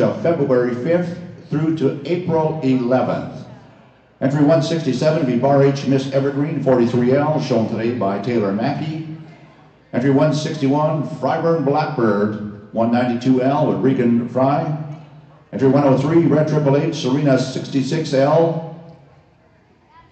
of February 5th through to April 11th. Entry 167 be Bar H Miss Evergreen 43L, shown today by Taylor Mackey. Entry 161 Fryburn Blackbird 192L with Regan Fry. Entry 103 Red Triple H Serena 66L,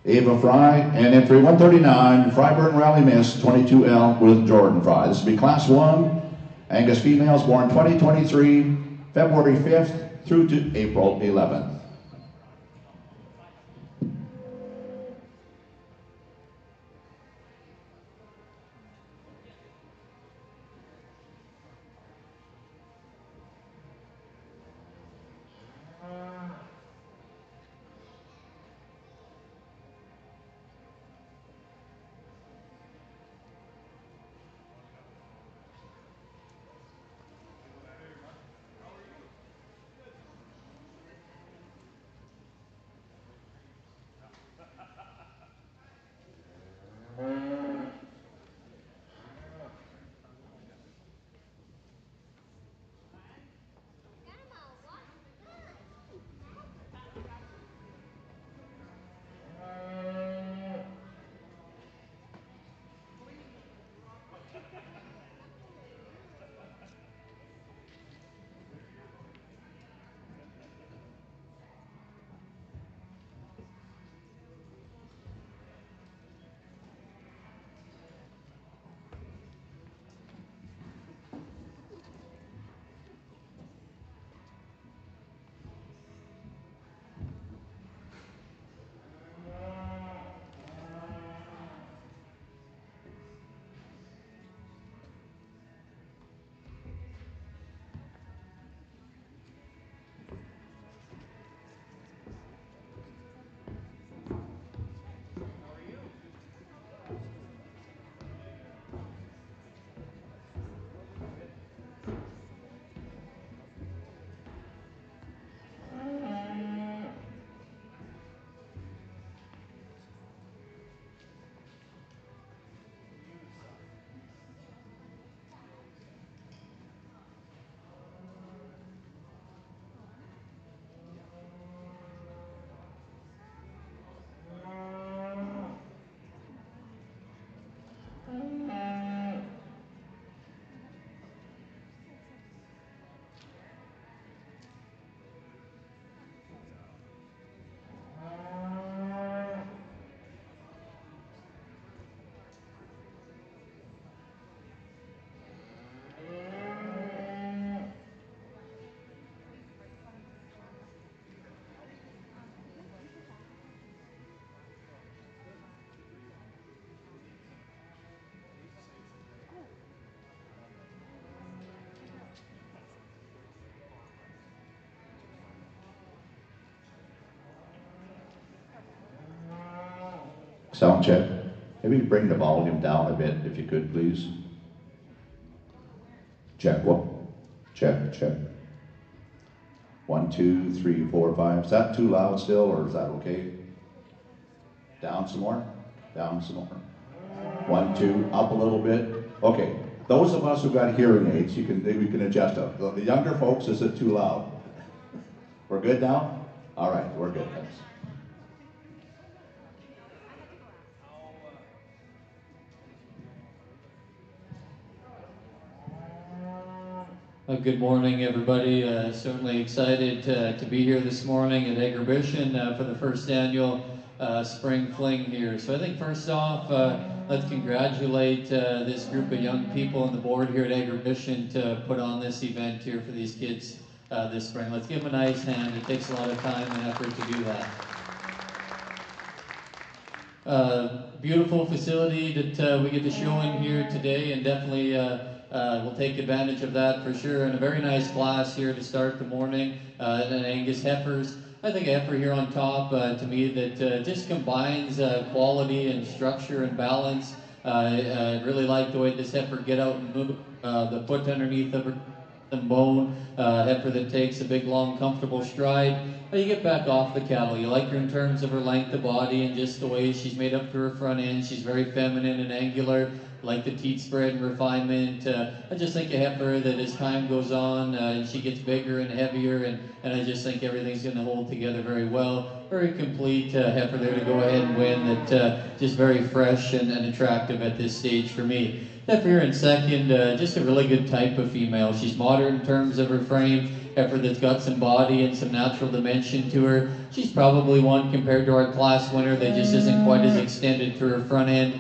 Ava Fry. And entry 139 Fryburn Rally Miss 22L with Jordan Fry. This will be Class 1 Angus females born 2023, February 5th through to April 11th. Sound check. Maybe bring the volume down a bit if you could, please. Check one. Check, check. 1, 2, 3, 4, 5. Is that too loud still, or is that okay? Down some more. Down some more. 1, 2. Up a little bit. Okay. Those of us who got hearing aids, we can adjust them. The younger folks, is it too loud? We're good now? All right, we're good. Thanks. Good morning, everybody. Certainly excited to be here this morning at Agribition for the first annual Spring Fling here. So I think first off, let's congratulate this group of young people on the board here at Agribition to put on this event here for these kids this spring. Let's give them a nice hand. It takes a lot of time and effort to do that. Beautiful facility that we get to show in here today, and definitely we'll take advantage of that for sure. And a very nice class here to start the morning. And Angus heifers. I think a heifer here on top to me that just combines quality and structure and balance. I really like the way this heifer get out and move the foot underneath of her. and bone, heifer that takes a big, long, comfortable stride. You get back off the cattle. You like her in terms of her length of body and just the way she's made up to her front end. She's very feminine and angular, like the teat spread and refinement. I just think a heifer that as time goes on and she gets bigger and heavier, and I just think everything's going to hold together very well. Very complete heifer there to go ahead and win. That just very fresh and attractive at this stage for me. Heifer here in second, just a really good type of female. She's modern in terms of her frame. Heifer that's got some body and some natural dimension to her. She's probably one compared to our class winner that just isn't quite as extended to her front end.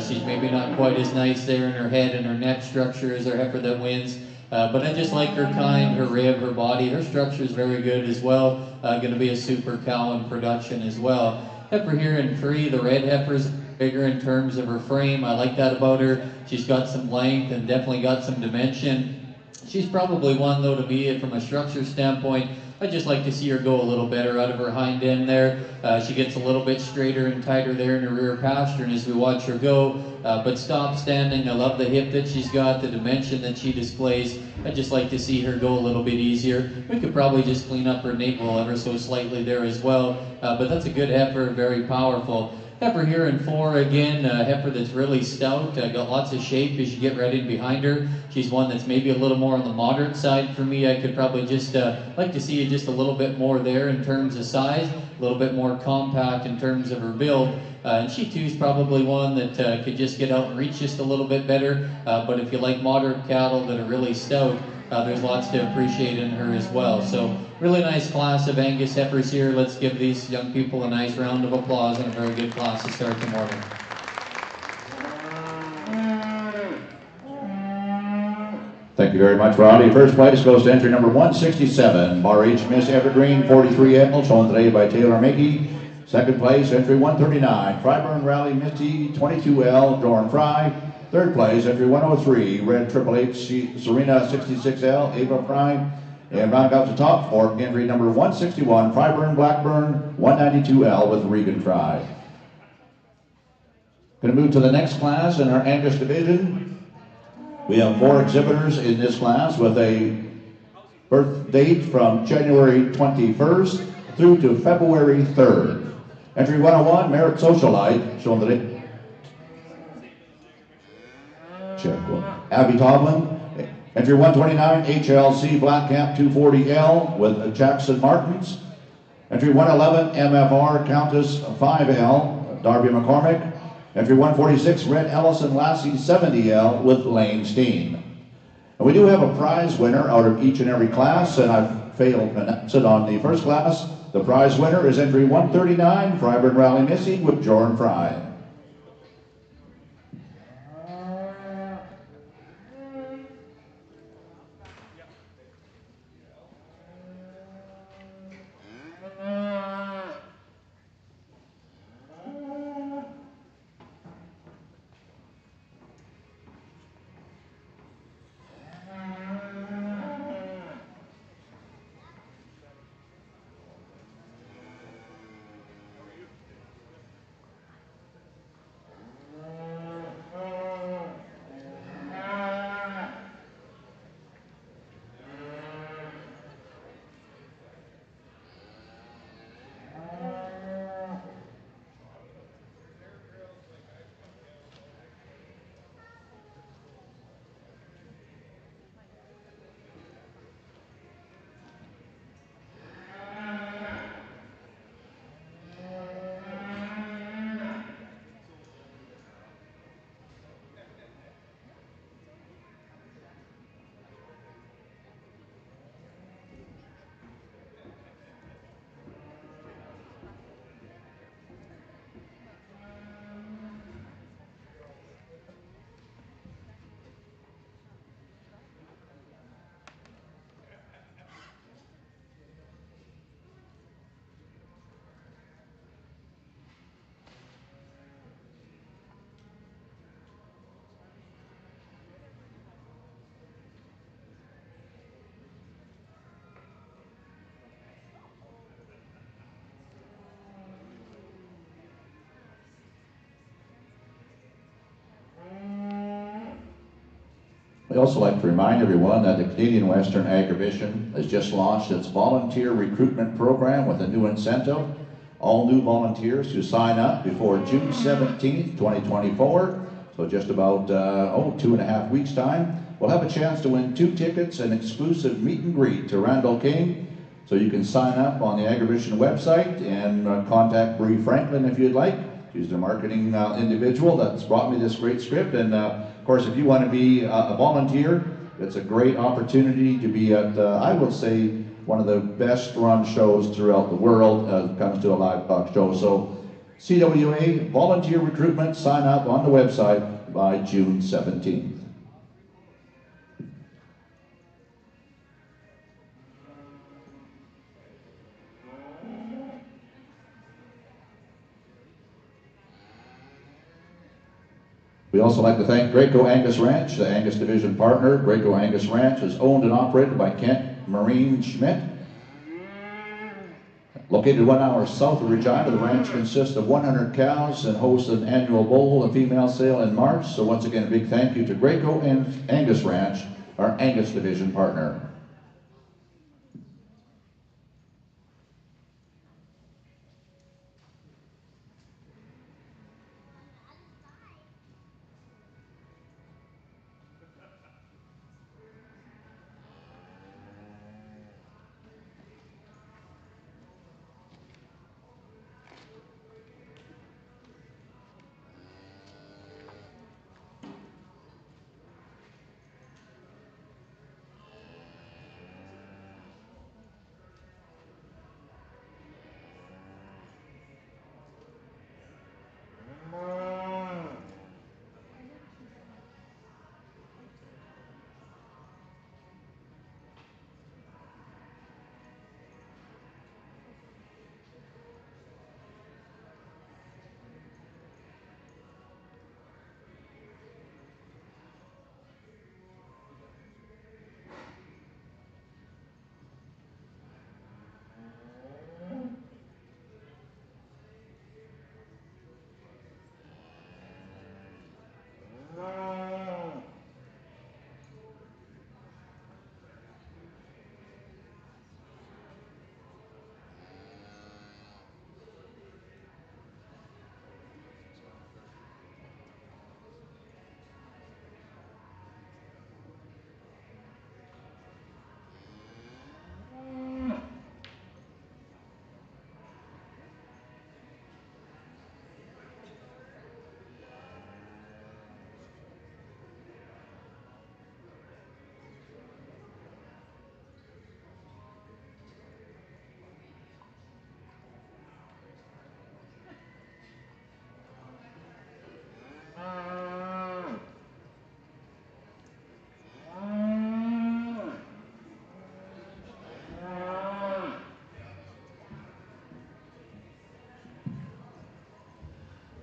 She's maybe not quite as nice there in her head and her neck structure as our heifer that wins. But I just like her kind, her rib, her body. Her structure is very good as well. Going to be a super cow in production as well. Heifer here in three, the red heifer's bigger in terms of her frame. I like that about her. She's got some length and definitely got some dimension. She's probably one, though, to me, from a structure standpoint, I'd just like to see her go a little better out of her hind end there. She gets a little bit straighter and tighter there in her rear pastern as we watch her go. But stop standing, I love the hip that she's got, the dimension that she displays. I'd just like to see her go a little bit easier. We could probably just clean up her navel ever so slightly there as well. But that's a good heifer, very powerful. Heifer here in four, again, a heifer that's really stout, got lots of shape as you get right in behind her. She's one that's maybe a little more on the moderate side for me. I could probably just like to see it just a little bit more there in terms of size, a little bit more compact in terms of her build. And she too is probably one that could just get out and reach just a little bit better. But if you like moderate cattle that are really stout, there's lots to appreciate in her as well. So really nice class of Angus heifers here. Let's give these young people a nice round of applause and a very good class to start the morning. Thank you very much, Roddy. First place goes to entry number 167, Bar H Miss Evergreen 43L, shown today by Taylor Mackey. Second place, entry 139, Fryburn Rally Misty 22L, Dorn Fry. Third place, entry 103, Red Triple H Serena 66L, Ava Fry. And rounding out the top four, entry number 161, Fryburn Blackburn 192L with Regan Fry. Going to move to the next class in our Angus division. We have 4 exhibitors in this class with a birth date from January 21st through to February 3rd. Entry 101, Merit Socialite, shown today. Check one. Abby Toblin. Entry 129, HLC Black Camp 240L with Jackson Martins. Entry 111, MFR Countess 5L, Darby McCormick. Entry 146, Red Ellison Lassie 70L with Lane Steen. And we do have a prize winner out of each and every class, and I've failed to announce it on the first class. The prize winner is entry 139, Fryburn Rally Missy with Jordan Fry. We also like to remind everyone that the Canadian Western Agribition has just launched its volunteer recruitment program with a new incentive. All new volunteers who sign up before June 17th, 2024, so just about 2.5 weeks time, will have a chance to win 2 tickets and exclusive meet and greet to Randall King. So you can sign up on the Agribition website and contact Bree Franklin if you'd like. She's the marketing individual that's brought me this great script. And of course, if you want to be a volunteer, it's a great opportunity to be at, I would say, one of the best run shows throughout the world as it comes to a livestock show. So CWA volunteer recruitment, sign up on the website by June 17th. We also like to thank Graco Angus Ranch, the Angus Division partner. Graco Angus Ranch is owned and operated by Kent Marine Schmidt. Located 1 hour south of Regina, the ranch consists of 100 cows and hosts an annual bull and female sale in March. So once again, a big thank you to Graco and Angus Ranch, our Angus Division partner.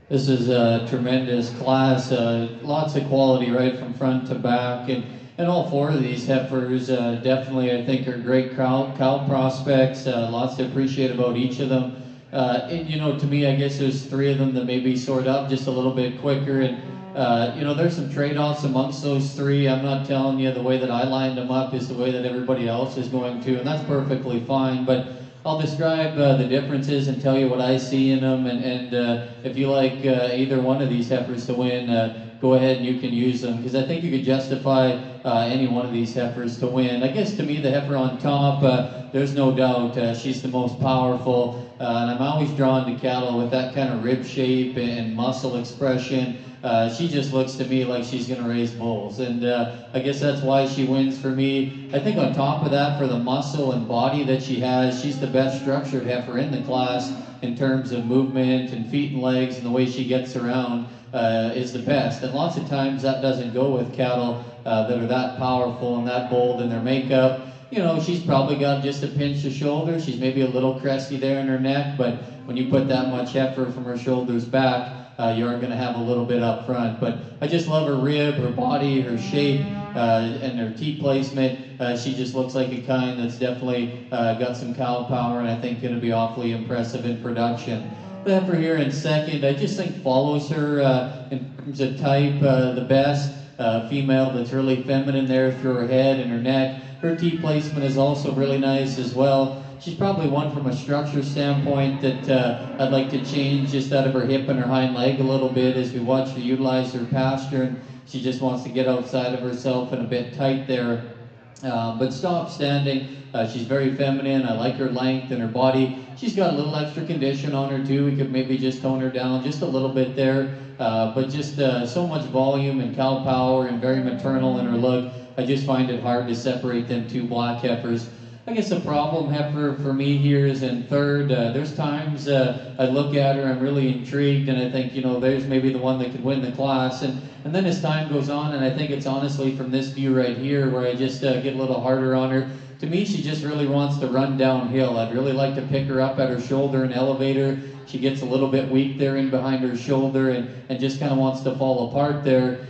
This is a tremendous class, lots of quality right from front to back, and all 4 of these heifers definitely I think are great cow prospects, lots to appreciate about each of them. And you know, to me, I guess there's 3 of them that maybe sort up just a little bit quicker, and you know, there's some trade-offs amongst those 3. I'm not telling you the way that I lined them up is the way that everybody else is going to, and that's perfectly fine, but I'll describe the differences and tell you what I see in them, and if you like either one of these heifers to win, go ahead and you can use them, because I think you could justify any one of these heifers to win. I guess to me, the heifer on top, there's no doubt she's the most powerful, and I'm always drawn to cattle with that kind of rib shape and muscle expression. She just looks to me like she's going to raise bulls, and I guess that's why she wins for me. I think on top of that, for the muscle and body that she has, she's the best structured heifer in the class in terms of movement and feet and legs, and the way she gets around is the best. And lots of times that doesn't go with cattle that are that powerful and that bold in their makeup. You know, she's probably got just a pinch of shoulder. She's maybe a little cresty there in her neck, but when you put that much heifer from her shoulders back, you are going to have a little bit up front. But I just love her rib, her body, her shape, and her teat placement. She just looks like a kind that's definitely got some cow power, and I think going to be awfully impressive in production. The heifer here in second, I just think follows her in terms of type the best. female that's really feminine there through her head and her neck. Her teeth placement is also really nice as well. She's probably one from a structure standpoint that I'd like to change just out of her hip and her hind leg a little bit as we watch her utilize her pasture, and she just wants to get outside of herself and a bit tight there. But stop standing, she's very feminine. I like her length and her body. She's got a little extra condition on her too. We could maybe just tone her down just a little bit there. But just so much volume and cow power and very maternal in her look. I just find it hard to separate them two black heifers. I guess the problem heifer for me here is in third. There's times I look at her, I'm really intrigued, and I think, you know, there's maybe the one that could win the class. And then as time goes on, and I think it's honestly from this view right here where I just get a little harder on her. To me, she just really wants to run downhill. I'd really like to pick her up at her shoulder and elevate her. She gets a little bit weak there in behind her shoulder and just kind of wants to fall apart there.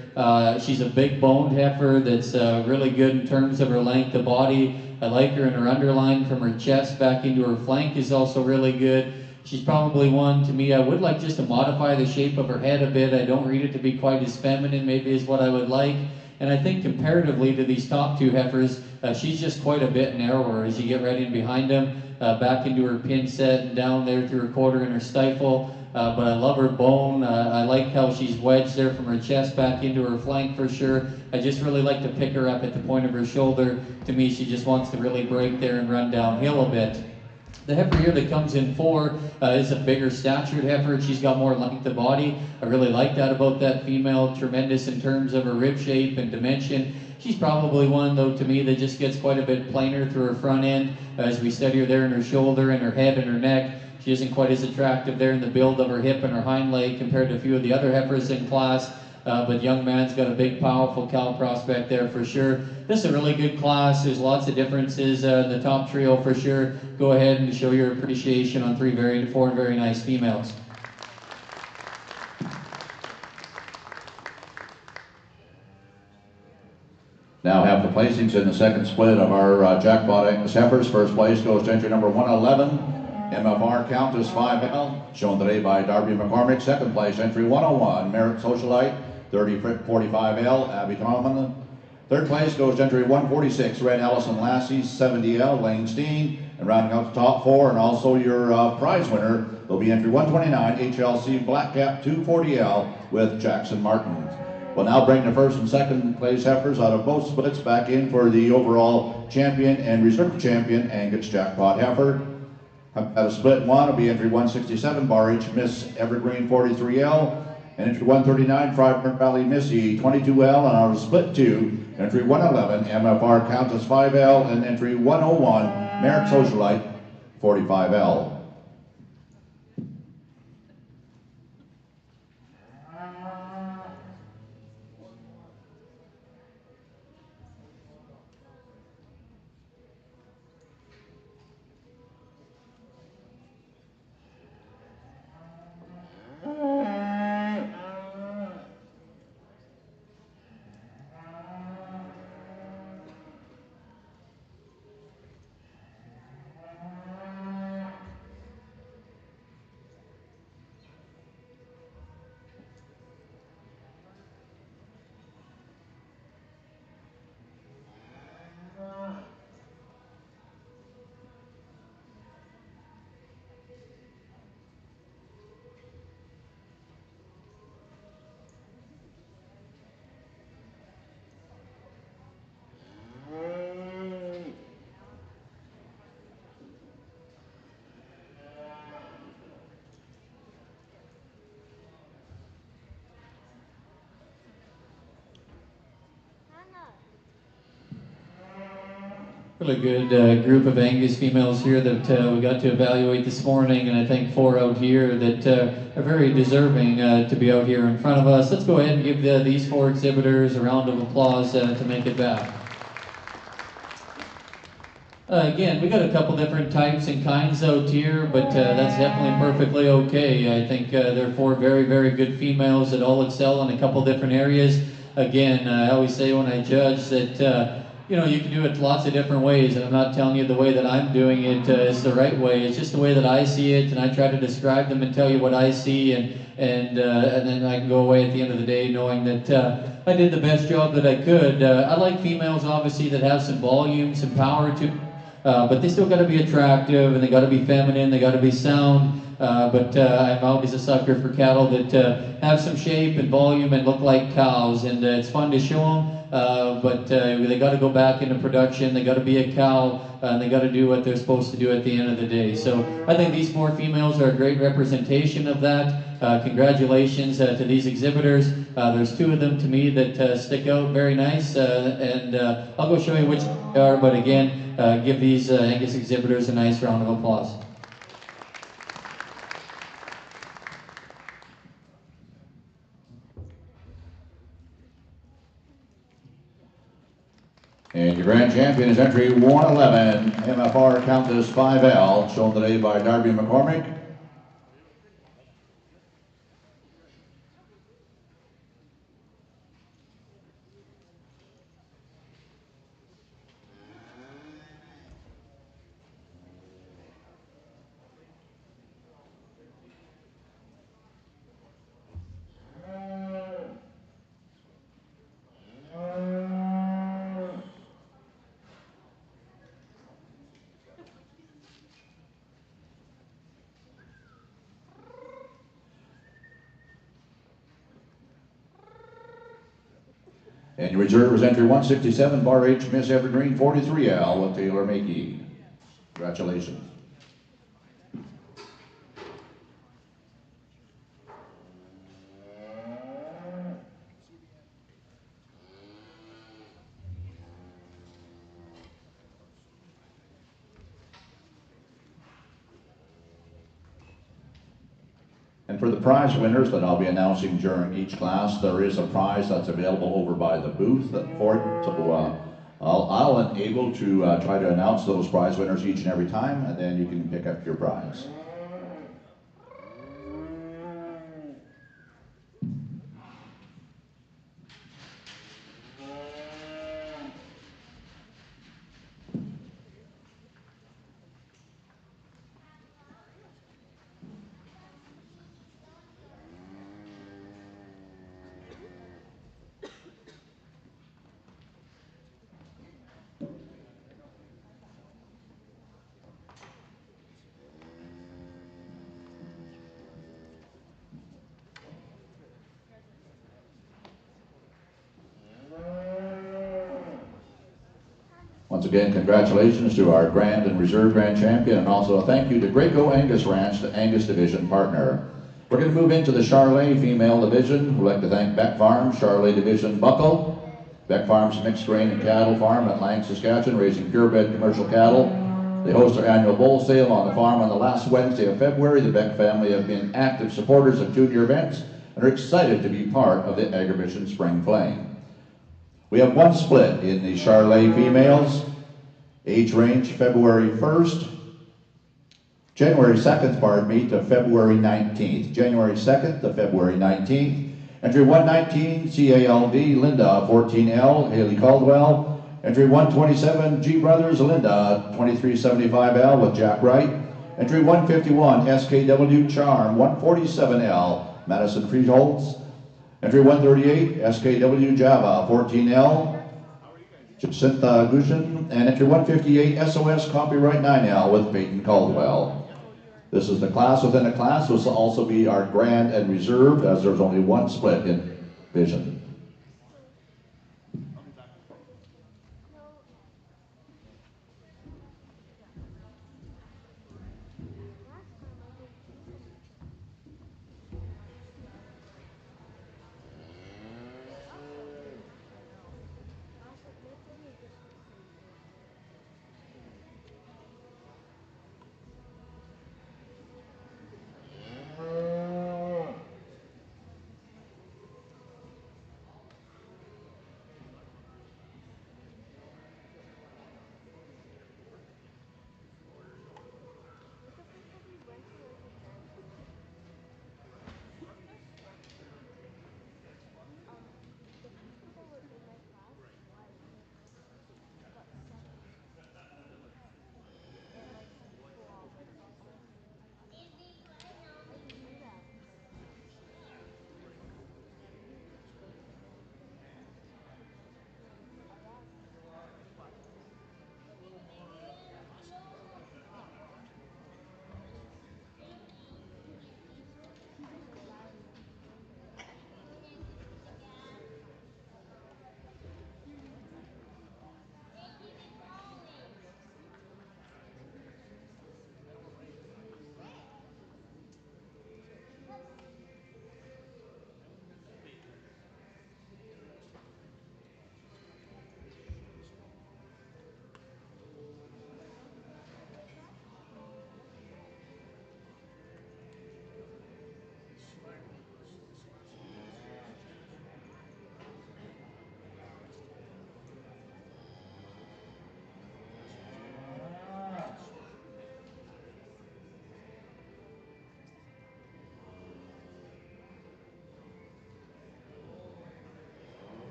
She's a big boned heifer that's really good in terms of her length of body. I like her in her underline from her chest back into her flank is also really good. She's probably one, to me, I would like just to modify the shape of her head a bit. I don't read it to be quite as feminine maybe as what I would like. And I think comparatively to these top two heifers, she's just quite a bit narrower as you get right in behind them, back into her pin set and down there through her quarter and her stifle. But I love her bone. I like how she's wedged there from her chest back into her flank for sure. I just really like to pick her up at the point of her shoulder. To me, she just wants to really break there and run downhill a bit. The heifer here that comes in 4 is a bigger statured heifer. She's got more length of body. I really like that about that female. Tremendous in terms of her rib shape and dimension. She's probably one, though, to me, that just gets quite a bit plainer through her front end. As we study her there in her shoulder and her head and her neck, she isn't quite as attractive there in the build of her hip and her hind leg compared to a few of the other heifers in class. But young man's got a big, powerful cow prospect there for sure. This is a really good class. There's lots of differences in the top trio for sure. Go ahead and show your appreciation on 4 very nice females. Now have the placings in the second split of our jackpot Angus heifers. First place goes to entry number 111, MFR Countess 5L, shown today by Darby McCormick. Second place, entry 101, Merit Socialite 3045L, Abby Tomlin. Third place goes to entry 146, Red Allison Lassie 70L, Lane Steen. And rounding out the top 4, and also your prize winner will be entry 129, HLC Blackcap 240L with Jackson Martin. We'll now bring the first and second place heifers out of both splits back in for the overall champion and reserve champion Angus Jackpot heifer. At a split 1 will be entry 167, Bar H Miss Evergreen 43L, and entry 139, Fryburn Valley Missy 22L, and out of split 2, entry 111, MFR Countess 5L, and entry 101, Merit Socialite 45L. Really good group of Angus females here that we got to evaluate this morning, and I think 4 out here that are very deserving to be out here in front of us. Let's go ahead and give these 4 exhibitors a round of applause to make it back. Again, we got a couple different types and kinds out here, but that's definitely perfectly okay. I think they're 4 very, very good females that all excel in a couple different areas. Again, I always say when I judge that you know, you can do it lots of different ways, and I'm not telling you the way that I'm doing it is the right way. It's just the way that I see it, and I try to describe them and tell you what I see, and then I can go away at the end of the day knowing that I did the best job that I could. I like females, obviously, that have some volume, some power to but they still got to be attractive, and they got to be feminine, they got to be sound. But I'm always a sucker for cattle that have some shape and volume and look like cows, and it's fun to show them. But they got to go back into production. They got to be a cow, and they got to do what they're supposed to do at the end of the day. So I think these 4 females are a great representation of that. Congratulations to these exhibitors. There's 2 of them to me that stick out very nice, and I'll go show you which they are. But again, give these Angus exhibitors a nice round of applause. And your grand champion is entry 111, MFR Countess 5L, shown today by Darby McCormick. And your reserve is entry 167, Bar H, Miss Evergreen 43L with Taylor Makey. Congratulations. And for the prize winners that I'll be announcing during each class, there is a prize that's available over by the booth for it. So I'll enable to try to announce those prize winners each and every time, and then you can pick up your prize. Once again, congratulations to our Grand and Reserve Grand Champion, and also a thank you to Graco Angus Ranch, the Angus Division partner. We're going to move into the Charolais Female Division. We'd like to thank Beck Farms, Charolais Division Buckle, Beck Farms Mixed Grain and Cattle Farm at Lang, Saskatchewan, raising purebred commercial cattle. They host their annual bull sale on the farm on the last Wednesday of February. The Beck family have been active supporters of junior events and are excited to be part of the Agribition Spring Fling. We have one split in the Charolais females. Age range February 1st, January 2nd, pardon me, to February 19th. January 2nd to February 19th. Entry 119, CALD, Linda, 14L, Haley Caldwell. Entry 127, G Brothers, Linda, 2375L with Jack Wright. Entry 151, SKW Charm, 147L, Madison Friedholz. Entry 138, SKW Java, 14L, Jacinta Gushin. And entry 158, SOS Copyright 9L with Peyton Caldwell. This is the class within a class. This will also be our Grand and Reserved, as there's only one split in vision.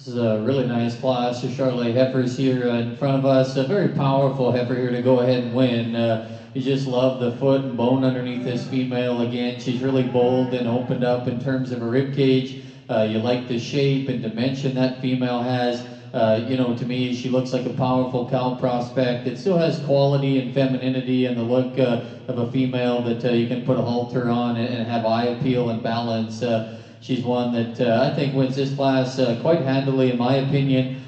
This is a really nice class of Charolais heifers here in front of us. A very powerful heifer here to go ahead and win. You just love the foot and bone underneath this female. Again, she's really bold and opened up in terms of her rib cage. You like the shape and dimension that female has. You know, to me, she looks like a powerful cow prospect. It still has quality and femininity and the look of a female that you can put a halter on and have eye appeal and balance. She's one that I think wins this class quite handily, in my opinion.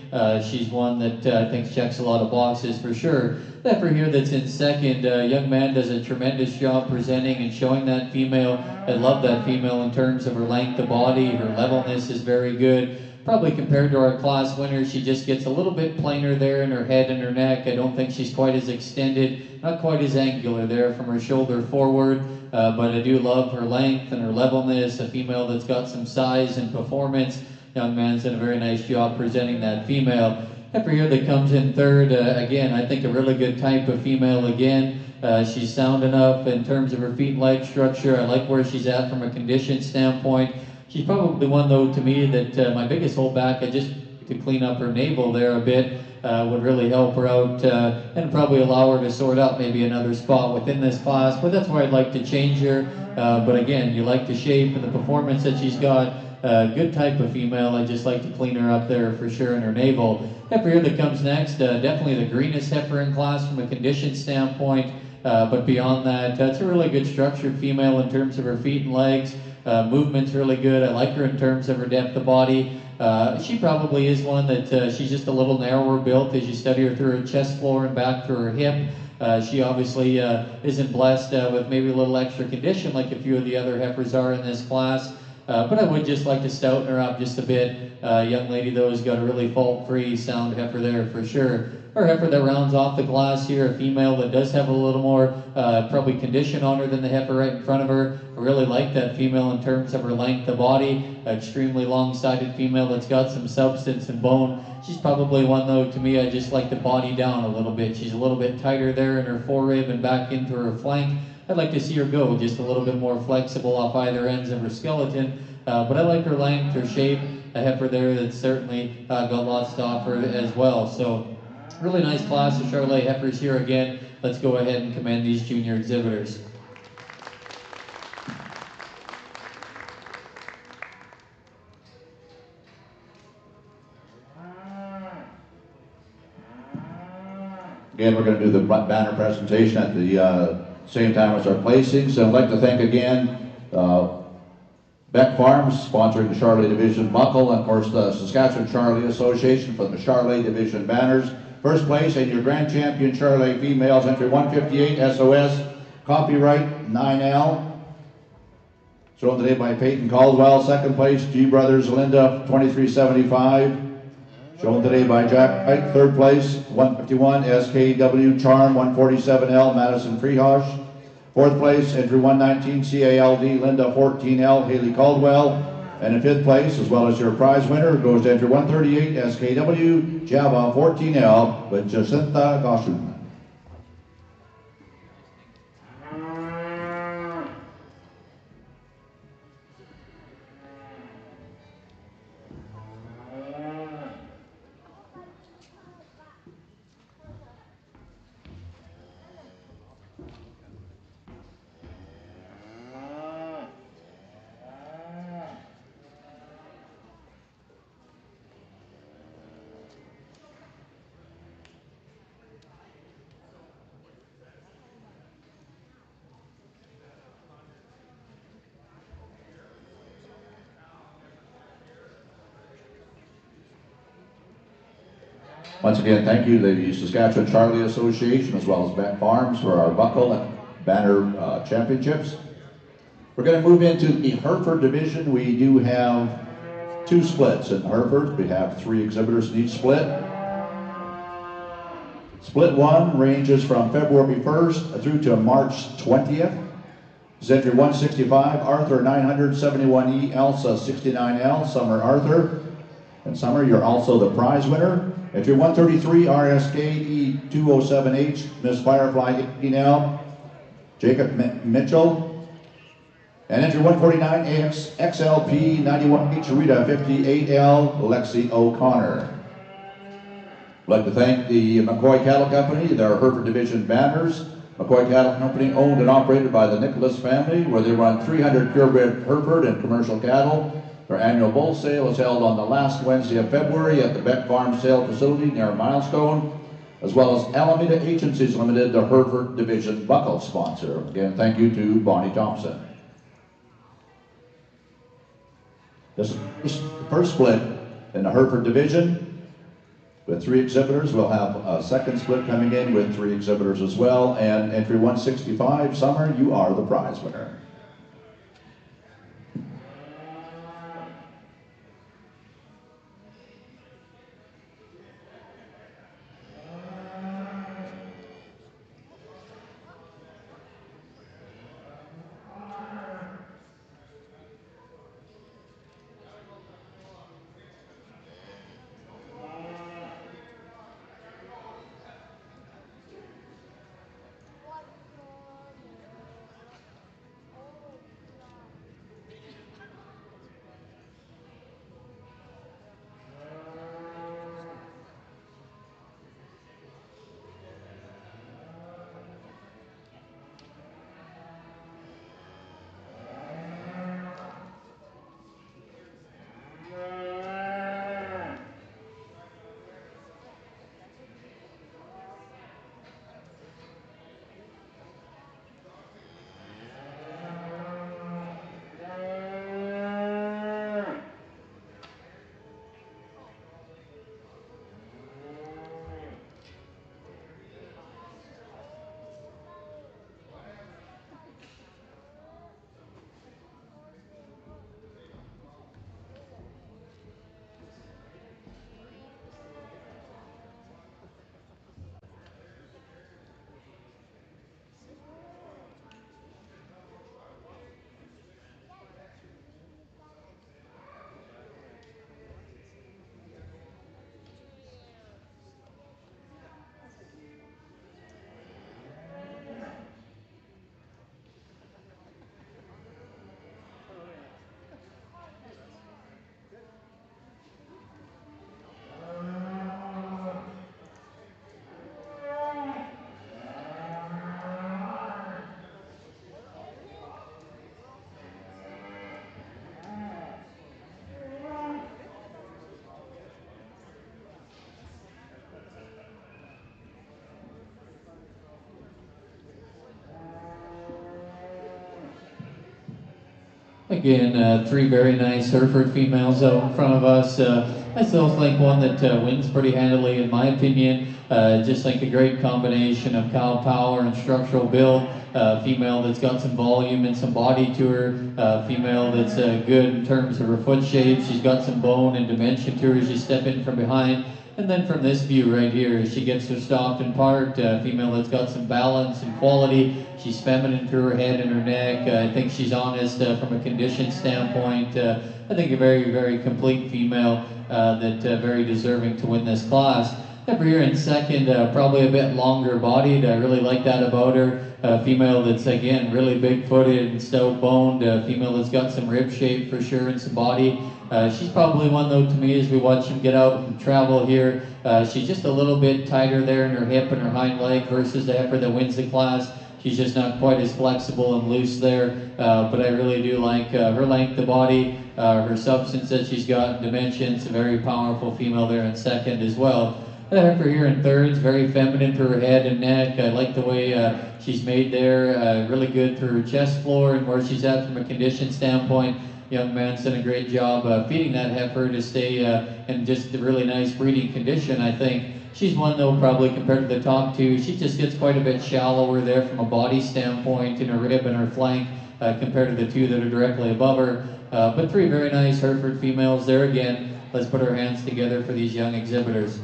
She's one that I think checks a lot of boxes for sure. The heifer here that's in second, young man does a tremendous job presenting and showing that female. I love that female in terms of her length of body. Her levelness is very good. Probably compared to our class winner, she just gets a little bit plainer there in her head and her neck. I don't think she's quite as extended, not quite as angular there from her shoulder forward, but I do love her length and her levelness, a female that's got some size and performance. Young man's done a very nice job presenting that female. Heifer here that comes in third, again, I think a really good type of female again. She's sound enough in terms of her feet and leg structure. I like where she's at from a condition standpoint. She's probably one, though, to me, that my biggest holdback, I just to clean up her navel there a bit, would really help her out and probably allow her to sort out maybe another spot within this class. But that's where I'd like to change her. But again, you like the shape and the performance that she's got. Good type of female. I just like to clean her up there for sure in her navel. Heifer here that comes next, definitely the greenest heifer in class from a condition standpoint. But beyond that, it's a really good structured female in terms of her feet and legs. Movement's really good. I like her in terms of her depth of body. She probably is one that she's just a little narrower built as you study her through her chest floor and back through her hip. She obviously isn't blessed with maybe a little extra condition like a few of the other heifers are in this class. But I would just like to stouten her up just a bit. Young lady, though, has got a really fault-free, sound heifer there for sure. Our heifer that rounds off the class here, a female that does have a little more probably condition on her than the heifer right in front of her. I really like that female in terms of her length of body. Extremely long-sided female that's got some substance and bone. She's probably one, though, to me, I just like the body down a little bit. She's a little bit tighter there in her forerib and back into her flank. I'd like to see her go just a little bit more flexible off either ends of her skeleton. But I like her length, her shape. A heifer there that's certainly got lots to offer as well. So really nice class of Charolais heifers here again. Let's go ahead and commend these junior exhibitors. Again, we're going to do the banner presentation at the same time as our placings. So I'd like to thank again Beck Farms, sponsoring the Charolais Division buckle, and of course the Saskatchewan Charolais Association for the Charolais Division banners. First place and your grand champion Charolais females, entry 158 SOS, copyright 9L. Shown today by Peyton Caldwell. Second place, G Brothers Linda 2375. Shown today by Jack Wright. Third place, 151 SKW Charm 147L Madison Freehosh. Fourth place, entry 119 CALD Linda 14L Haley Caldwell. And in fifth place, as well as your prize winner, goes to entry 138 SKW Java 14L with Jacinta Goshun. Once again, thank you to the Saskatchewan Charolais Association as well as Beck Farms for our buckle and banner championships. We're going to move into the Hereford division. We do have two splits in Hereford. We have 3 exhibitors in each split. Split 1 ranges from February 1st through to March 20th. This is entry 165, Arthur 971E, Elsa 69L, Summer Arthur. And Summer, you're also the prize winner. Entry 133, RSK E207H, Miss Firefly 18L, Jacob Mitchell. And entry 149 XLP 91H Rita 58L Lexi O'Connor. I'd like to thank the McCoy Cattle Company, their Hereford Division banners. McCoy Cattle Company, owned and operated by the Nicholas family, where they run 300 purebred Hereford and commercial cattle. Their annual bull sale is held on the last Wednesday of February at the Beck Farm Sale Facility near Milestone, as well as Alameda Agencies Limited, the Hereford Division buckle sponsor. Again, thank you to Bonnie Thompson. This is the first split in the Hereford Division. With 3 exhibitors, we'll have a second split coming in with 3 exhibitors as well. And entry 165, Summer, you are the prize winner. Again, 3 very nice Hereford females out in front of us. I still think one that wins pretty handily, in my opinion. Just like a great combination of cow power and structural build. Female that's got some volume and some body to her. Female that's good in terms of her foot shape. She's got some bone and dimension to her as you step in from behind. And then from this view right here, she gets her stopped and parked. Female that's got some balance and quality. She's feminine to her head and her neck. I think she's honest from a condition standpoint. I think a very, very complete female that very deserving to win this class. Over here in second, probably a bit longer bodied. I really like that about her. Female that's, again, really big footed and stout boned. Female that's got some rib shape for sure and some body. She's probably one, though, to me, as we watch him get out and travel here. She's just a little bit tighter there in her hip and her hind leg versus the heifer that wins the class. She's just not quite as flexible and loose there, but I really do like her length of body, her substance that she's got, and dimensions. A very powerful female there in second as well. The heifer here in third is very feminine to her head and neck. I like the way she's made there, really good through her chest floor and where she's at from a condition standpoint. Young man's done a great job feeding that heifer to stay in just a really nice breeding condition, I think. She's one, though, probably compared to the top 2. She just gets quite a bit shallower there from a body standpoint in her rib and her flank compared to the 2 that are directly above her. But 3 very nice Hereford females there again. Let's put our hands together for these young exhibitors.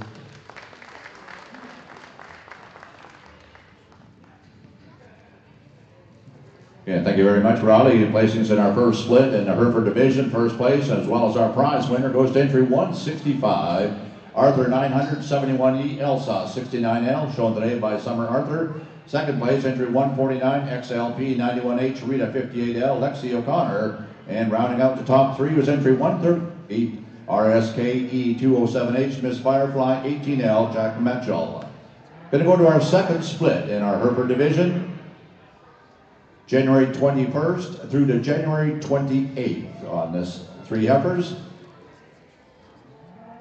Yeah, thank you very much, Raleigh. Placing us in our first split in the Hereford Division, first place, as well as our prize winner goes to entry 165, Arthur 971E, Elsa 69L, shown today by Summer Arthur. Second place, entry 149, XLP 91H, Rita 58L, Lexi O'Connor. And rounding out the top three was entry 138, RSKE 207H, Miss Firefly 18L, Jack Mitchell. Going to go to our second split in our Hereford division, January 21st through to January 28th on this three heifers.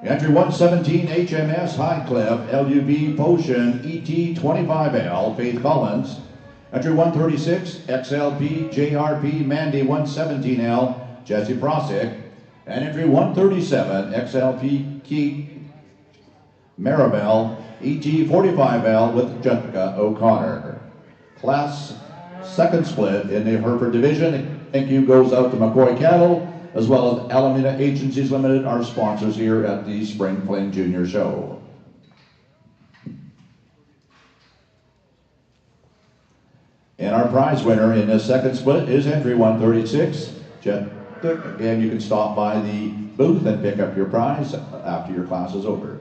Entry 117, HMS Highcliffe, LUV Potion, ET 25L, Faith Collins. Entry 136, XLP, JRP, Mandy 117L, Jesse Prosick. And entry 137, XLP, Keith Maribel, ET 45L with Jessica O'Connor. Class second split in the Hereford division. Thank you goes out to McCoy Cattle, as well as Alameda Agencies Limited, our sponsors here at the Spring Fling Junior Show. And our prize winner in this second split is entry 136, Jet. Again, you can stop by the booth and pick up your prize after your class is over.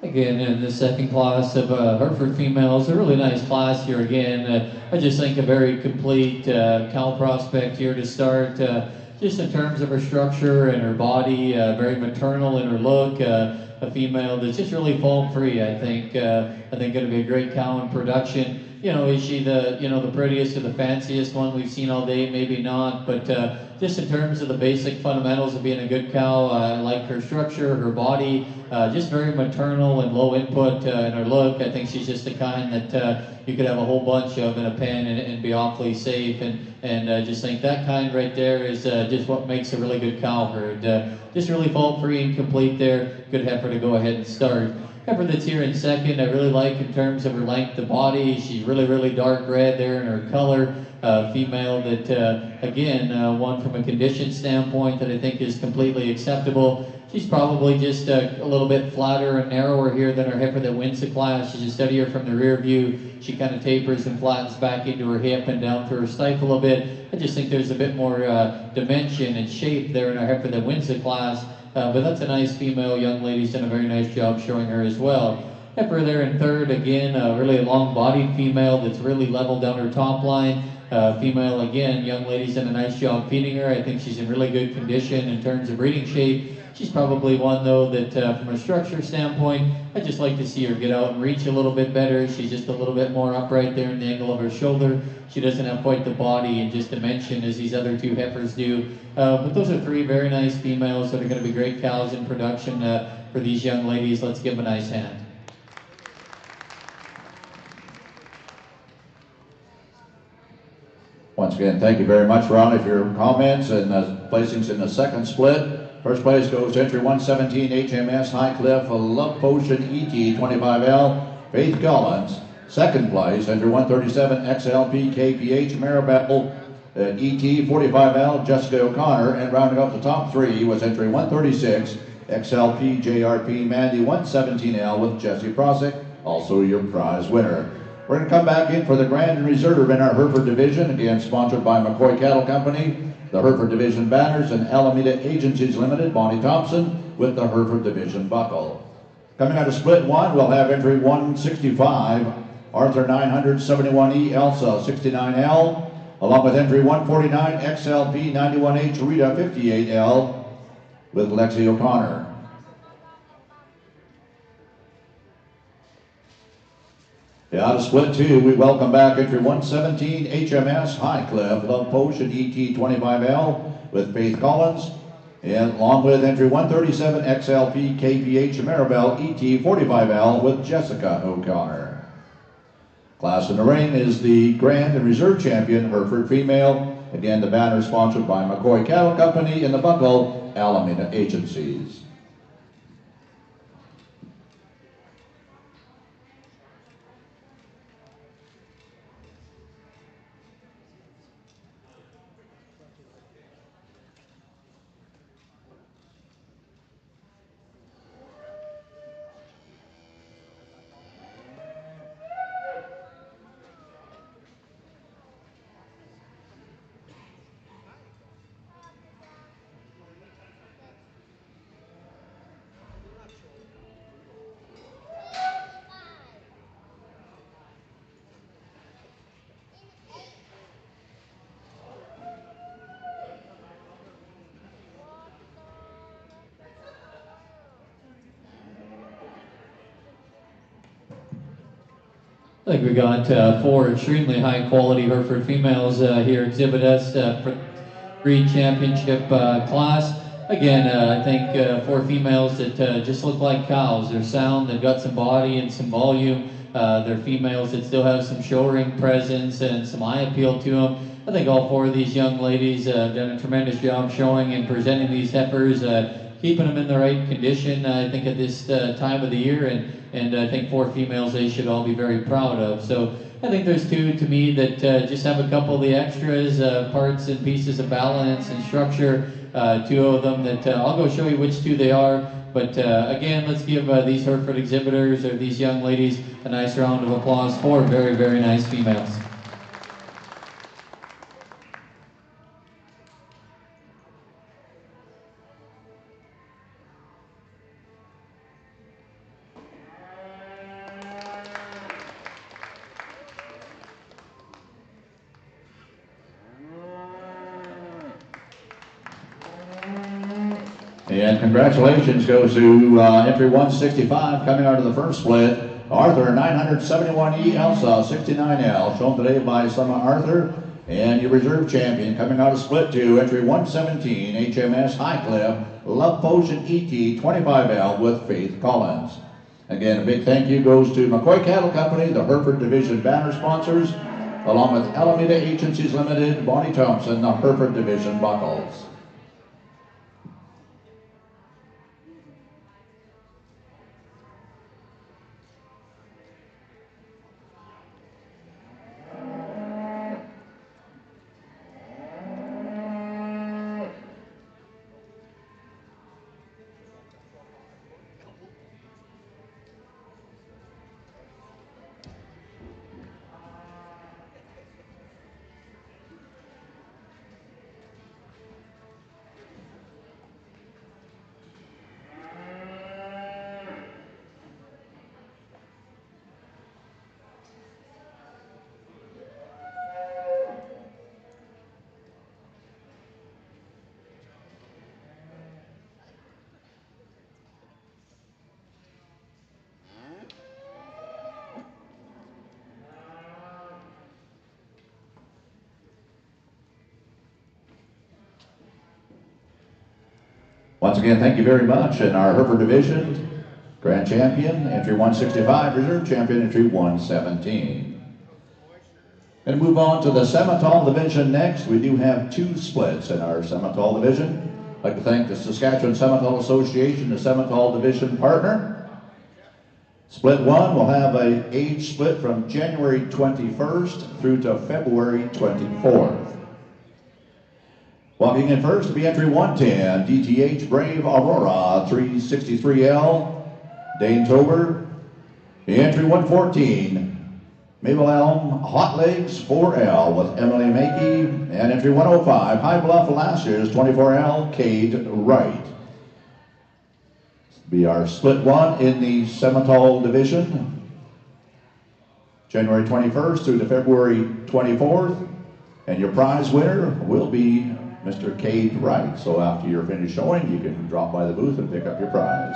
Again, in the second class of Hereford females, a really nice class here again. I just think a very complete cow prospect here to start. Just in terms of her structure and her body, very maternal in her look. A female that's just really fault free. I think going to be a great cow in production. You know, is she the prettiest or the fanciest one we've seen all day? Maybe not, but just in terms of the basic fundamentals of being a good cow, I like her structure, her body, just very maternal and low input in her look. I think she's just the kind that you could have a whole bunch of in a pen and be awfully safe. And just think that kind right there is just what makes a really good cow herd. Just really fault-free and complete there. Good heifer to go ahead and start. Heifer that's here in second, I really like in terms of her length of body. She's really, really dark red there in her color. Female that, again, one from a condition standpoint that I think is completely acceptable. She's probably just a little bit flatter and narrower here than her heifer that wins the class. She's just steadier from the rear view. She kind of tapers and flattens back into her hip and down through her stifle a bit. I just think there's a bit more dimension and shape there in our heifer that wins the class. But that's a nice female young lady's done a very nice job showing her as well. Heifer there in third, again, really a long-bodied female that's really leveled down her top line. Female, again, young lady's done a nice job feeding her. I think she's in really good condition in terms of breeding shape. She's probably one, though, that from a structure standpoint, I'd just like to see her get out and reach a little bit better. She's just a little bit more upright there in the angle of her shoulder. She doesn't have quite the body and just dimension as these other two heifers do. But those are three very nice females that are going to be great cows in production for these young ladies. Let's give them a nice hand. Once again, thank you very much, Ronnie, for your comments and placings in the second split. First place goes to entry 117 HMS High Cliff Love Potion ET 25L Faith Collins. Second place, entry 137 XLP KPH Maribel ET 45L Jessica O'Connor. And rounding up the top three was entry 136 XLP JRP Mandy 117L with Jesse Prosick, also your prize winner. We're going to come back in for the Grand Reserve in our Hereford Division, again sponsored by McCoy Cattle Company, the Hereford Division Banners, and Alameda Agencies Limited, Bonnie Thompson, with the Hereford Division Buckle. Coming out of split one, we'll have entry 165, Arthur 971E, Elsa 69L, along with entry 149, XLP 91H, Rita 58L, with Lexi O'Connor. Out of split two, we welcome back entry 117 HMS High Cliff Love Potion ET 25L with Faith Collins, and along with entry 137 XLP KPH Maribel ET 45L with Jessica O'Connor. Class in the ring is the Grand and Reserve Champion Hereford Female. Again, the banner sponsored by McCoy Cattle Company, and the buckle Alameda Agencies. I think we got four extremely high quality Hereford females here exhibit us for breed championship class. Again, I think four females that just look like cows. They're sound, they've got some body and some volume. They're females that still have some show ring presence and some eye appeal to them. I think all four of these young ladies have done a tremendous job showing and presenting these heifers, keeping them in the right condition, I think, at this time of the year. And I think four females they should all be very proud of. So I think there's two to me that just have a couple of the extras, parts and pieces of balance and structure. Two of them that I'll go show you which two they are. But again, let's give these Hereford exhibitors or these young ladies a nice round of applause. Four very, very nice females. And congratulations goes to entry 165 coming out of the first split. Arthur 971E, Elsa 69L, shown today by Summer Arthur. And your reserve champion coming out of split two, entry 117, HMS High Cliff, Love Potion ET 25L with Faith Collins. Again, a big thank you goes to McCoy Cattle Company, the Hereford Division banner sponsors, along with Alameda Agencies Limited, Bonnie Thompson, the Hereford Division buckles. Once again, thank you very much. In our heifer division, grand champion, entry 165, reserve champion, entry 117. And move on to the Semitol division next. We do have two splits in our Semitol division. I'd like to thank the Saskatchewan Semitol Association, the Semitol division partner. Split one will have an age split from January 21st through to February 24th. Walking in first to be entry 110, DTH Brave Aurora 363L, Dane Tober. Entry 114, Maple Elm Hot Legs 4L with Emily Makey, and entry 105, High Bluff Lashes 24L, Cade Wright. Be our split one in the Semitol division, January 21st through to February 24th, and your prize winner will be Mr. Cade Wright. So after you're finished showing, you can drop by the booth and pick up your prize.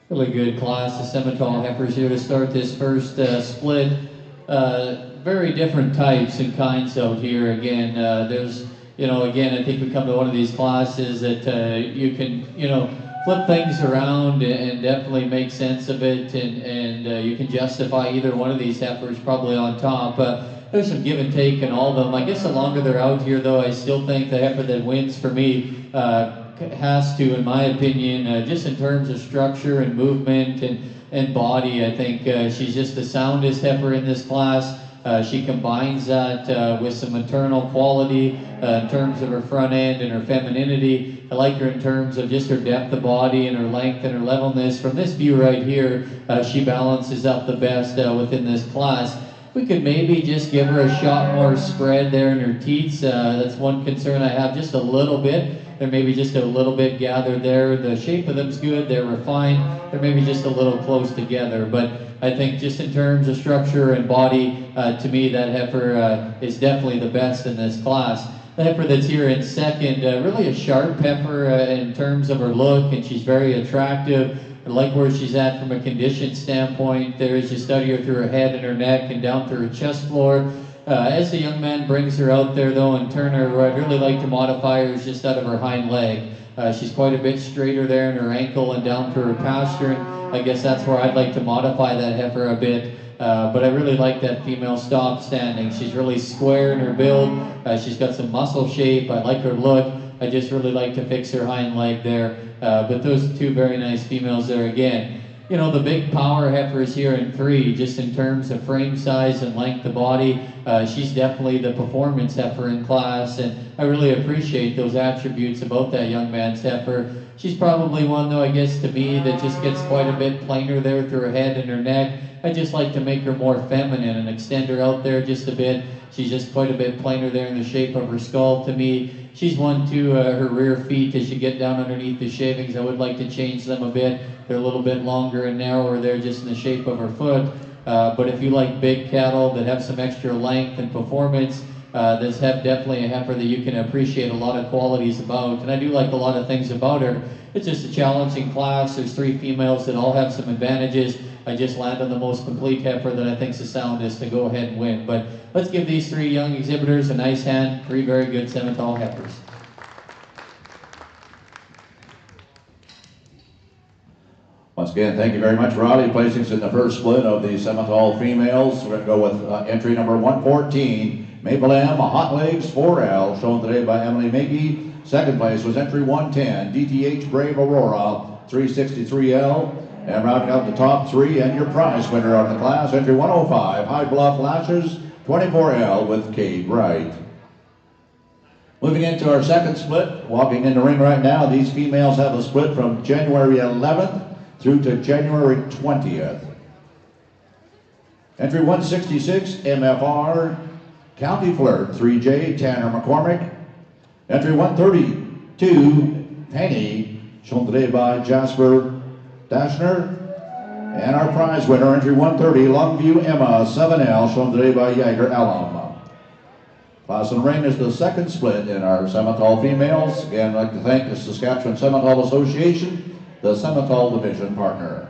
Really good class of Semitol heifers here to start this first split. Very different types and kinds out here. Again, there's, again, I think we come to one of these classes that you can, flip things around and definitely make sense of it, and you can justify either one of these heifers probably on top. There's some give and take in all of them. I guess the longer they're out here, though, I still think the heifer that wins for me has to, in my opinion, just in terms of structure and movement and body. I think she's just the soundest heifer in this class. She combines that with some maternal quality in terms of her front end and her femininity. I like her in terms of just her depth of body and her length and her levelness. From this view right here, she balances up the best within this class. We could maybe just give her a shot more spread there in her teats. That's one concern I have, just a little bit. They're maybe just a little bit gathered there. The shape of them's good, they're refined. They're maybe just a little close together. But I think just in terms of structure and body, to me that heifer is definitely the best in this class. The heifer that's here in second, really a sharp heifer in terms of her look, and she's very attractive. I like where she's at from a condition standpoint. There as you study her through her head and her neck and down through her chest floor. As the young man brings her out there though and turn her, where I'd really like to modify her is just out of her hind leg. She's quite a bit straighter there in her ankle and down through her pastern. I guess that's where I'd like to modify that heifer a bit. But I really like that female stop standing. She's really square in her build. She's got some muscle shape. I like her look. I just really like to fix her hind leg there. But those two very nice females there again. You know, the big power heifer is here in 3, just in terms of frame size and length of body. She's definitely the performance heifer in class, and I really appreciate those attributes about that young man's heifer. She's probably one, though, I guess, to me, that just gets quite a bit plainer there through her head and her neck. I just like to make her more feminine and extend her out there just a bit. She's just quite a bit plainer there in the shape of her skull to me. She's one too, her rear feet, as you get down underneath the shavings, I would like to change them a bit. They're a little bit longer and narrower there just in the shape of her foot. But if you like big cattle that have some extra length and performance, this definitely a heifer that you can appreciate a lot of qualities about. And I do like a lot of things about her. It's just a challenging class. There's 3 females that all have some advantages. I just land on the most complete heifer that I think is the soundest to go ahead and win. But let's give these 3 young exhibitors a nice hand. 3 very good Simmental heifers. Once again, thank you very much, Roddy, placing us in the first split of the Simmental females. We're going to go with entry number 114, Maple M Hot Legs 4L, shown today by Emily Magee. Second place was entry 110, DTH Brave Aurora 363L. And rounding out the top 3 and your prize winner of the class, entry 105, High Bluff Lashes 24L with Cade Wright. Moving into our second split, walking in the ring right now, these females have a split from January 11th through to January 20th. Entry 166, MFR, County Flirt 3J, Tanner McCormick. Entry 132, Penny, shown today by Jasper Dashner. And our prize winner, entry 130, Longview Emma 7L, shown today by Jaeger Alum. Class and ring is the second split in our Simmental females. Again, I'd like to thank the Saskatchewan Simmental Association, the Simmental Division partner.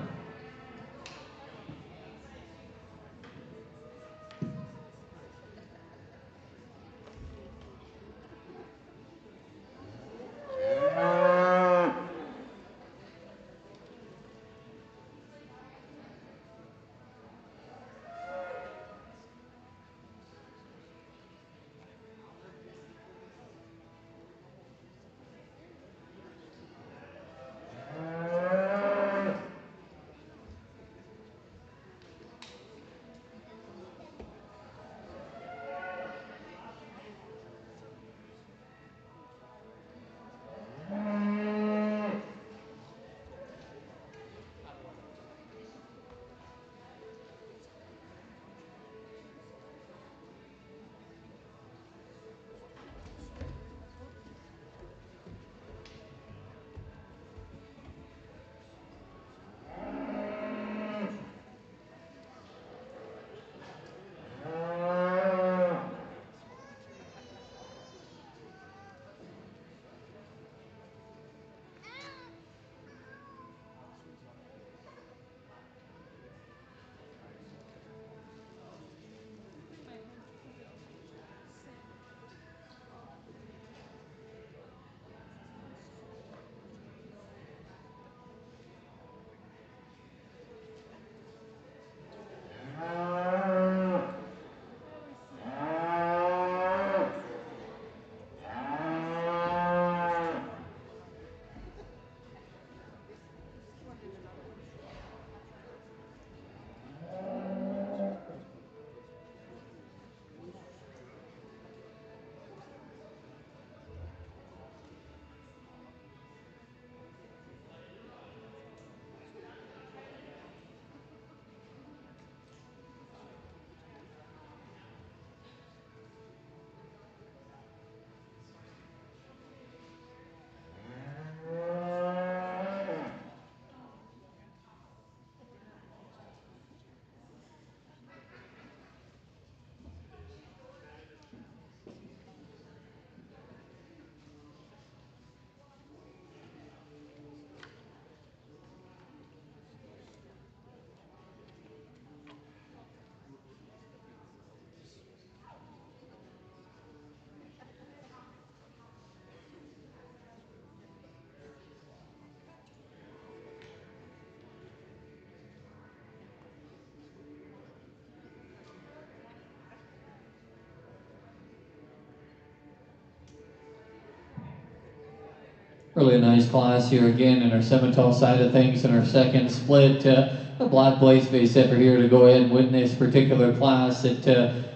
Really nice class here again in our Simmental side of things in our second split. A black blaze face heifer here to go ahead and win this particular class. It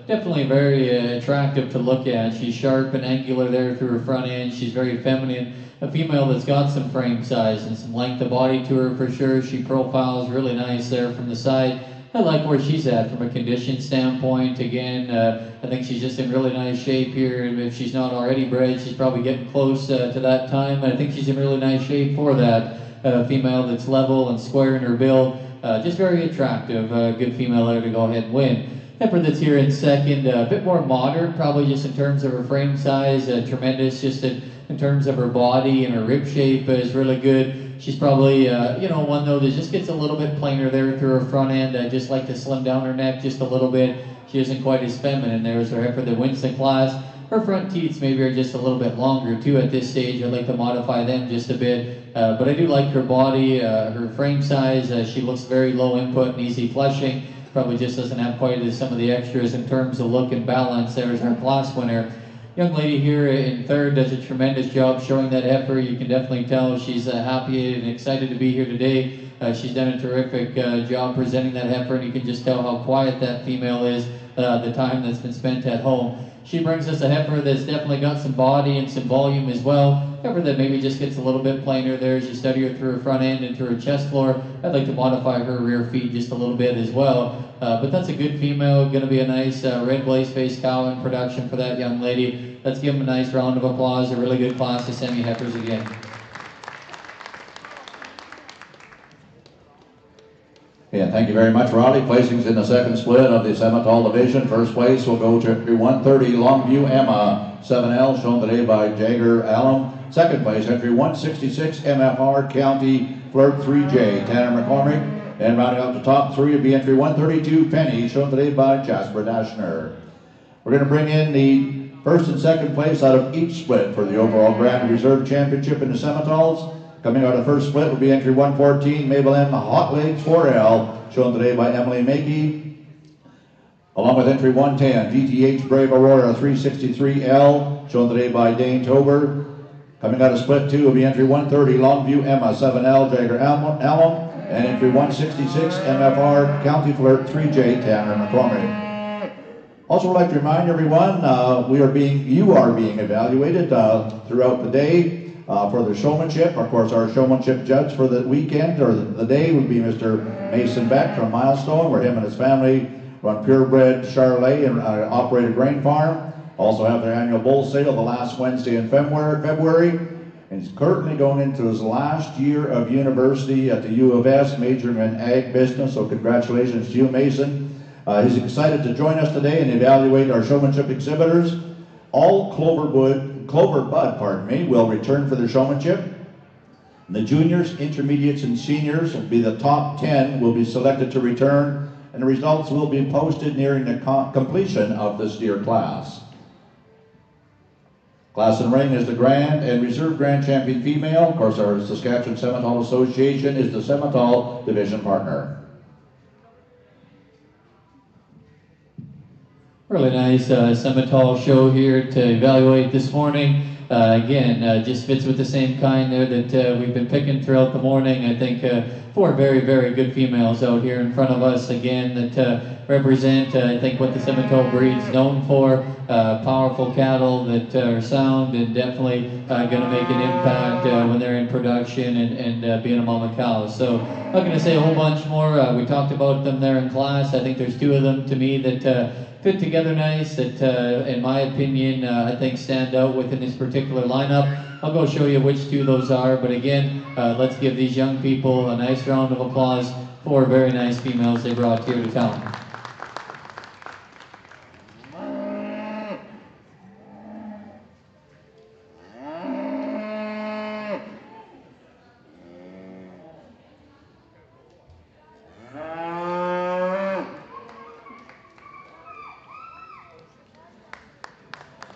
definitely very attractive to look at. She's sharp and angular there through her front end. She's very feminine. A female that's got some frame size and some length of body to her for sure. She profiles really nice there from the side. I like where she's at from a condition standpoint. Again, I think she's just in really nice shape here. And if she's not already bred, she's probably getting close to that time. I think she's in really nice shape for that. Female that's level and square in her build. Just very attractive. Good female there to go ahead and win. Heifer that's here in second, a bit more modern, probably just in terms of her frame size. Tremendous just in terms of her body and her rib shape is really good. She's probably, one though that just gets a little bit plainer there through her front end. I just like to slim down her neck just a little bit. She isn't quite as feminine. There's her heifer that wins the class. Her front teats maybe are just a little bit longer too at this stage. I'd like to modify them just a bit. But I do like her body, her frame size. She looks very low input and easy flushing. Probably just doesn't have quite as some of the extras in terms of look and balance. There's our class winner. Young lady here in third does a tremendous job showing that heifer. You can definitely tell she's happy and excited to be here today. She's done a terrific job presenting that heifer, and you can just tell how quiet that female is the time that's been spent at home. She brings us a heifer that's definitely got some body and some volume as well. Heifer that maybe just gets a little bit plainer there as you study her through her front end and through her chest floor. I'd like to modify her rear feet just a little bit as well. But that's a good female, going to be a nice red blaze face cow in production for that young lady. Let's give them a nice round of applause. A really good class of semi-heifers again. Yeah, thank you very much, Riley. Placings in the second split of the Simmental division. First place will go to 130 Longview Emma 7L, shown today by Jagger Allen. Second place, entry 166 MFR County Flirt 3J, Tanner McCormick. And rounding out the top three will be entry 132 Penny, shown today by Jasper Dashner. We're going to bring in the first and second place out of each split for the overall Grand Reserve Championship in the Simmentals. Coming out of the first split will be entry 114 Mabel M. Hot Legs 4L, shown today by Emily Makey. Along with entry 110 DTH Brave Aurora 363L, shown today by Dane Tober. Coming out of split two will be entry 130 Longview Emma 7L Jagger Allen, and entry 166 MFR County Flirt 3J Tanner McCormick. Also, would like to remind everyone, you are being evaluated throughout the day for the showmanship. Of course, our showmanship judge for the weekend or the day would be Mr. Mason Beck from Milestone, where him and his family run purebred Charolais and operate a grain farm. Also have their annual bull sale the last Wednesday in February. And he's currently going into his last year of university at the U of S, majoring in ag business. So congratulations to you, Mason. He's excited to join us today and evaluate our showmanship exhibitors. All Clover Bud, will return for their showmanship. The juniors, intermediates, and seniors will be the top 10 will be selected to return, and the results will be posted nearing the completion of this deer class. Class in ring is the Grand and Reserve Grand Champion female. Of course, our Saskatchewan Simmental Association is the Simmental division partner. Really nice Simmental show here to evaluate this morning. Again, just fits with the same kind there that we've been picking throughout the morning. I think four very, very good females out here in front of us again that represent, I think, what the Simmental breed's known for. Powerful cattle that are sound and definitely going to make an impact when they're in production and being a mama cow. So I'm not going to say a whole bunch more. We talked about them there in class. I think there's two of them to me that fit together nice, that in my opinion I think stand out within this particular lineup. I'll go show you which two those are, but again, let's give these young people a nice round of applause for very nice females they brought here to town.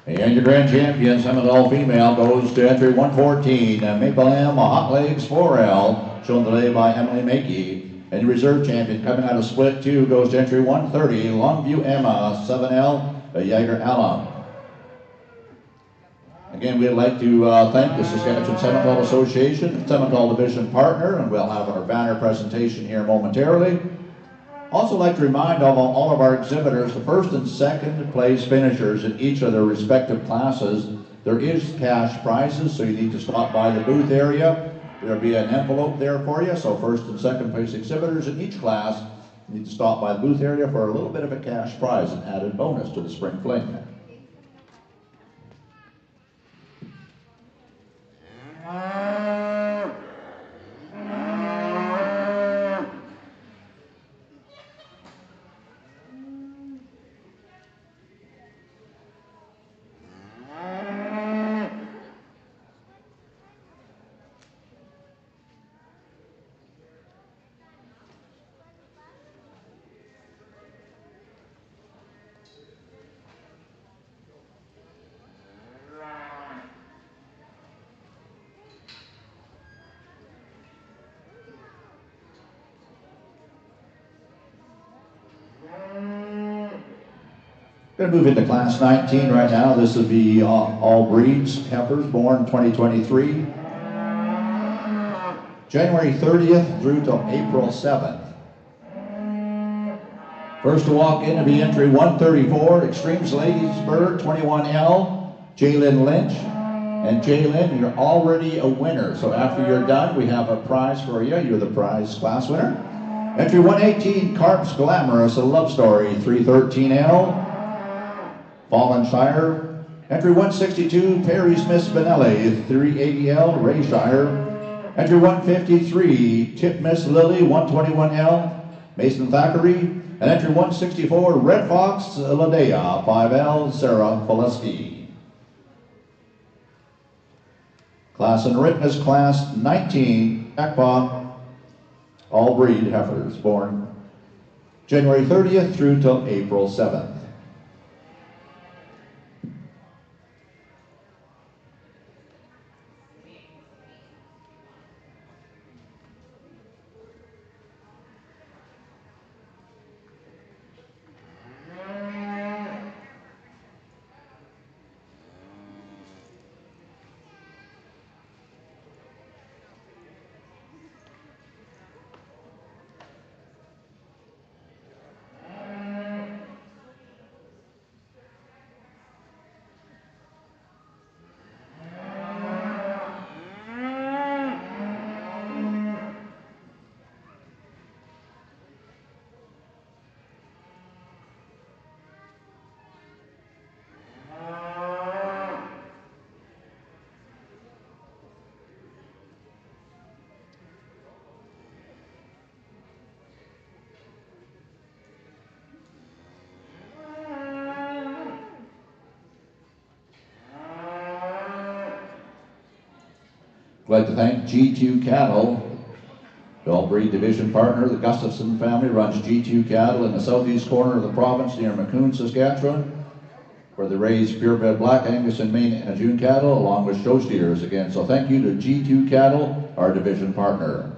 And your grand champion, Simmental female, goes to entry 114, Maple M Hot Legs 4L, shown today by Emily Makey. And your reserve champion coming out of split 2 goes to entry 130, Longview Emma 7L, Jagger Allen. Again, we'd like to thank the Saskatchewan Seminole Association, Seminole Division partner, and we'll have our banner presentation here momentarily. Also like to remind all of our exhibitors, the first and second place finishers in each of their respective classes, there is cash prizes, so you need to stop by the booth area. There'll be an envelope there for you, so first and second place exhibitors in each class need to stop by the booth area for a little bit of a cash prize, an added bonus to the Spring Fling. Going to move into class 19 right now. This will be all breeds heifers born 2023. January 30th through to April 7th. First to walk in to be entry 134, Extremes Ladiesburg 21L, Jalen Lynch. And Jalen, you're already a winner. So after you're done, we have a prize for you. You're the prize class winner. Entry 118, Carp's Glamorous, a love story, 313L. Fallen Shire. Entry 162, Perry's Miss Benelli, 380L, Ray Shire. Entry 153, Tip Miss Lily, 121L, Mason Thackeray. And entry 164, Red Fox, Ladea, 5L, Sarah Foleski. Class in written is class 19, Ekpa, all breed heifers born January 30th through till April 7th. I'd like to thank G2 Cattle, the all-breed division partner. The Gustafson family runs G2 Cattle in the southeast corner of the province near Macomb, Saskatchewan, where they raise purebred Black Angus and Maine and June cattle along with show steers again. So thank you to G2 Cattle, our division partner.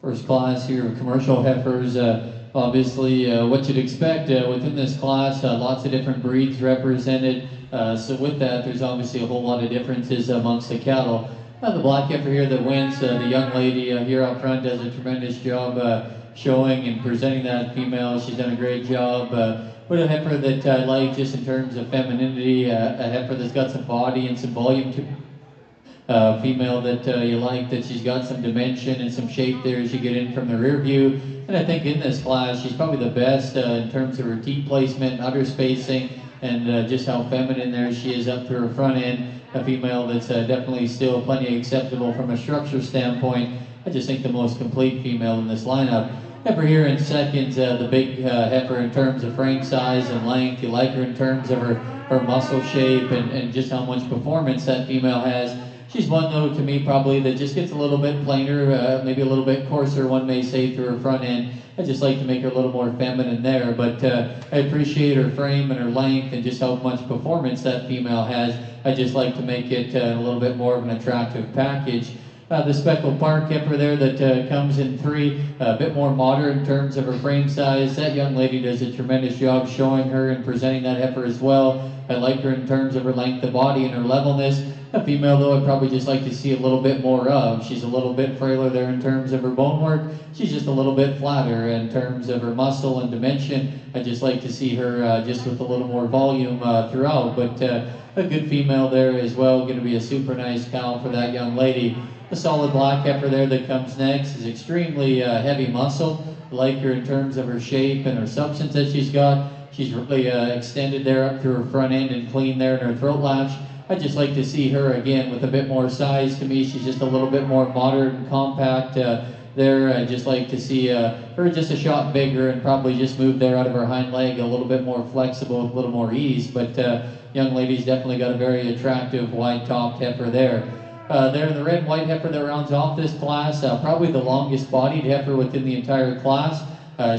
first class here of commercial heifers. Obviously, what you'd expect within this class, lots of different breeds represented. So with that, there's obviously a whole lot of differences amongst the cattle. The black heifer here that wins, the young lady here up front does a tremendous job showing and presenting that female. She's done a great job. But a heifer that I like just in terms of femininity, a heifer that's got some body and some volume to female that you like, that she's got some dimension and some shape there as you get in from the rear view. And I think in this class, she's probably the best in terms of her teat placement, udder spacing, and just how feminine there she is up through her front end. A female that's definitely still plenty acceptable from a structure standpoint. I just think the most complete female in this lineup. Heifer here in seconds, the big heifer in terms of frame size and length. You like her in terms of her muscle shape and just how much performance that female has. She's one, though, to me, probably that just gets a little bit plainer, maybe a little bit coarser, one may say, through her front end. I just like to make her a little more feminine there, but I appreciate her frame and her length and just how much performance that female has. I just like to make it a little bit more of an attractive package. The speckled park heifer there that comes in 3, a bit more modern in terms of her frame size. That young lady does a tremendous job showing her and presenting that heifer as well. I like her in terms of her length of body and her levelness. A female, though, I'd probably just like to see a little bit more of. She's a little bit frailer there in terms of her bone work. She's just a little bit flatter in terms of her muscle and dimension. I just like to see her just with a little more volume throughout. But a good female there as well. Going to be a super nice cow for that young lady. The solid black heifer there that comes next is extremely heavy muscle. I like her in terms of her shape and her substance that she's got. She's really extended there up through her front end and clean there in her throat latch. I just like to see her again with a bit more size. To me, she's just a little bit more modern and compact there. I just like to see her just a shot bigger and probably just move there out of her hind leg a little bit more flexible with a little more ease. But young lady's definitely got a very attractive wide-topped heifer there. There, the red and white heifer that rounds off this class, probably the longest bodied heifer within the entire class.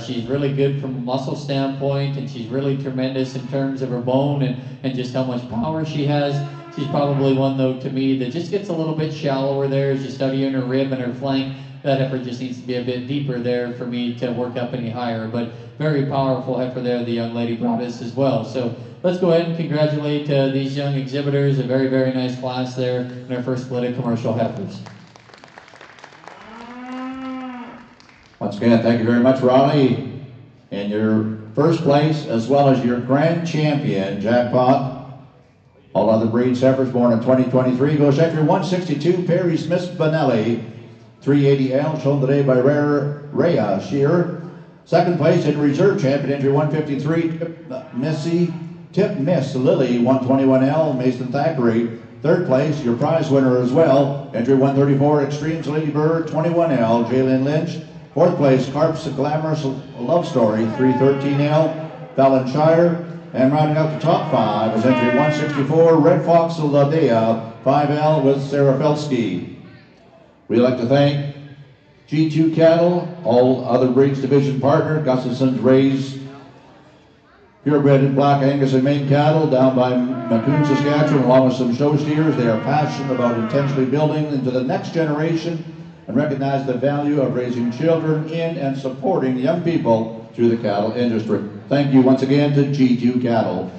She's really good from a muscle standpoint, and she's really tremendous in terms of her bone and just how much power she has. She's probably one, though, to me, that just gets a little bit shallower there as you study in her rib and her flank. That heifer just needs to be a bit deeper there for me to work up any higher. But very powerful heifer there, the young lady brought us as well. So let's go ahead and congratulate these young exhibitors. A very, very nice class there in our first split of commercial heifers. Once again, thank you very much, Ronnie. And your first place, as well as your grand champion, jackpot. All other breeds heifers born in 2023 goes entry 162, Perry Smith Benelli. 380L, shown today by Rhea Shearer. Second place in reserve champion, entry 153, Tip Miss Lily, 121L, Mason Thackeray. Third place, your prize winner as well, entry 134, Extremes Lady Bird, 21L, Jalen Lynch. Fourth place, Carp's Glamorous Love Story, 313L, Fallon Shire. And rounding out the top 5 is entry 164, Red Fox Ladea, 5L with Sarah Felsky. We'd like to thank G2 Cattle, all other breeds division partner, Gustafson's Raised Purebred and Black Angus and Maine cattle down by Mattoon, Saskatchewan, along with some show steers. They are passionate about intentionally building into the next generation and recognize the value of raising children in and supporting young people through the cattle industry. Thank you once again to G2 Cattle.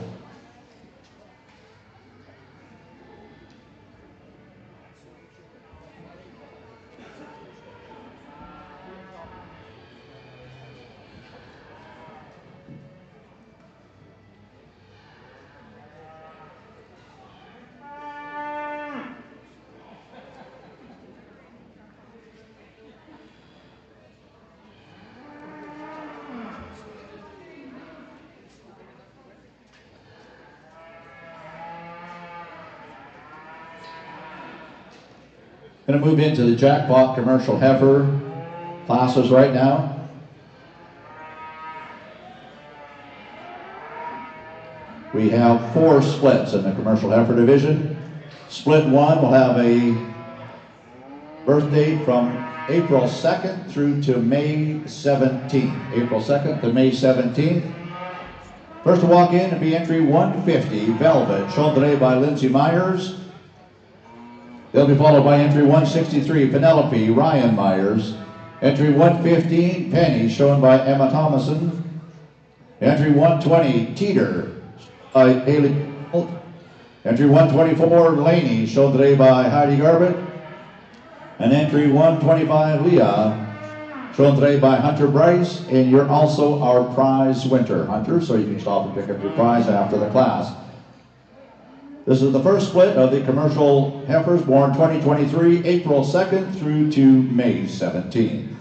Going to move into the jackpot commercial heifer classes right now. We have 4 splits in the commercial heifer division. Split 1 will have a birth date from April 2nd through to May 17th. April 2nd to May 17th. First to walk in and be entry 150, Velvet, shown today by Lindsay Myers. They'll be followed by entry 163, Penelope Ryan Myers. Entry 115, Penny, shown by Emma Thomason. Entry 120, Teeter, by Haley. Entry 124, Laney, shown today by Heidi Garbett. And entry 125, Leah, shown today by Hunter Bryce. And you're also our prize winner, Hunter, so you can stop and pick up your prize after the class. This is the first split of the commercial heifers born 2023, April 2nd through to May 17th.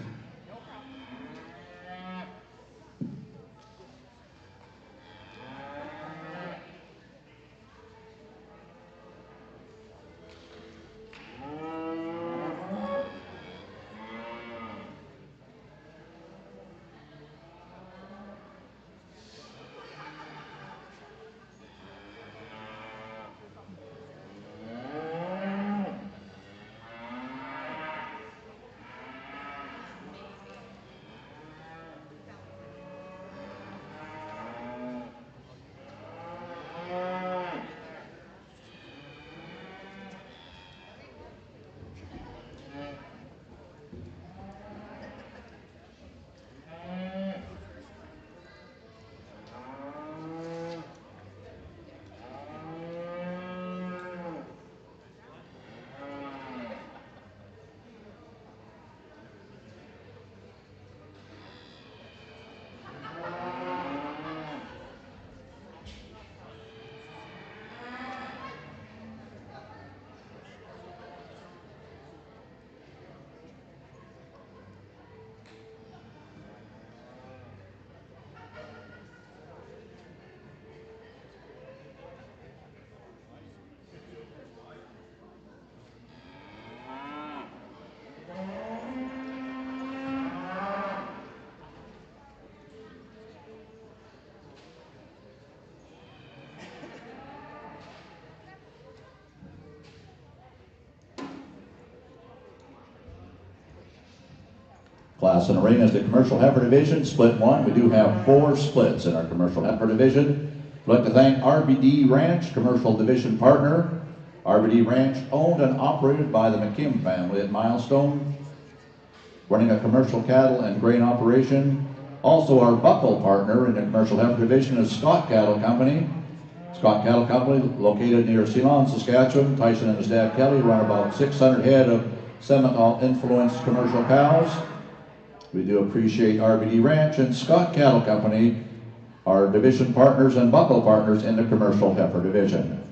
Class in arena is the commercial heifer division, split 1. We do have 4 splits in our commercial heifer division. I'd like to thank RBD Ranch, commercial division partner. RBD Ranch, owned and operated by the McKim family at Milestone, running a commercial cattle and grain operation. Also our buckle partner in the commercial heifer division is Scott Cattle Company. Scott Cattle Company, located near Ceylon, Saskatchewan. Tyson and his dad Kelly run about 600 head of Seminole influenced commercial cows. We do appreciate RBD Ranch and Scott Cattle Company, our division partners and buckle partners in the commercial heifer division.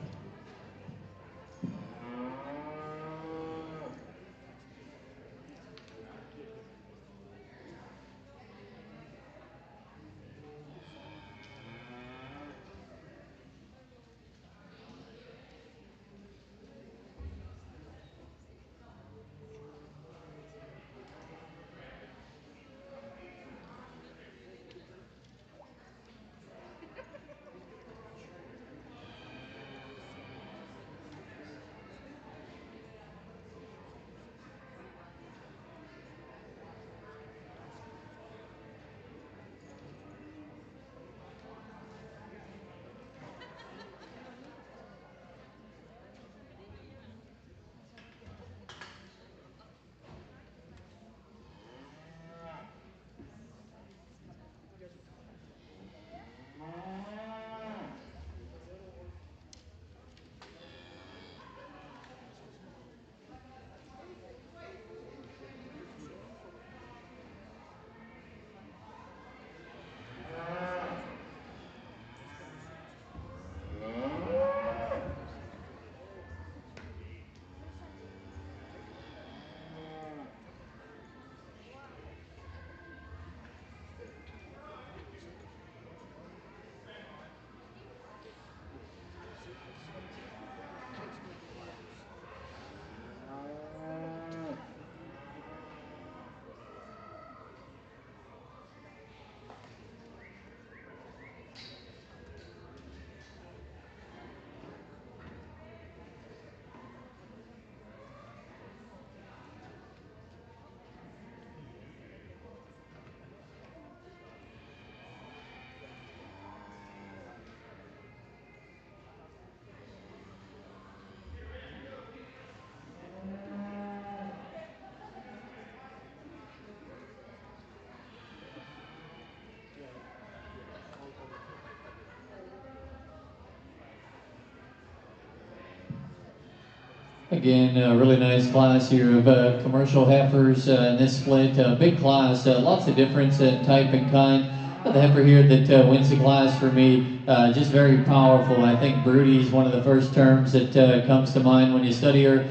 Again, a really nice class here of commercial heifers in this split. Big class, lots of difference in type and kind. The heifer here that wins the class for me, just very powerful. I think broody is one of the first terms that comes to mind when you study her.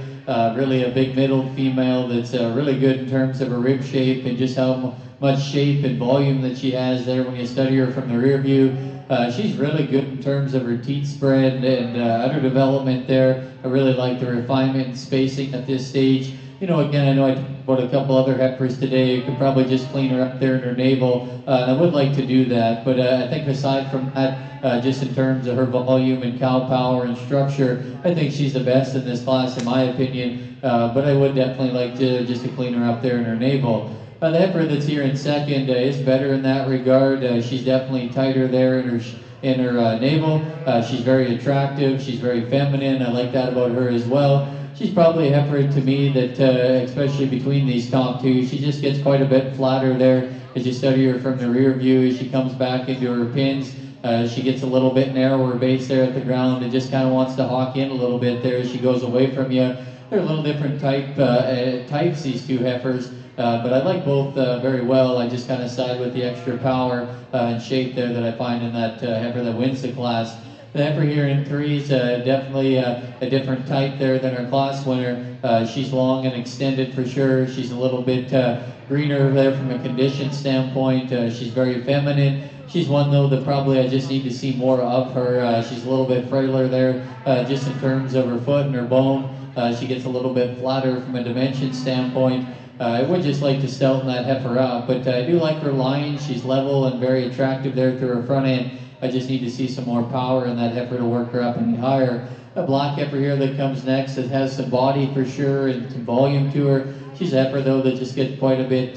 Really a big middle female that's really good in terms of her rib shape and just how much shape and volume that she has there when you study her from the rear view. She's really good in terms of her teat spread and udder development there. I really like the refinement and spacing at this stage. You know, again, I know I talked about a couple other heifers today. You could probably just clean her up there in her navel. And I would like to do that, but I think aside from that, just in terms of her volume and cow power and structure, I think she's the best in this class, in my opinion. But I would definitely like to just to clean her up there in her navel. The heifer that's here in second is better in that regard. She's definitely tighter there in her navel. She's very attractive. She's very feminine. I like that about her as well. She's probably a heifer to me that, especially between these top two, she just gets quite a bit flatter there as you study her from the rear view. As she comes back into her pins, she gets a little bit narrower base there at the ground and just kind of wants to hawk in a little bit there as she goes away from you. They're a little different types, these two heifers. But I like both very well. I just kind of side with the extra power and shape there that I find in that heifer that wins the class. The heifer here in three is definitely a different type there than her class winner. She's long and extended for sure. She's a little bit greener there from a condition standpoint. She's very feminine. She's one though that probably I just need to see more of her. She's a little bit frailer there just in terms of her foot and her bone. She gets a little bit flatter from a dimension standpoint. I would just like to stealth that heifer out, but I do like her line. She's level and very attractive there through her front end. I just need to see some more power in that heifer to work her up any higher. A black heifer here that comes next that has some body for sure and some volume to her. She's a heifer though that just gets quite a bit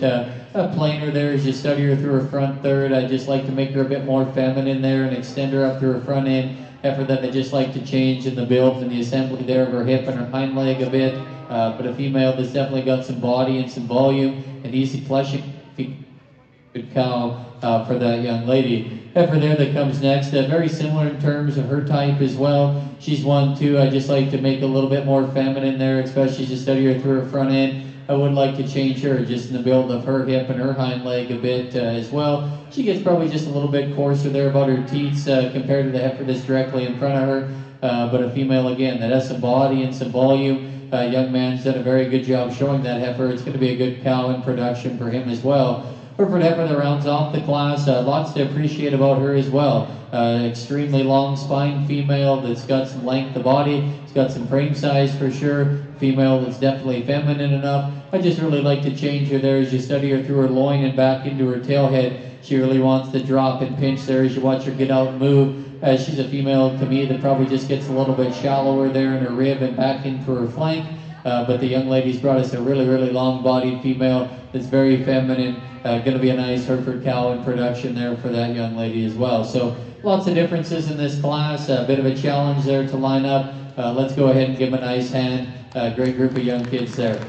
plainer there as you study her through her front third. I just like to make her a bit more feminine there and extend her up through her front end. Heifer that I just like to change in the build and the assembly there of her hip and her hind leg a bit. But a female that's definitely got some body and some volume and easy fleshing. Good cow for that young lady. Heifer there that comes next, very similar in terms of her type as well. She's one too. I just like to make a little bit more feminine there, especially as you study her through her front end. I would like to change her just in the build of her hip and her hind leg a bit as well. She gets probably just a little bit coarser there about her teats compared to the heifer that's directly in front of her. But a female again that has some body and some volume. Young man's done a very good job showing that heifer. It's going to be a good cow in production for him as well. Hereford heifer that rounds off the class, lots to appreciate about her as well. Extremely long spine female that's got some length of body. It's got some frame size for sure. Female that's definitely feminine enough. I just really like to change her there as you study her through her loin and back into her tailhead. She really wants to drop and pinch there as you watch her get out and move. She's a female to me that probably just gets a little bit shallower there in her rib and back into her flank. But the young lady's brought us a really, really long-bodied female that's very feminine. Going to be a nice Hereford cow in production there for that young lady as well. So lots of differences in this class. A bit of a challenge there to line up. Let's go ahead and give them a nice hand. Great group of young kids there.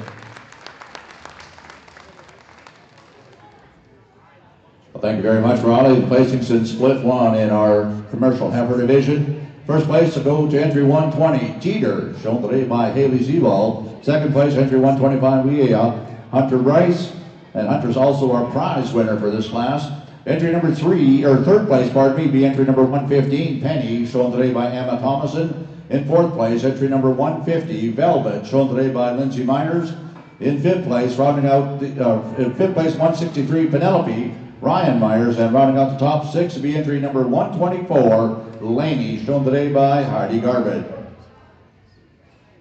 Well, thank you very much, Raleigh. The placings in split one in our commercial heifer division. First place to go to entry 120, Teeter, shown today by Haley Zebal. Second place, entry 125, Weah, Hunter Bryce. And Hunter's also our prize winner for this class. Entry number third place, pardon me, be entry number 115, Penny, shown today by Emma Thomason. In fourth place, entry number 150, Velvet, shown today by Lindsay Miners. In fifth place, rounding out in fifth place, 163, Penelope, Ryan Myers, and rounding out the top six to be entry number 124, Laney, shown today by Heidi Garbett.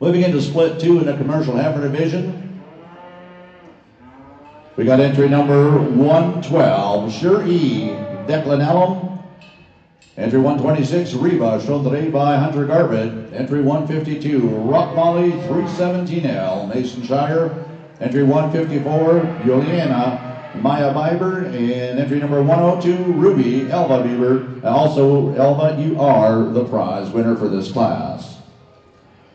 Moving into split two in the commercial heifer division. We got entry number 112, Sure E, Declan Ellum. Entry 126, Reba, shown today by Hunter Garbett. Entry 152, Rock Molly 317L, Mason Shire. Entry 154, Juliana Maya Bieber. And entry number 102, Ruby Elva Bieber. Also, Elva, you are the prize winner for this class.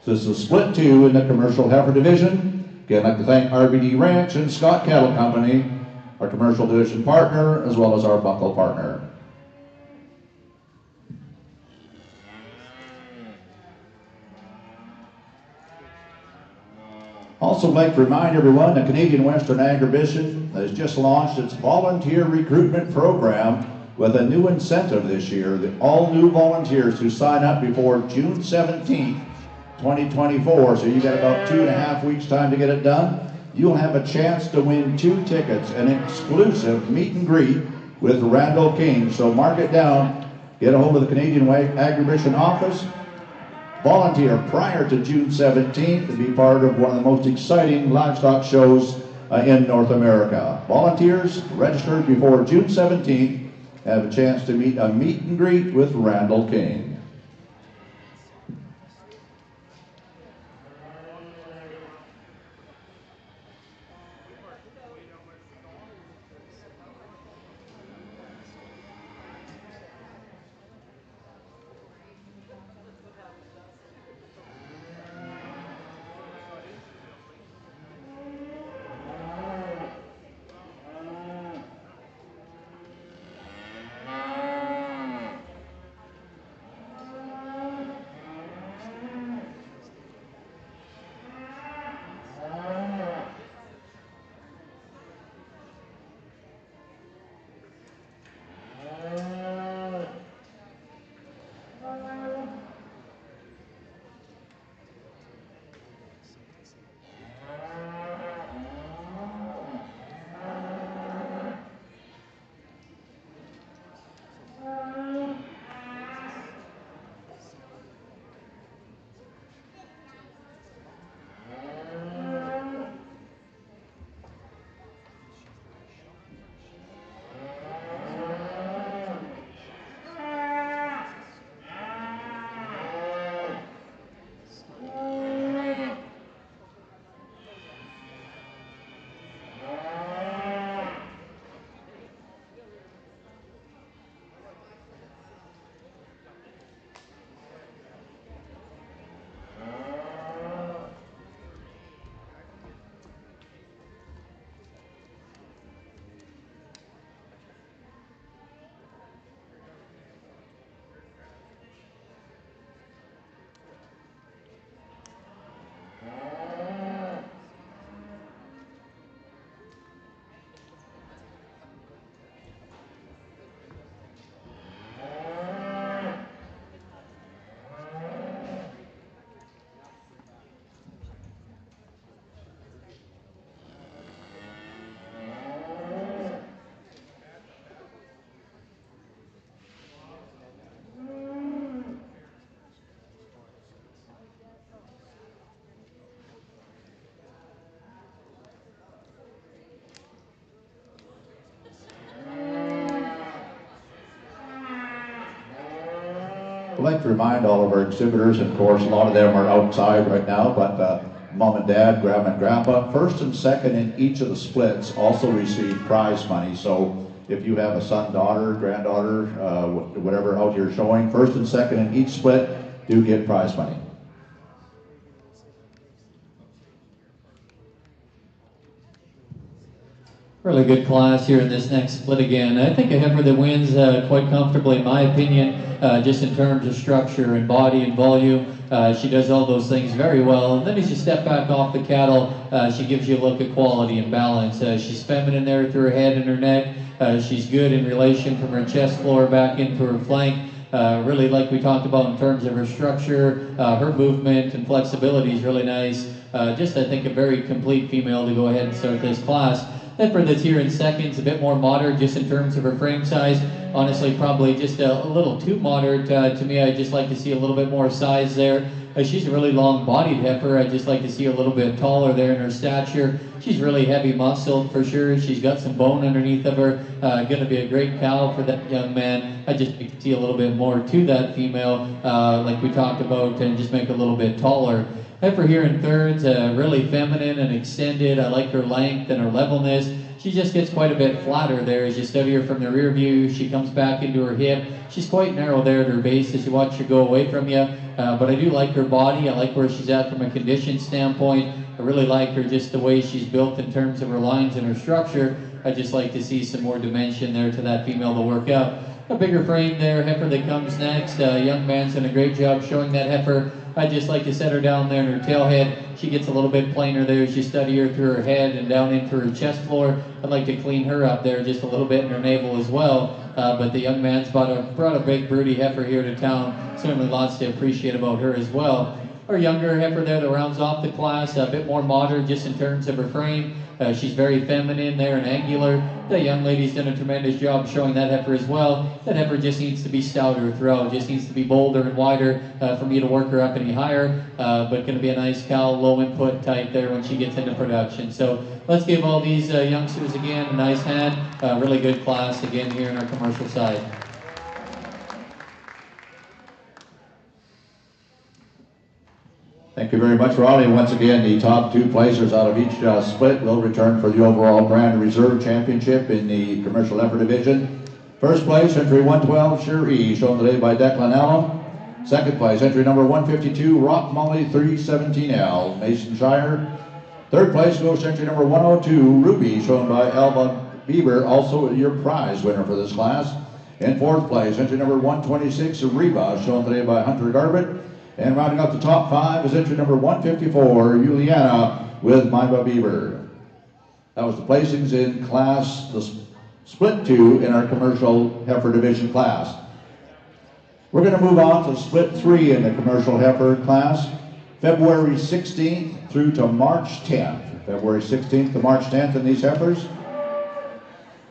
So this is split two in the commercial heifer division. Again, I'd like to thank RBD Ranch and Scott Cattle Company, our commercial division partner, as well as our buckle partner. Also like to remind everyone that Canadian Western Agribition has just launched its volunteer recruitment program with a new incentive this year. All new volunteers who sign up before June 17th, 2024, so you got about 2.5 weeks time to get it done, you'll have a chance to win 2 tickets, an exclusive meet and greet with Randall King. So mark it down, get a hold of the Canadian Agribition office, volunteer prior to June 17th to be part of one of the most exciting livestock shows in North America. Volunteers registered before June 17th have a chance to meet and greet with Randall King. I'd like to remind all of our exhibitors, and of course a lot of them are outside right now, but mom and dad, grandma and grandpa, first and second in each of the splits also receive prize money. So if you have a son, daughter, granddaughter, whatever out here showing, first and second in each split do get prize money. Really good class here in this next split again. I think a heifer that wins quite comfortably, in my opinion, just in terms of structure and body and volume. She does all those things very well. And then as you step back off the cattle, she gives you a look at quality and balance. She's feminine there through her head and her neck. She's good in relation from her chest floor back into her flank. Really, like we talked about in terms of her structure, her movement and flexibility is really nice. Just, I think, a very complete female to go ahead and start this class. Heifer that's here in seconds, a bit more moderate just in terms of her frame size. Honestly, probably just a little too moderate to me. I'd just like to see a little bit more size there. She's a really long-bodied heifer. I'd just like to see a little bit taller there in her stature. She's really heavy muscled for sure. She's got some bone underneath of her. Going to be a great cow for that young man. I just like to see a little bit more to that female, like we talked about, and just make a little bit taller. Heifer here in thirds, really feminine and extended. I like her length and her levelness. She just gets quite a bit flatter there as you study her from the rear view. She comes back into her hip. She's quite narrow there at her base as you watch her go away from you. But I do like her body. I like where she's at from a condition standpoint. I really like her just the way she's built in terms of her lines and her structure. I just like to see some more dimension there to that female to work out. A bigger frame there, heifer that comes next. Young man's done a great job showing that heifer. I just like to set her down there in her tail head. She gets a little bit plainer there as you study her through her head and down into her chest floor. I'd like to clean her up there just a little bit in her navel as well. But the young man's brought a big broody heifer here to town. Certainly lots to appreciate about her as well. Our younger heifer there that rounds off the class, a bit more modern just in terms of her frame. She's very feminine there and angular. The young lady's done a tremendous job showing that heifer as well. That heifer just needs to be stouter throughout, just needs to be bolder and wider for me to work her up any higher. But going to be a nice cow, low input type there when she gets into production. So let's give all these youngsters again a nice hand. Really good class again here in our commercial side. Thank you very much, Ronnie. Once again, the top two placers out of each split will return for the overall Grand Reserve Championship in the Commercial Heifer Division. First place, entry 112, Sure E, shown today by Declan Allen. Second place, entry number 152, Rock Molly 317L, Mason Shire. Third place goes to entry number 102, Ruby, shown by Alba Bieber, also your prize winner for this class. In fourth place, entry number 126, Reba, shown today by Hunter Garbett. And rounding up the top five is entry number 154, Juliana with Myba Bieber. That was the placings in class, the split two in our commercial heifer division class. We're going to move on to split three in the commercial heifer class, February 16th through to March 10th. February 16th to March 10th in these heifers.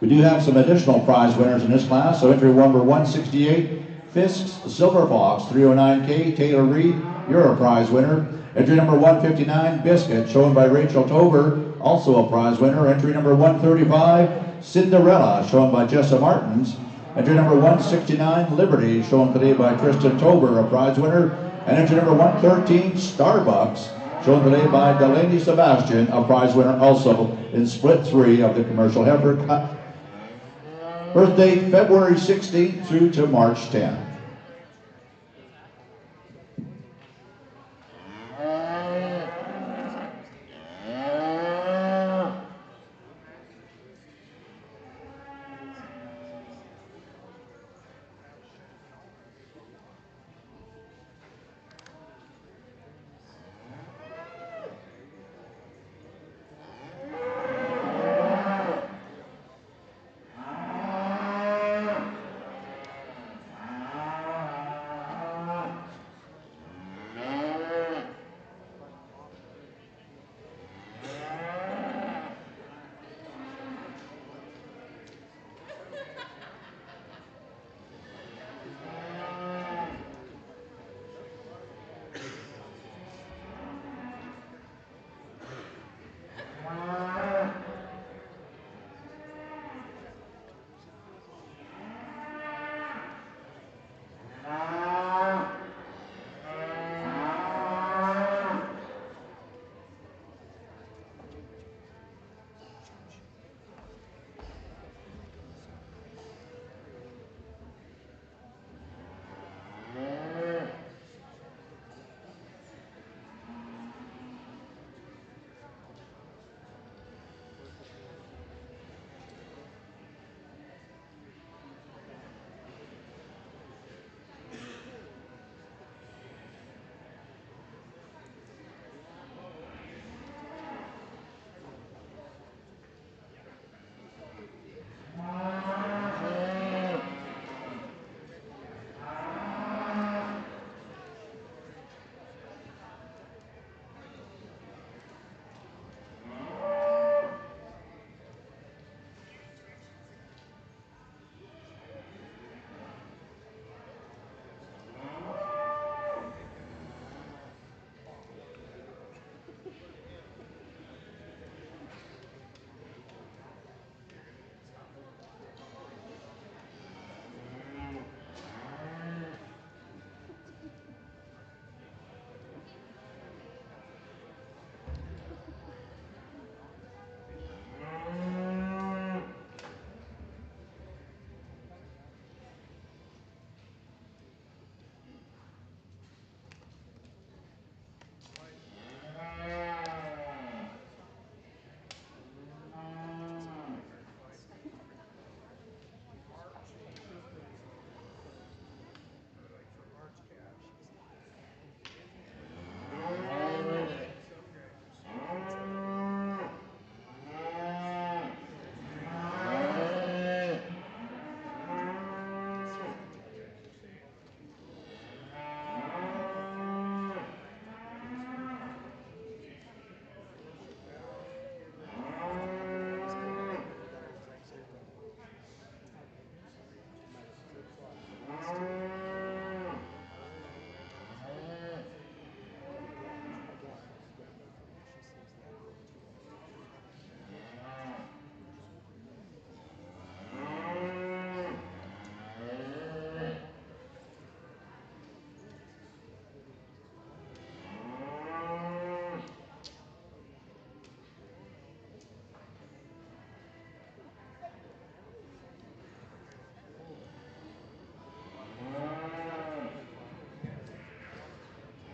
We do have some additional prize winners in this class, so entry number 168, Fisk's Silver Fox 309K, Taylor Reed, you're a prize winner. Entry number 159, Biscuit, shown by Rachel Tober, also a prize winner. Entry number 135, Cinderella, shown by Jessa Martins. Entry number 169, Liberty, shown today by Tristan Tober, a prize winner. And entry number 113, Starbucks, shown today by Delaney Sebastian, a prize winner also in split three of the commercial heifer. Birth date February 16th through to March 10th.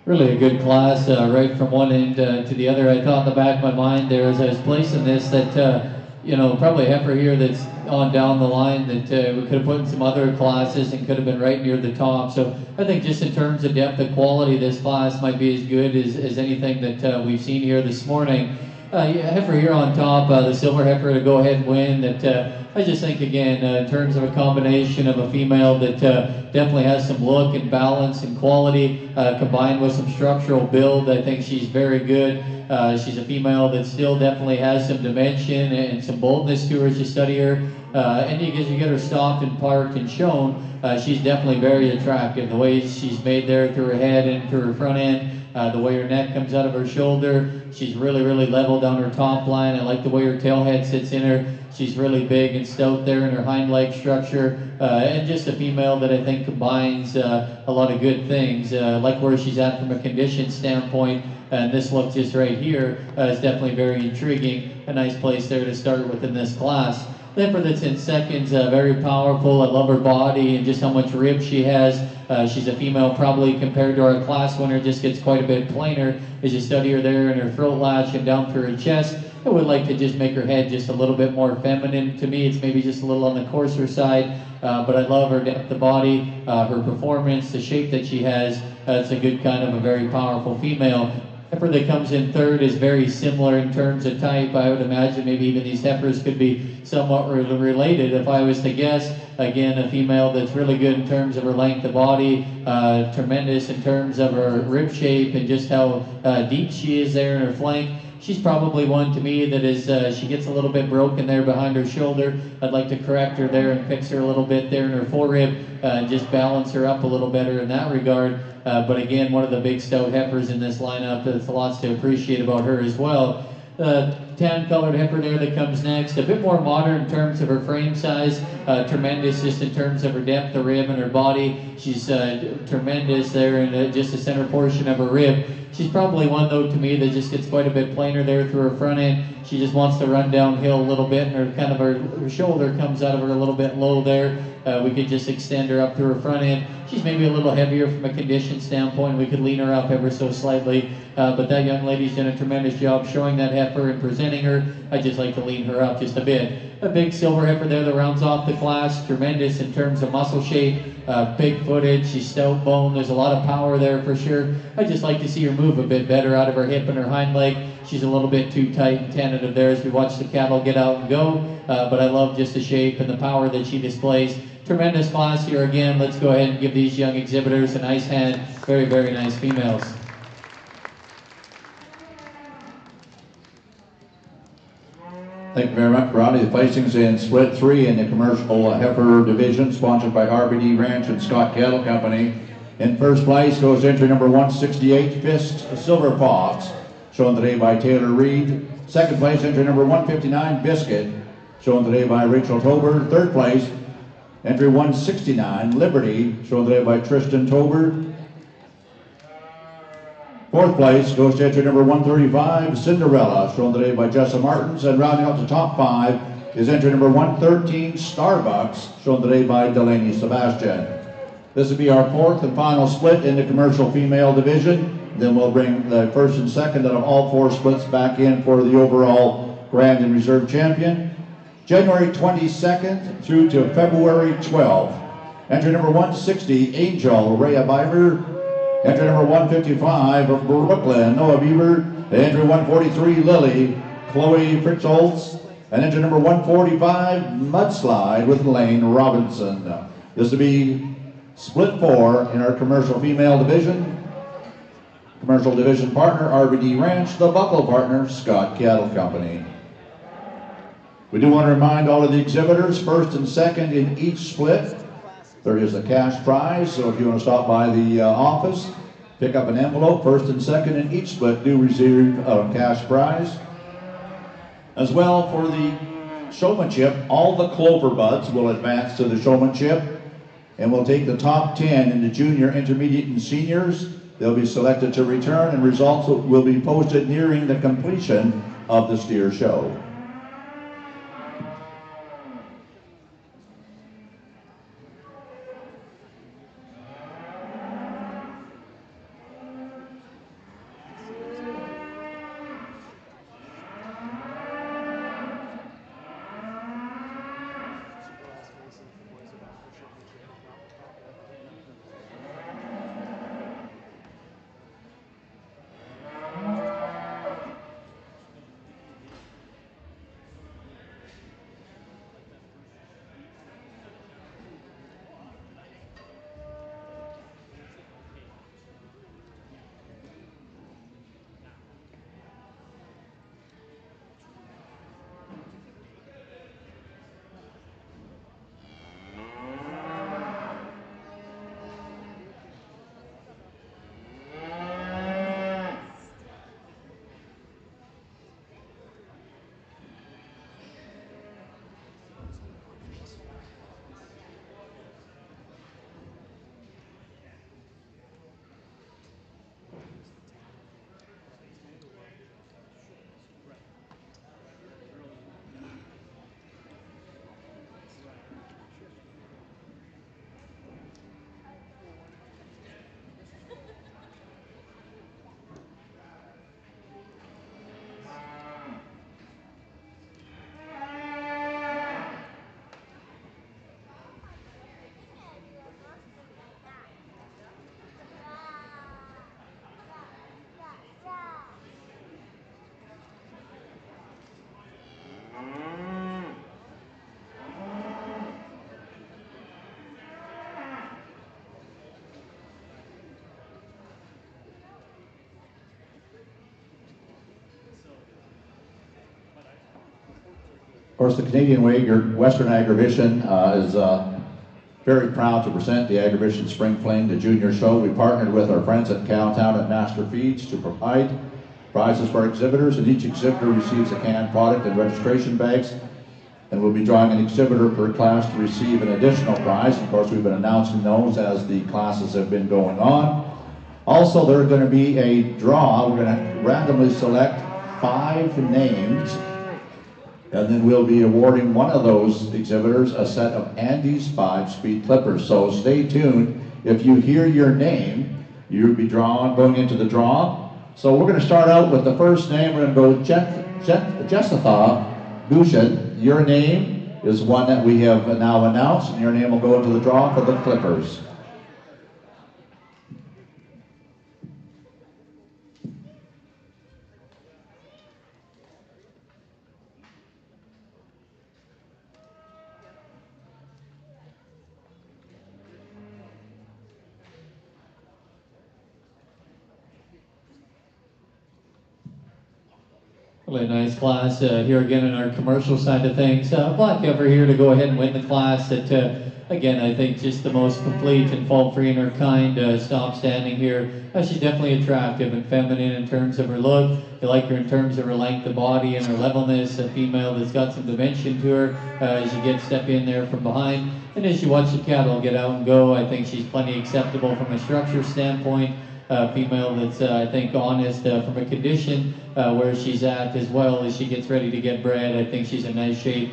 Really a good class, right from one end to the other. I thought in the back of my mind there as I was placing this that, you know, probably a heifer here that's on down the line that we could have put in some other classes and could have been right near the top. So I think just in terms of depth and quality, this class might be as good as anything that we've seen here this morning. Heifer here on top, the silver heifer to go ahead and win. That I just think again in terms of a combination of a female that definitely has some look and balance and quality combined with some structural build. I think she's very good. She's a female that still definitely has some dimension and some boldness to her as you study her. And as you get her stopped and parked and shown, she's definitely very attractive. The way she's made there through her head and through her front end. The way her neck comes out of her shoulder, she's really, really level down her top line. I like the way her tail head sits in her. She's really big and stout there in her hind leg structure. And just a female that I think combines a lot of good things. Like where she's at from a condition standpoint. And this look just right here is definitely very intriguing. A nice place there to start within this class. The heifer that's in second's very powerful. I love her body and just how much rib she has. She's a female probably compared to our class winner, just gets quite a bit plainer as you study her there in her throat latch and down through her chest. I would like to just make her head just a little bit more feminine. To me, it's maybe just a little on the coarser side, but I love her depth of body, her performance, the shape that she has. It's a good kind of a very powerful female. Heifer that comes in third is very similar in terms of type. I would imagine maybe even these heifers could be somewhat related. If I was to guess, again, a female that's really good in terms of her length of body, tremendous in terms of her rib shape and just how deep she is there in her flank. She's probably one to me that is, she gets a little bit broken there behind her shoulder. I'd like to correct her there and fix her a little bit there in her forearm, just balance her up a little better in that regard. But again, one of the big stout heifers in this lineup. There's lots to appreciate about her as well. Tan-colored heifer there that comes next. A bit more modern in terms of her frame size. Tremendous just in terms of her depth, the rib, and her body. She's tremendous there in just the center portion of her rib. She's probably one, though, to me that just gets quite a bit plainer there through her front end. She just wants to run downhill a little bit, and her shoulder comes out of her a little bit low there. We could just extend her up through her front end. She's maybe a little heavier from a condition standpoint. We could lean her up ever so slightly. But that young lady's done a tremendous job showing that heifer and presenting her. I'd just like to lean her up just a bit. A big silver heifer there that rounds off the class. Tremendous in terms of muscle shape, big footed. She's stout bone. There's a lot of power there for sure. I'd just like to see her move a bit better out of her hip and her hind leg. She's a little bit too tight and tentative there as we watch the cattle get out and go. But I love just the shape and the power that she displays. Tremendous class here again. Let's go ahead and give these young exhibitors a nice hand. Very, very nice females. Thank you very much, Ronnie. The placings in split 3 in the commercial heifer division, sponsored by RBD Ranch and Scott Cattle Company. In first place goes entry number 168, Fisk Silver Fox, shown today by Taylor Reed. Second place, entry number 159, Biscuit, shown today by Rachel Tober. Third place, entry 169, Liberty, shown today by Tristan Tober. Fourth place goes to entry number 135, Cinderella, shown today by Jessa Martins. And rounding out the top 5 is entry number 113, Starbucks, shown today by Delaney Sebastian. This will be our fourth and final split in the commercial female division. Then we'll bring the first and second out of all 4 splits back in for the overall Grand and Reserve Champion. January 22nd through to February 12th. Entry number 160, Angel, Rhea Biver. Entry number 155 of Brooklyn, Noah Beaver. Entry 143, Lily, Chloe Fritzholz. And entry number 145, Mudslide with Lane Robinson. This will be split 4 in our commercial female division. Commercial division partner, RBD Ranch. The buckle partner, Scott Cattle Company. We do want to remind all of the exhibitors, first and second in each split, there is a cash prize. So if you want to stop by the office, pick up an envelope, first and second in each split do receive a cash prize. As well, for the showmanship, all the Clover Buds will advance to the showmanship, and we'll take the top 10 in the junior, intermediate, and seniors. They'll be selected to return, and results will be posted nearing the completion of the steer show. Of course, the Canadian way, Western Agribition is very proud to present the Agribition Spring Fling, the Junior Show. We partnered with our friends at Cowtown at Master Feeds to provide prizes for exhibitors, and each exhibitor receives a canned product and registration bags. And we'll be drawing an exhibitor per class to receive an additional prize. Of course, we've been announcing those as the classes have been going on. Also, there's going to be a draw. We're going to randomly select 5 names, and then we'll be awarding one of those exhibitors a set of Andy's 5-speed clippers. So stay tuned. If you hear your name, you'll be going into the draw. So we're going to start out with the first name. We're going to go Jessica Gushin. Your name is one that we have now announced, and your name will go into the draw for the clippers. Really nice class here again in our commercial side of things. Black heifer here to go ahead and win the class. Again, I think just the most complete and fault-free in her kind. Stop standing here. She's definitely attractive and feminine in terms of her look. You like her in terms of her length of body and her levelness. A female that's got some dimension to her as you get step in there from behind. And as you watch the cattle get out and go, I think she's plenty acceptable from a structure standpoint. Female that's, I think, honest from a condition where she's at, as well as she gets ready to get bred. I think she's in nice shape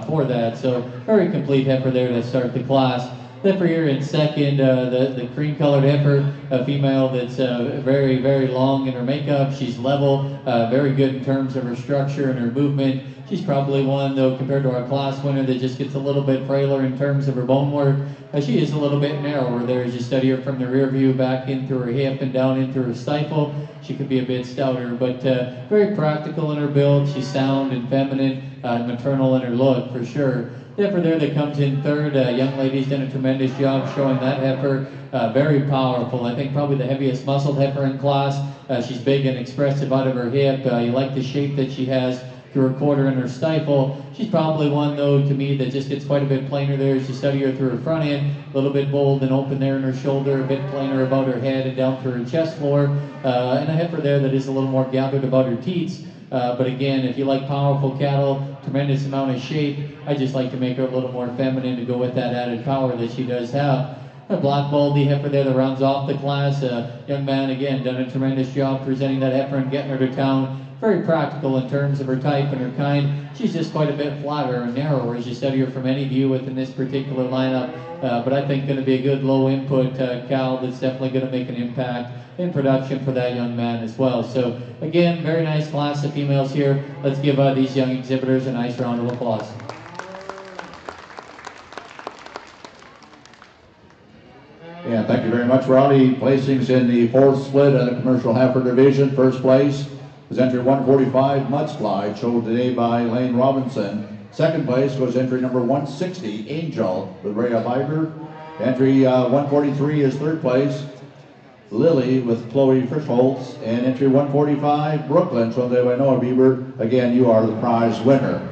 for that. So very complete heifer there to start the class. Heifer here in second, the cream-colored heifer, a female that's very, very long in her makeup. She's level, very good in terms of her structure and her movement. She's probably one, though, compared to our class winner, that just gets a little bit frailer in terms of her bone work. She is a little bit narrower there as you study her from the rear view back into her hip and down into her stifle. She could be a bit stouter, but very practical in her build. She's sound and feminine, maternal in her look for sure. The heifer there that comes in third, young lady's done a tremendous job showing that heifer. Very powerful. I think probably the heaviest muscled heifer in class. She's big and expressive out of her hip. You like the shape that she has through her quarter and her stifle. She's probably one, though, to me, that just gets quite a bit plainer there as you study her through her front end. A little bit bold and open there in her shoulder, a bit plainer about her head and down through her chest floor. And a heifer there that is a little more gathered about her teats. But again, if you like powerful cattle, tremendous amount of shape, I just like to make her a little more feminine to go with that added power that she does have. A black baldy heifer there that rounds off the class. Young man, again, done a tremendous job presenting that heifer and getting her to town. Very practical in terms of her type and her kind. She's just quite a bit flatter and narrower as you study her from any view within this particular lineup. But I think going to be a good low input cow that's definitely going to make an impact in production for that young man as well. So again, very nice class of females here. Let's give these young exhibitors a nice round of applause. Yeah, thank you very much, Roddy. Placings in the 4th split of the commercial heifer division. First place is entry 145 Mudslide, showed today by Lane Robinson. Second place goes entry number 160 Angel with Rhea Biber. Entry 143 is third place Lily with Chloe Frischholtz, and entry 145 Brooklyn, shown today by Noah Bieber. Again, you are the prize winner.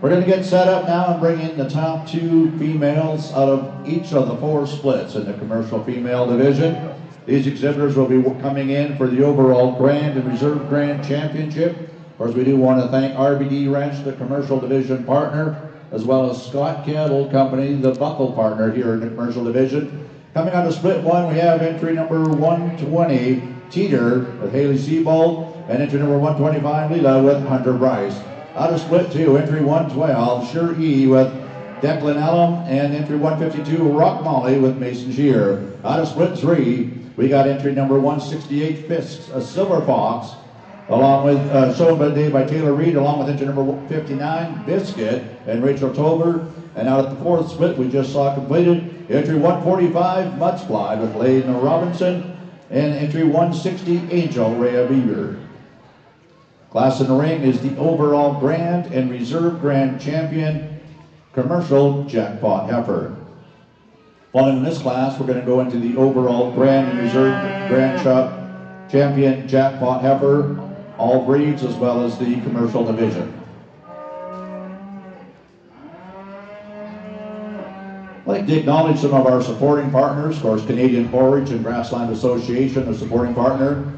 We're going to get set up now and bring in the top 2 females out of each of the 4 splits in the commercial female division. These exhibitors will be coming in for the overall Grand and Reserve Grand Championship. Of course, we do want to thank RBD Ranch, the commercial division partner, as well as Scott Cattle Company, the buckle partner here in the commercial division. Coming out of split 1, we have entry number 120, Teeter with Haley Seabold, and entry number 125, Leela with Hunter Bryce. Out of split 2, entry 112, Sure E with Declan Ellum, and entry 152, Rock Molly with Mason Shear. Out of split 3, we got entry number 168, Fisks, a Silver Fox, along with, shown today by Taylor Reed, along with entry number 59, Biscuit, and Rachel Tober. And out at the 4th split, we just saw completed, entry 145, Mudslide with Layden Robinson, and entry 160, Angel, Rhea Bieber. Class in the ring is the overall Grand and Reserve Grand Champion, Commercial Jackpot Heifer. Following this class, we're going to go into the overall Grand and Reserve Grand Champion Jackpot Heifer, all breeds, as well as the commercial division. I'd like to acknowledge some of our supporting partners. Of course, Canadian Forage and Grassland Association, a supporting partner.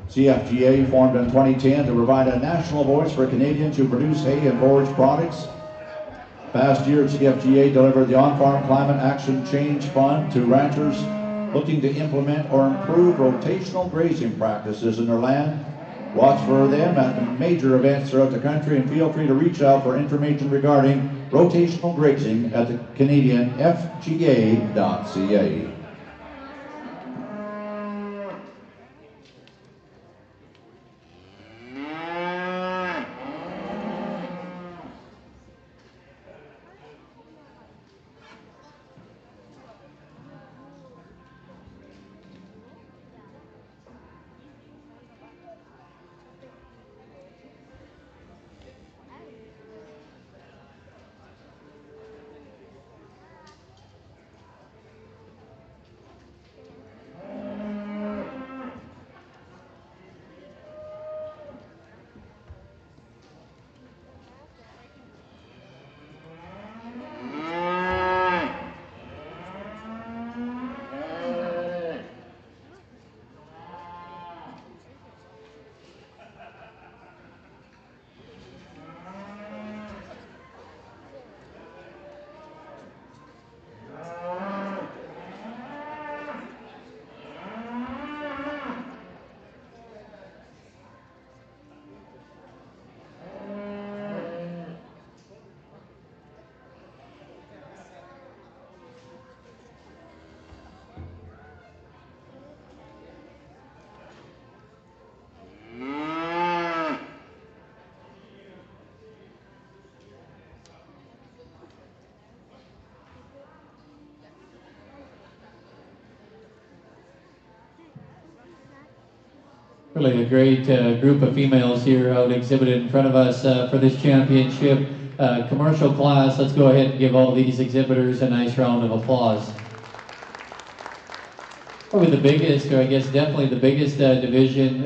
CFGA formed in 2010 to provide a national voice for Canadians who produce hay and forage products. Past year, CFGA delivered the On-Farm Climate Action Change Fund to ranchers looking to implement or improve rotational grazing practices in their land. Watch for them at major events throughout the country and feel free to reach out for information regarding rotational grazing at the Canadian FGA.ca. Really a great group of females here out exhibited in front of us for this championship commercial class. Let's go ahead and give all these exhibitors a nice round of applause. Probably the biggest, or I guess definitely the biggest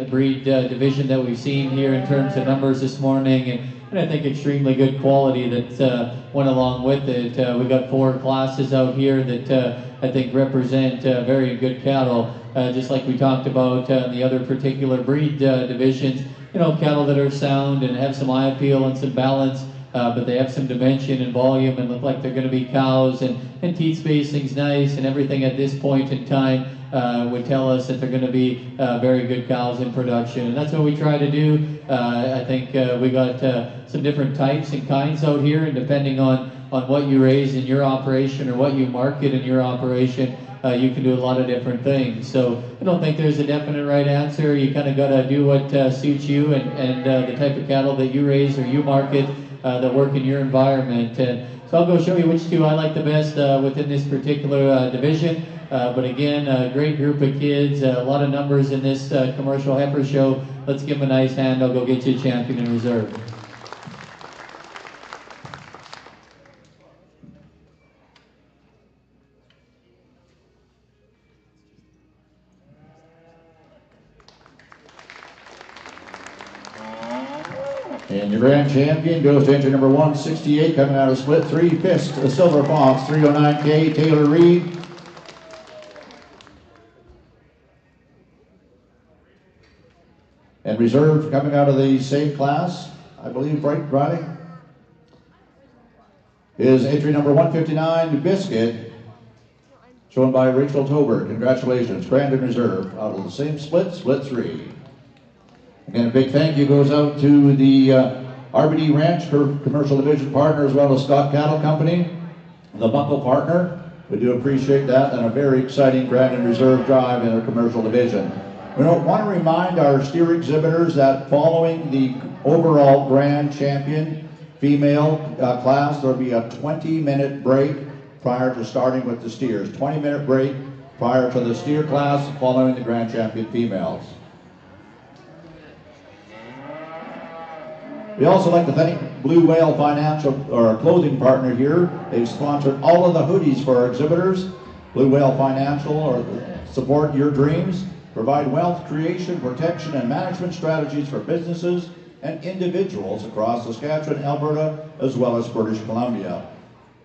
breed division that we've seen here in terms of numbers this morning, and I think extremely good quality that went along with it. We've got 4 classes out here that I think represent very good cattle. Just like we talked about the other particular breed divisions, you know, cattle that are sound and have some eye appeal and some balance, but they have some dimension and volume and look like they're going to be cows, and teat spacing's nice, and everything at this point in time would tell us that they're going to be very good cows in production, and that's what we try to do. I think we got some different types and kinds out here, and depending on what you raise in your operation or what you market in your operation, you can do a lot of different things. So I don't think there's a definite right answer. You kind of got to do what suits you and the type of cattle that you raise or you market that work in your environment. And so I'll go show you which 2 I like the best within this particular division. But again, a great group of kids, a lot of numbers in this commercial heifer show. Let's give them a nice hand. I'll go get you a champion in reserve. And your grand champion goes to entry number 168, coming out of split 3, Fisk, the Silver Fox, 309K, Taylor Reed. And reserve coming out of the same class, I believe, right, Riley? Is entry number 159, Biscuit, shown by Rachel Tober. Congratulations, Grand in reserve, out of the same split, split 3. Again, a big thank you goes out to the RBD Ranch Commercial Division partner, as well as Scott Cattle Company, the Buckle partner. We do appreciate that, and a very exciting Grand and Reserve drive in our commercial division. We want to remind our steer exhibitors that following the overall Grand Champion female class, there will be a 20-minute break prior to starting with the steers. 20-minute break prior to the steer class following the Grand Champion females. We also like to thank Blue Whale Financial, our clothing partner here. They've sponsored all of the hoodies for our exhibitors. Blue Whale Financial, or support your dreams, provide wealth creation, protection, and management strategies for businesses and individuals across Saskatchewan, Alberta, as well as British Columbia.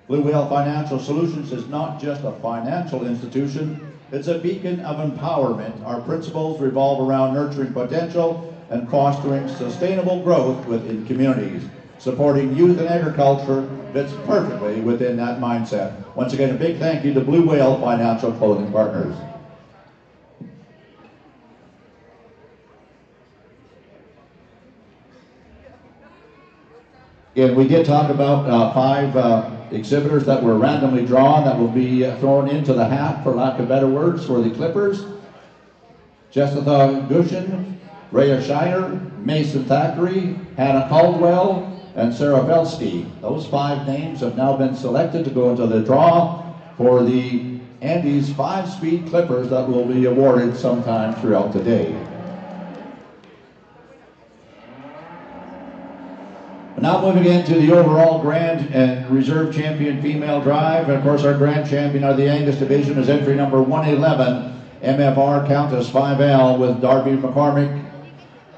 Blue Whale Financial Solutions is not just a financial institution, it's a beacon of empowerment. Our principles revolve around nurturing potential and fostering sustainable growth within communities. Supporting youth and agriculture fits perfectly within that mindset. Once again, a big thank you to Blue Whale Financial Clothing Partners. And we did talk about 5 exhibitors that were randomly drawn that will be thrown into the hat, for lack of better words, for the Clippers. Jessica Gushin, Rhea Shiner, Mason Thackeray, Hannah Caldwell, and Sarah Belsky. Those 5 names have now been selected to go into the draw for the Andes 5-speed Clippers that will be awarded sometime throughout the day. Now moving into the overall Grand and Reserve Champion Female Drive. And of course our Grand Champion of the Angus Division is entry number 111, MFR Countess 5L with Darby McCormick.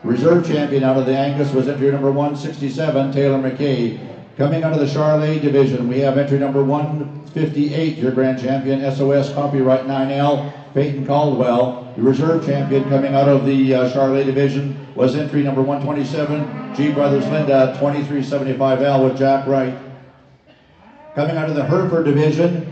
Reserve Champion out of the Angus was entry number 167, Taylor McKay. Coming out of the Charolais Division, we have entry number 158, your Grand Champion, SOS Copyright 9L, Peyton Caldwell. The Reserve Champion coming out of the Charolais Division was entry number 127, G Brothers Linda, 2375L with Jack Wright. Coming out of the Hereford Division,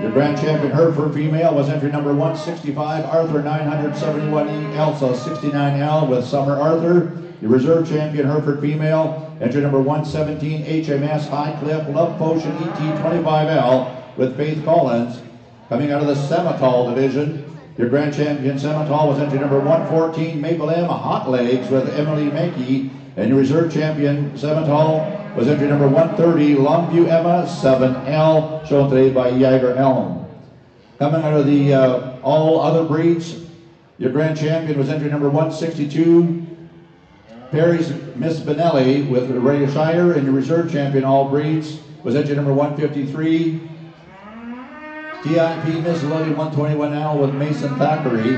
your Grand Champion Hereford Female was entry number 165, Arthur 971E, Elsa 69L with Summer Arthur. The Reserve Champion Hereford Female, entry number 117, HMS Highcliffe Love Potion ET 25L with Faith Collins. Coming out of the Semitol Division, your Grand Champion Semitol was entry number 114, Maple M Hot Legs with Emily Mankey. And your Reserve Champion Semitol was entry number 130, Longview Emma 7L, shown today by Yager Elm. Coming out of the all other breeds, your Grand Champion was entry number 162, Perry's Miss Benelli with Ray Shire. And your Reserve Champion all breeds was entry number 153, TIP Miss Lily 121L with Mason Thackeray.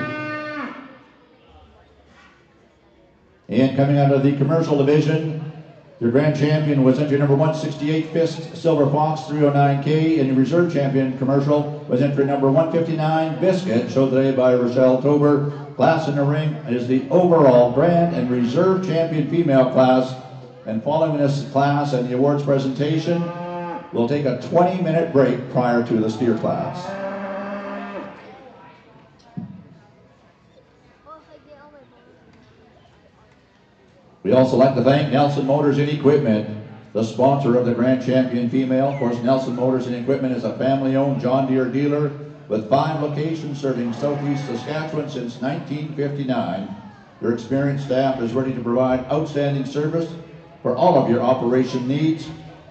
And coming out of the commercial division, your Grand Champion was entry number 168, Fist Silver Fox 309K. And your Reserve Champion commercial was entry number 159, Biscuit, shown today by Rochelle Tober. Class in the ring is the overall Grand and Reserve Champion female class. And following this class and the awards presentation, we'll take a 20-minute break prior to the steer class. We'd also like to thank Nelson Motors and Equipment, the sponsor of the Grand Champion Female. Of course, Nelson Motors and Equipment is a family-owned John Deere dealer with 5 locations serving southeast Saskatchewan since 1959. Their experienced staff is ready to provide outstanding service for all of your operation needs.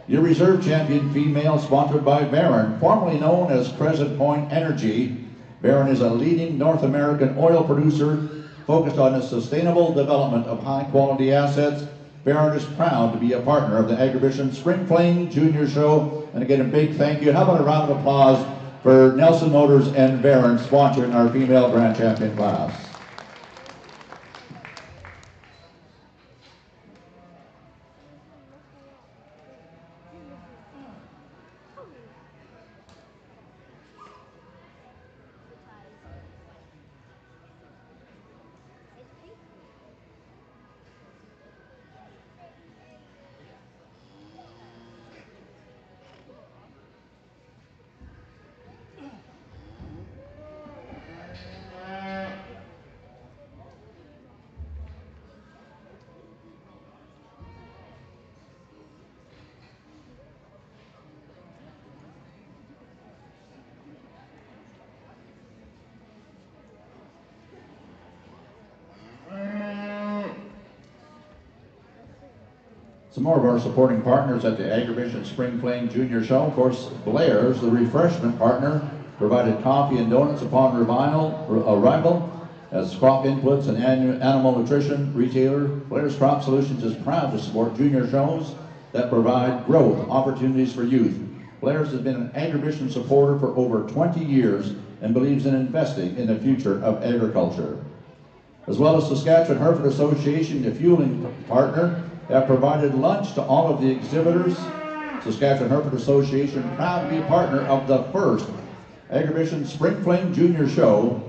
Your Reserve Champion Female, sponsored by Barron, formerly known as Crescent Point Energy. Barron is a leading North American oil producer focused on the sustainable development of high-quality assets. Barron is proud to be a partner of the Agribition Spring Fling Junior Show. And again, a big thank you. How about a round of applause for Nelson Motors and Barron sponsoring our female Grand Champion class. Some more of our supporting partners at the Agribition Spring Fling Junior Show. Of course, Blair's, the refreshment partner, provided coffee and donuts upon arrival. As crop inputs and animal nutrition retailer, Blair's Crop Solutions is proud to support junior shows that provide growth opportunities for youth. Blair's has been an Agribition supporter for over 20 years and believes in investing in the future of agriculture. As well as Saskatchewan Hereford Association, the fueling partner, have provided lunch to all of the exhibitors Saskatchewan Herpet Association, proud to be a partner of the first Agribition Spring Fling Junior Show.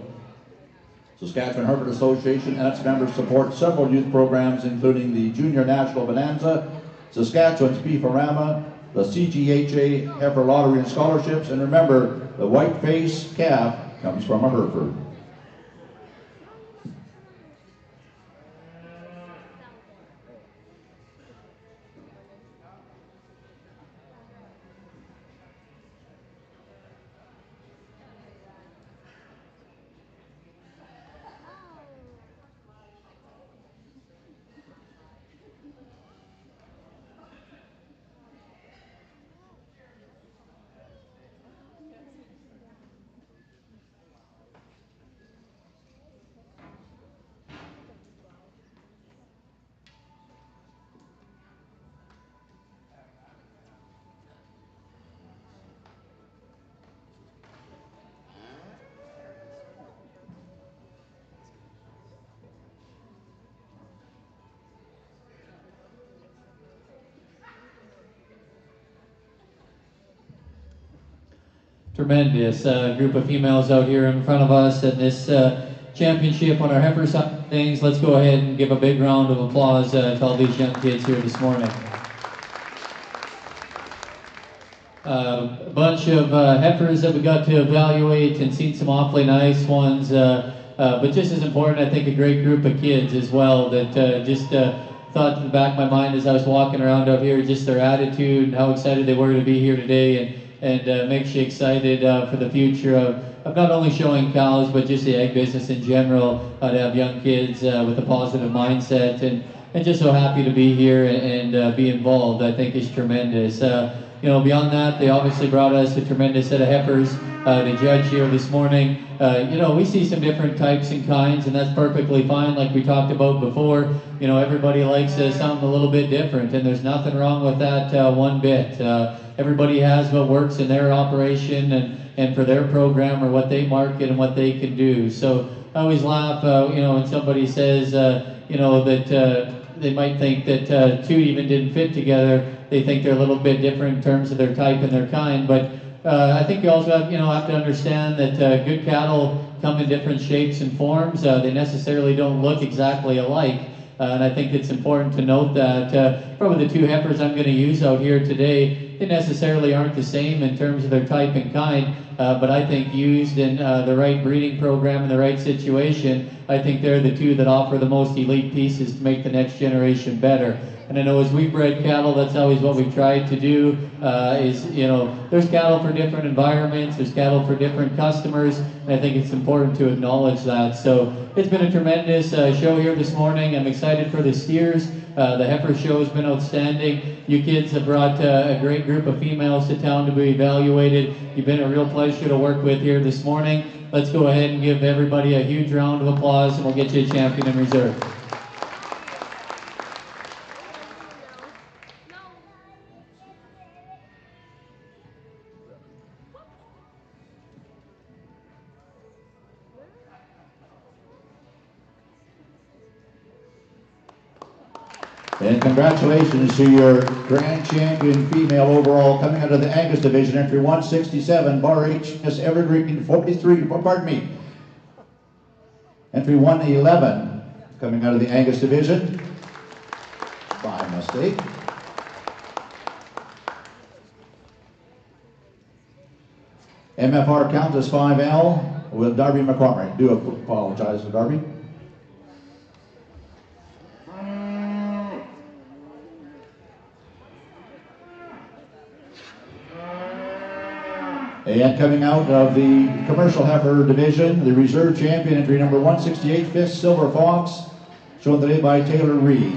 Saskatchewan Herpet Association and its members support several youth programs, including the Junior National Bonanza, Saskatchewan's Beefarama, the CGHA Heifer Lottery and Scholarships, and remember, the white face calf comes from a Hereford. Tremendous group of females out here in front of us in this championship on our heifer side of things. Let's go ahead and give a big round of applause to all these young kids here this morning. A bunch of heifers that we got to evaluate and seen some awfully nice ones, but just as important, I think a great group of kids as well that just thought in the back of my mind as I was walking around out here, just their attitude and how excited they were to be here today, and makes you excited for the future of not only showing cows, but just the ag business in general, to have young kids with a positive mindset, and just so happy to be here and be involved, I think is tremendous. You know, beyond that, they obviously brought us a tremendous set of heifers to judge here this morning. You know, we see some different types and kinds, and that's perfectly fine, like we talked about before. You know, everybody likes something a little bit different, and there's nothing wrong with that one bit. Everybody has what works in their operation and for their program or what they market and what they can do. So I always laugh, you know, when somebody says, you know, that they might think that two even didn't fit together. They think they're a little bit different in terms of their type and their kind, but I think you also have, have to understand that good cattle come in different shapes and forms. They necessarily don't look exactly alike, and I think it's important to note that probably the two heifers I'm going to use out here today, they necessarily aren't the same in terms of their type and kind, but I think used in the right breeding program in the right situation, I think they're the two that offer the most elite pieces to make the next generation better. And I know as we bred cattle, that's always what we've tried to do, is, there's cattle for different environments, there's cattle for different customers, and I think it's important to acknowledge that. So it's been a tremendous show here this morning. I'm excited for the steers. The heifer show has been outstanding. You kids have brought a great group of females to town to be evaluated. You've been a real pleasure to work with here this morning. Let's go ahead and give everybody a huge round of applause, and we'll get you a champion in reserve. And congratulations to your grand champion female overall coming out of the Angus division, entry 167, bar H, Miss Evergreen 43, pardon me, entry 111 coming out of the Angus division, by mistake. MFR Countess 5L with Darby McCormick. Do apologize to Darby. And coming out of the commercial heifer division, the reserve champion, entry number 168, Fist Silver Fox, shown today by Taylor Reed.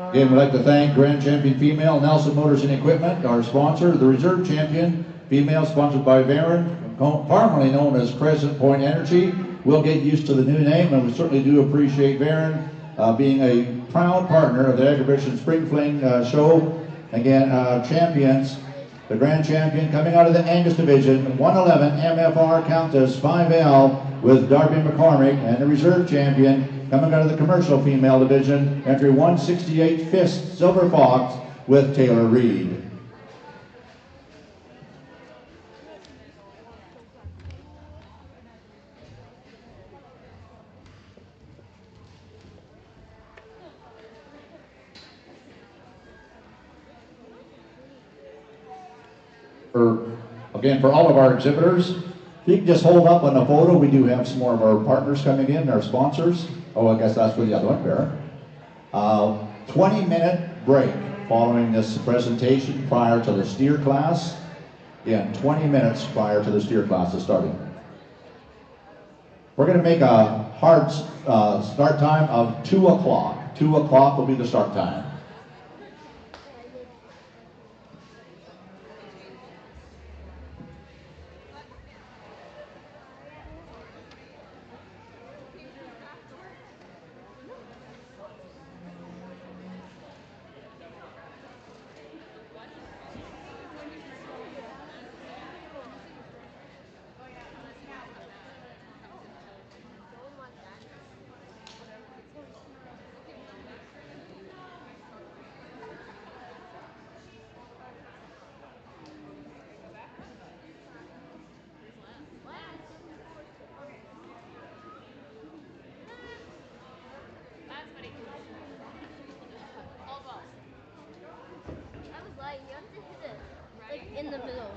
Again, we'd like to thank Grand Champion Female, Nelson Motors and Equipment, our sponsor. The reserve champion female, sponsored by Varen, formerly known as Crescent Point Energy. We'll get used to the new name, and we certainly do appreciate Varen being a proud partner of the Agribition Spring Fling show. Again, champions. The grand champion coming out of the Angus division, 111 MFR Countess 5L with Darby McCormick, and the reserve champion coming out of the commercial female division, entry 168 Fist Silver Fox with Taylor Reed. Again, for all of our exhibitors, if you can just hold up on the photo, we do have some more of our partners coming in, our sponsors. Oh, I guess that's for the other one, Bear. 20-minute break following this presentation prior to the steer class. Again, 20 minutes prior to the steer classes starting. We're going to make a hard start time of 2 o'clock. 2 o'clock will be the start time. In the middle.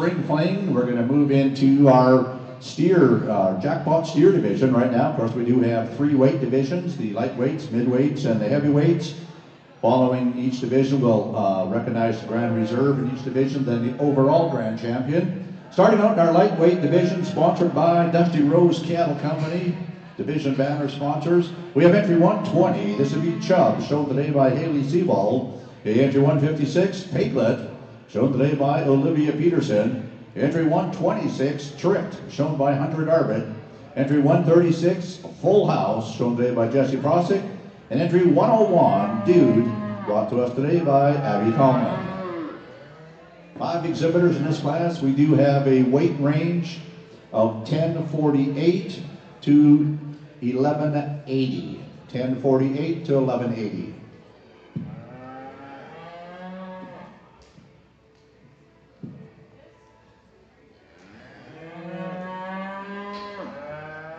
Spring Fling. We're going to move into our steer, jackpot steer division right now. Of course, we do have 3 weight divisions, the lightweights, midweights, and the heavyweights. Following each division, we'll recognize the Grand Reserve in each division, then the overall Grand Champion. Starting out in our lightweight division, sponsored by Dusty Rose Cattle Company, division banner sponsors. We have entry 120, this would be Chubb, shown today by Haley Sebald. Entry 156, Piglet, shown today by Olivia Peterson. Entry 126, Tricked, shown by Hunter Darbitt. Entry 136, Full House, shown today by Jesse Prosick. And entry 101, Dude, brought to us today by Abby Tallman. 5 exhibitors in this class. We do have a weight range of 1048 to 1180. 1048 to 1180.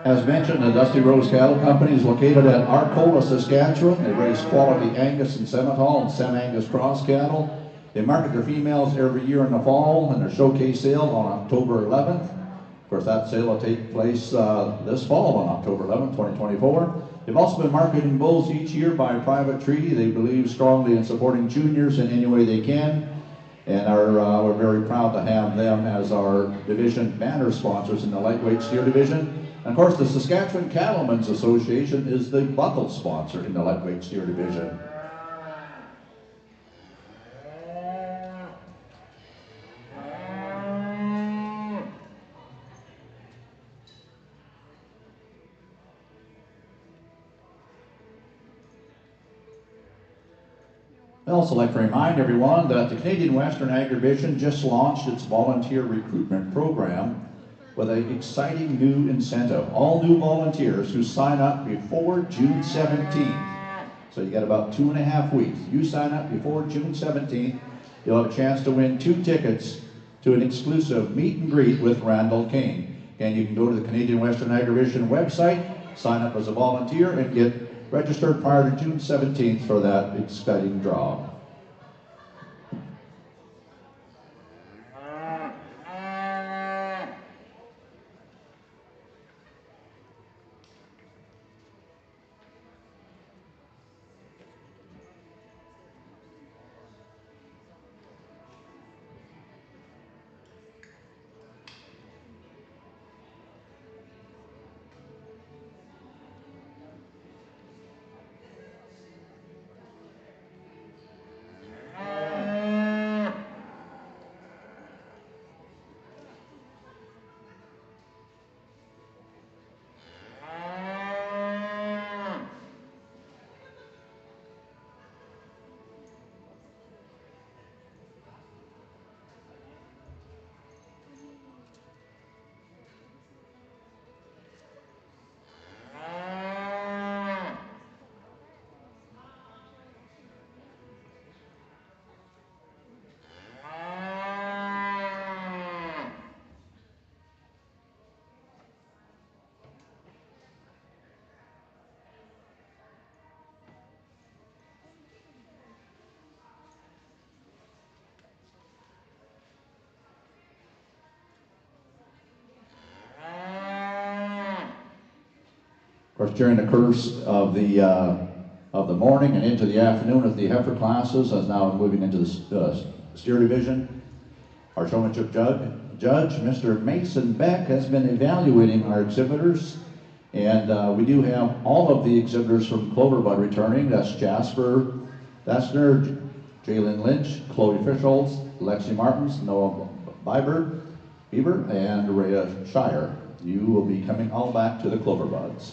As mentioned, the Dusty Rose Cattle Company is located at Arcola, Saskatchewan. They raise quality Angus and Simmental and Sem-Angus cross cattle. They market their females every year in the fall, and their showcase sale on October 11th. Of course, that sale will take place this fall on October 11th, 2024. They've also been marketing bulls each year by private treaty. They believe strongly in supporting juniors in any way they can, and we're very proud to have them as our division banner sponsors in the lightweight steer division. And of course, the Saskatchewan Cattlemen's Association is the buckle sponsor in the lightweight steer division. I'd also like to remind everyone that the Canadian Western Agribition just launched its volunteer recruitment program with an exciting new incentive. All new volunteers who sign up before June 17th, so you got about 2.5 weeks. You sign up before June 17th, you'll have a chance to win 2 tickets to an exclusive meet and greet with Randall Kane. And you can go to the Canadian Western Agribition website, sign up as a volunteer, and get registered prior to June 17th for that exciting draw. Of course, during the course of the morning and into the afternoon of the heifer classes, as now moving into the steer division, our showmanship judge, Mr. Mason Beck, has been evaluating our exhibitors, and we do have all of the exhibitors from Cloverbud returning. That's Jasper Dessner, Jalen Lynch, Chloe Fischholz, Lexi Martins, Noah Bieber, and Rhea Shire. You will be coming all back to the Cloverbuds.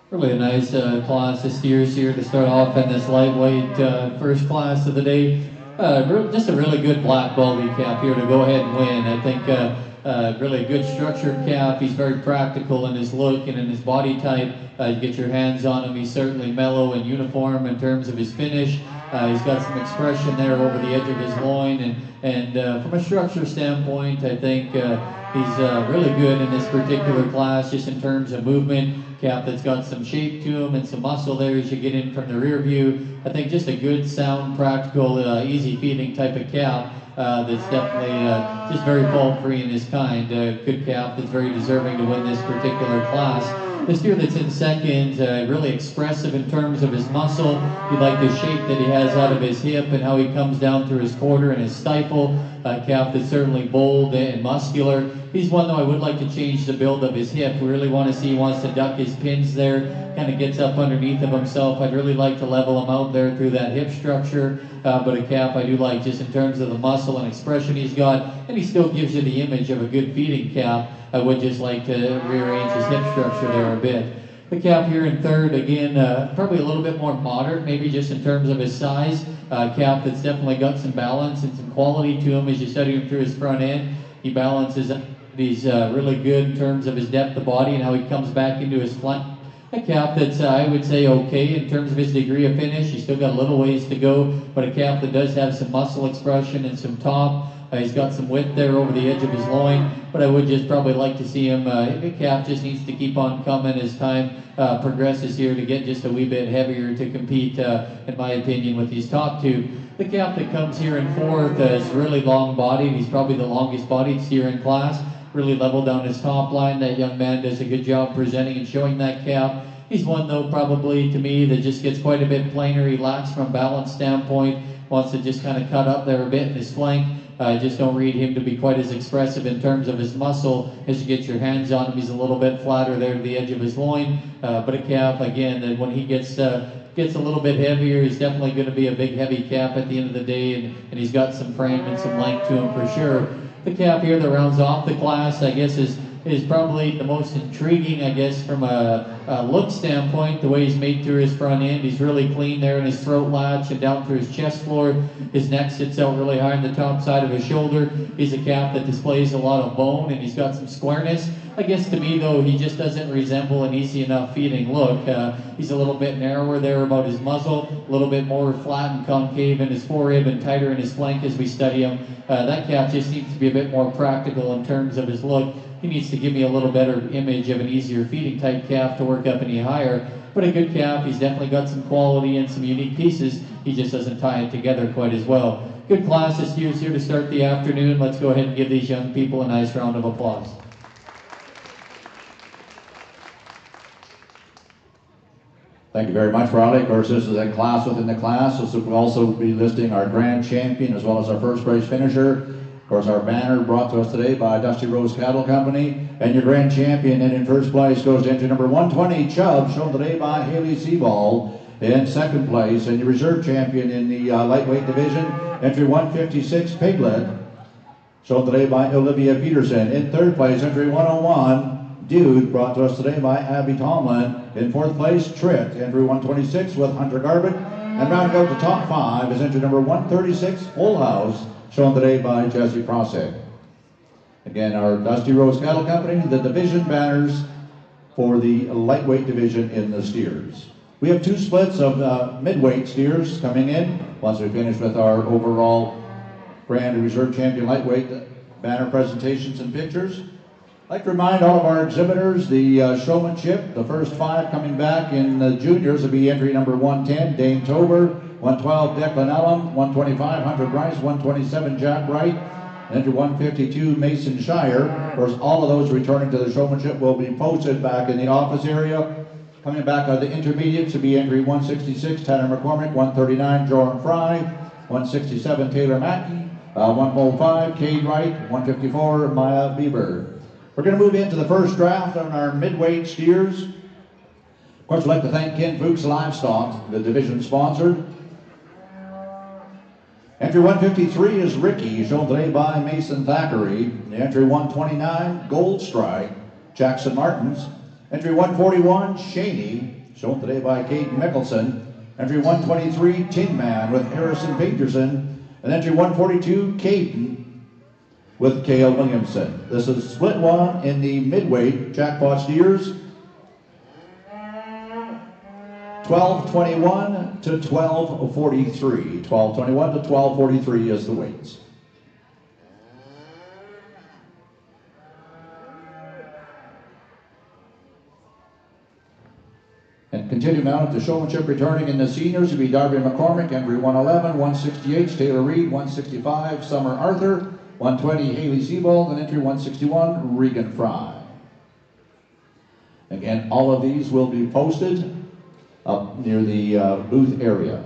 Really a nice class of steers here to start off in this lightweight first class of the day. just a really good black baldy calf here to go ahead and win. I think really a good structured calf. He's very practical in his look and in his body type. You get your hands on him. He's certainly mellow and uniform in terms of his finish. He's got some expression there over the edge of his loin, and from a structure standpoint, I think he's really good in this particular class, just in terms of movement. Calf that's got some shape to him and some muscle there as you get in from the rear view. I think just a good, sound, practical, easy feeding type of calf that's definitely just very fault-free in his kind. Good calf that's very deserving to win this particular class. This steer that's in second, really expressive in terms of his muscle. You like the shape that he has out of his hip and how he comes down through his quarter and his stifle. Calf that's certainly bold and muscular. He's one, though, I would like to change the build of his hip. We really want to see he wants to duck his pins there, kind of gets up underneath of himself. I'd really like to level him out there through that hip structure. But a calf I do like just in terms of the muscle and expression he's got, and he still gives you the image of a good feeding calf. I would just like to rearrange his hip structure there a bit. The calf here in third, again, probably a little bit more moderate, maybe just in terms of his size. Calf that's definitely got some balance and some quality to him as you study him through his front end. He balances. He's really good in terms of his depth of body and how he comes back into his flank. A calf that's, I would say, okay in terms of his degree of finish. He's still got a little ways to go, but a calf that does have some muscle expression and some top. He's got some width there over the edge of his loin, but I would just probably like to see him, the calf just needs to keep on coming as time progresses here to get just a wee bit heavier to compete, in my opinion, with these top two. The calf that comes here in fourth is really long bodied. He's probably the longest bodied steer in class. Really level down his top line. That young man does a good job presenting and showing that calf. He's one, though, probably to me that just gets quite a bit plainer. He lacks from a balance standpoint, wants to just kind of cut up there a bit in his flank. I just don't read him to be quite as expressive in terms of his muscle. As you get your hands on him, he's a little bit flatter there to the edge of his loin. But a calf, again, that when he gets a little bit heavier, he's definitely going to be a big, heavy calf at the end of the day, and he's got some frame and some length to him for sure. The calf here that rounds off the class, I guess, is probably the most intriguing, I guess, from a look standpoint. The way he's made through his front end, he's really clean there in his throat latch and down through his chest floor. His neck sits out really high on the top side of his shoulder. He's a calf that displays a lot of bone, and he's got some squareness. I guess to me, though, he just doesn't resemble an easy enough feeding look. He's a little bit narrower there about his muzzle, a little bit more flat and concave in his forerib and tighter in his flank as we study him. That calf just needs to be a bit more practical in terms of his look. He needs to give me a little better image of an easier feeding type calf to work up any higher. But a good calf, he's definitely got some quality and some unique pieces. He just doesn't tie it together quite as well. Good class of steers here to start the afternoon. Let's go ahead and give these young people a nice round of applause. Thank you very much, Riley. Of course, this is a class within the class. This will also be listing our grand champion as well as our first place finisher. Of course, our banner brought to us today by Dusty Rose Cattle Company. And your grand champion and in first place goes to entry number 120, Chubb, shown today by Haley Seaball. In second place, and your reserve champion in the lightweight division, entry 156, Piglet, shown today by Olivia Peterson. In third place, entry 101, Dude, brought to us today by Abby Tomlin. In fourth place, Tritt, entry 126 with Hunter Garbett. And rounding out the top five is entry number 136, Full House, shown today by Jesse Prosek. Again, our Dusty Rose Cattle Company, the division banners for the lightweight division in the steers. We have two splits of midweight steers coming in once we finish with our overall Grand and Reserve Champion lightweight banner presentations and pictures. I'd like to remind all of our exhibitors the showmanship. The first five coming back in the juniors will be entry number 110, Dane Tober, 112, Declan Ellum, 125, Hunter Bryce, 127, Jack Wright, and entry 152, Mason Shire. Of course, all of those returning to the showmanship will be posted back in the office area. Coming back are the intermediates to be entry 166, Tanner McCormick, 139, Jordan Fry, 167, Taylor Mackey, 105, Cade Wright, 154, Maya Bieber. We're going to move into the first draft on our midweight steers. Of course, I'd like to thank Ken Fuchs Livestock, the division sponsor. Entry 153 is Ricky, shown today by Mason Thackeray. Entry 129, Gold Strike, Jackson Martins. Entry 141, Shaney, shown today by Kate Mickelson. Entry 123, Tin Man with Harrison Peterson. And entry 142, Caden with Cale Williamson. This is split one in the midweight jackpot steers. 1221 to 1243. 1221 to 1243 is the weights. And continue now to showmanship returning in the seniors to be Darby McCormick, entry 111, 168, Taylor Reed, 165, Summer Arthur, 120, Haley Siebold, and entry 161, Regan Fry. Again, all of these will be posted up near the booth area.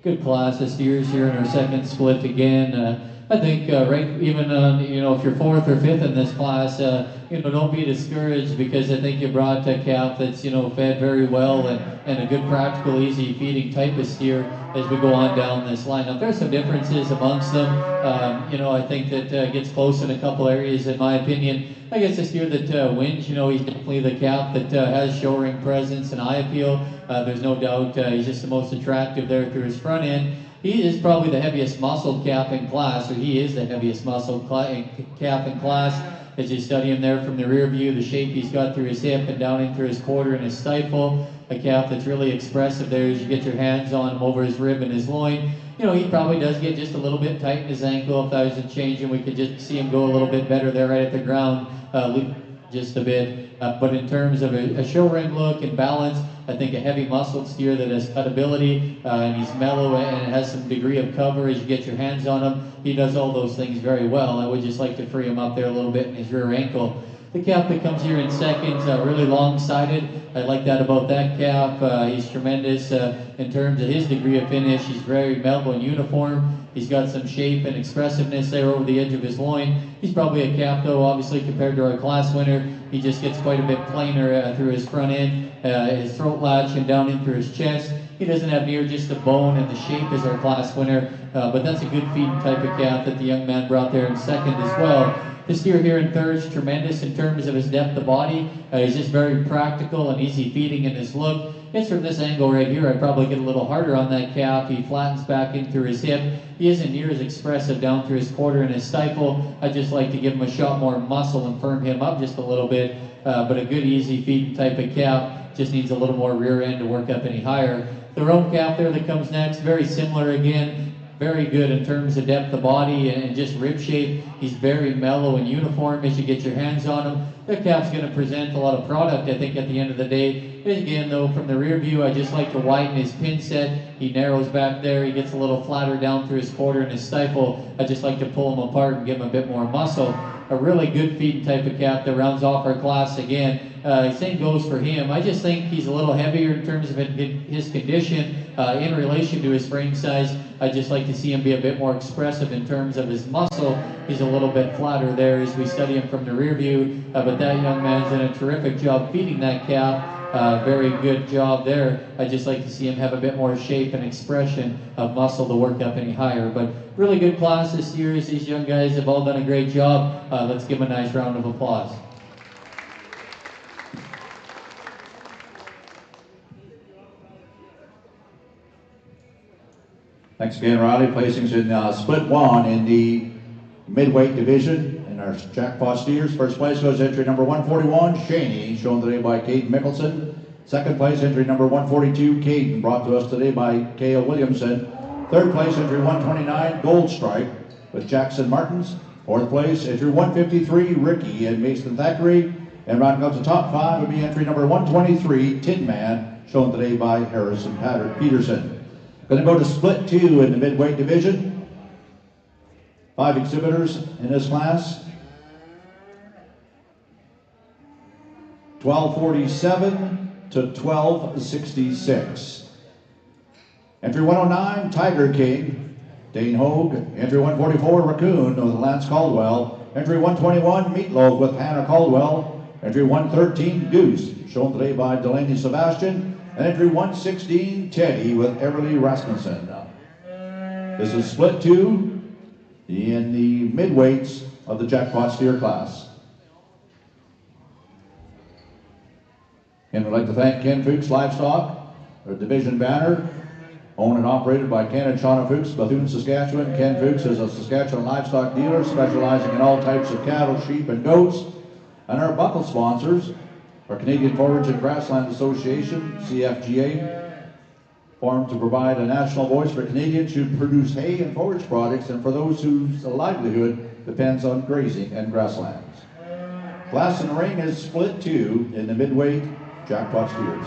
good class of steers here in our second split again. I think right even on, you know, if you're fourth or fifth in this class, you know, don't be discouraged, because I think you brought a calf that's, you know, fed very well and a good practical easy feeding type of steer as we go on down this lineup. There's some differences amongst them. You know, I think that gets close in a couple areas in my opinion. I guess the steer that wins, you know, he's definitely the calf that has show ring presence and eye appeal. There's no doubt he's just the most attractive there through his front end. He is probably the heaviest muscled calf in class, or he is the heaviest muscled calf in class. As you study him there from the rear view, the shape he's got through his hip and down into his quarter and his stifle, a calf that's really expressive there as you get your hands on him over his rib and his loin. You know, he probably does get just a little bit tight in his ankle. If that was to change him, we could just see him go a little bit better there right at the ground, just a bit. But in terms of a show ring look and balance, I think a heavy muscled steer that has cutability, and he's mellow and has some degree of cover as you get your hands on him. He does all those things very well. I would just like to free him up there a little bit in his rear ankle. The calf that comes here in second, really long-sided. I like that about that calf. He's tremendous in terms of his degree of finish. He's very mellow and uniform. He's got some shape and expressiveness there over the edge of his loin. He's probably a calf, though, obviously, compared to our class winner. He just gets quite a bit plainer through his front end, his throat latch, and down in through his chest. He doesn't have near just the bone and the shape as our class winner, but that's a good feeding type of calf that the young man brought there in second as well. The steer here in third is tremendous in terms of his depth of body. He's just very practical and easy feeding in his look. It's from this angle right here, I'd probably get a little harder on that calf. He flattens back in through his hip. He isn't near as expressive down through his quarter and his stifle. I just like to give him a shot more muscle and firm him up just a little bit. But a good easy feeding type of calf, just needs a little more rear end to work up any higher. The roan calf there that comes next, very similar again. Very good in terms of depth of body and just rib shape. He's very mellow and uniform as you get your hands on him. That calf's going to present a lot of product, I think, at the end of the day. Again, though, from the rear view, I just like to widen his pin set. He narrows back there. He gets a little flatter down through his quarter and his stifle. I just like to pull him apart and give him a bit more muscle. A really good feeding type of calf that rounds off our class again. Same goes for him. I just think he's a little heavier in terms of his condition in relation to his frame size. I just like to see him be a bit more expressive in terms of his muscle. He's a little bit flatter there as we study him from the rear view. But that young man's done a terrific job feeding that calf. Very good job there. I just like to see him have a bit more shape and expression of muscle to work up any higher. But really good class this year. These young guys have all done a great job. Let's give them a nice round of applause. Thanks again, Riley. Placings in split one in the midweight division in our jackpot steers. First place goes entry number 141, Shaney, shown today by Caden Mickelson. Second place, entry number 142, Caden, brought to us today by Cale Williamson. Third place, entry 129, Gold Stripe, with Jackson Martins. Fourth place, entry 153, Ricky and Mason Thackeray. And rounding out the top five would be entry number 123, Tin Man, shown today by Harrison Peterson. Going to go to split two in the midweight division. 5 exhibitors in this class. 1247 to 1266. Entry 109, Tiger King, Dane Hogue. Entry 144, Raccoon with Lance Caldwell. Entry 121, Meatloaf with Hannah Caldwell. Entry 113, Goose, shown today by Delaney Sebastian. And entry 116, Teddy with Everly Rasmussen. This is split two in the midweights of the jackpot steer class. And we'd like to thank Ken Fuchs Livestock, our division banner, owned and operated by Ken and Shauna Fuchs, Bethune, Saskatchewan. Ken Fuchs is a Saskatchewan livestock dealer specializing in all types of cattle, sheep, and goats. And our buckle sponsors, our Canadian Forage and Grassland Association, CFGA, formed to provide a national voice for Canadians who produce hay and forage products and for those whose livelihood depends on grazing and grasslands. Class in the ring is split two in the midweight jackpot steers.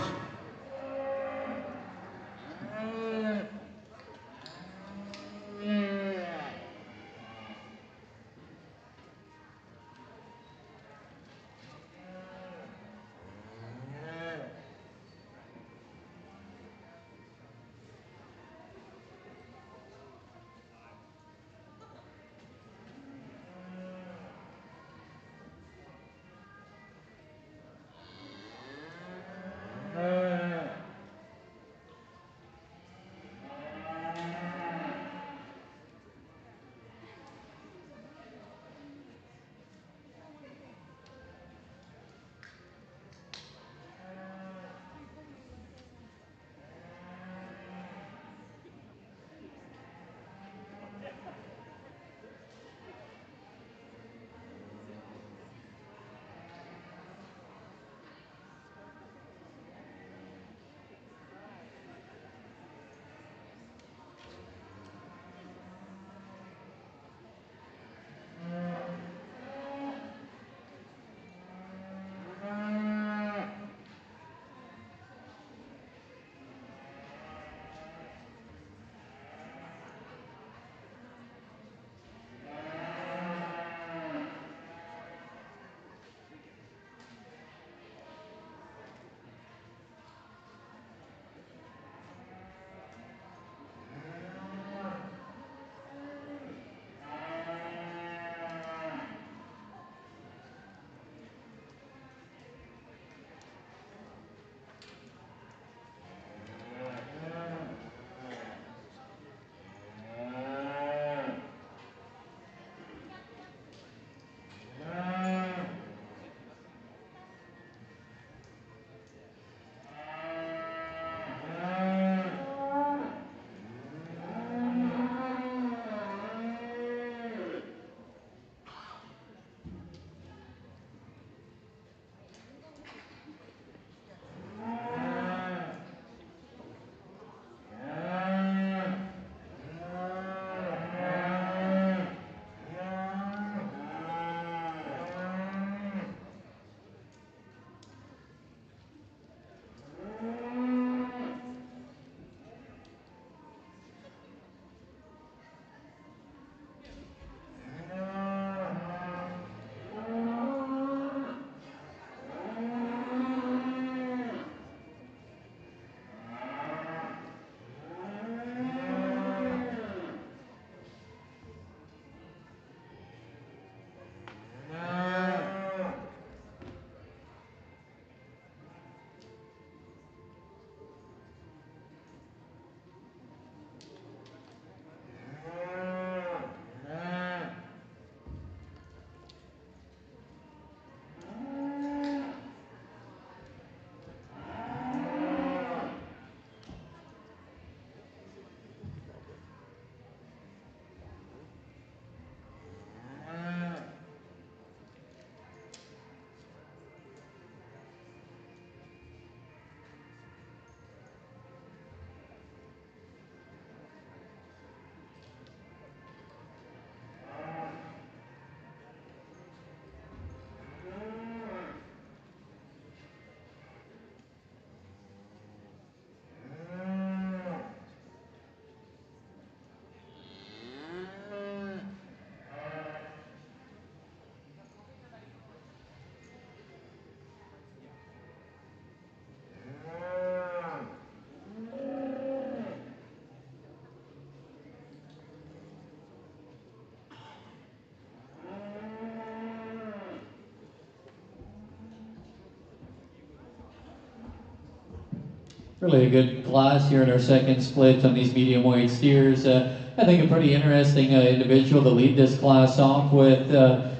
Really a good class here in our second split on these medium weight steers. I think a pretty interesting individual to lead this class off with,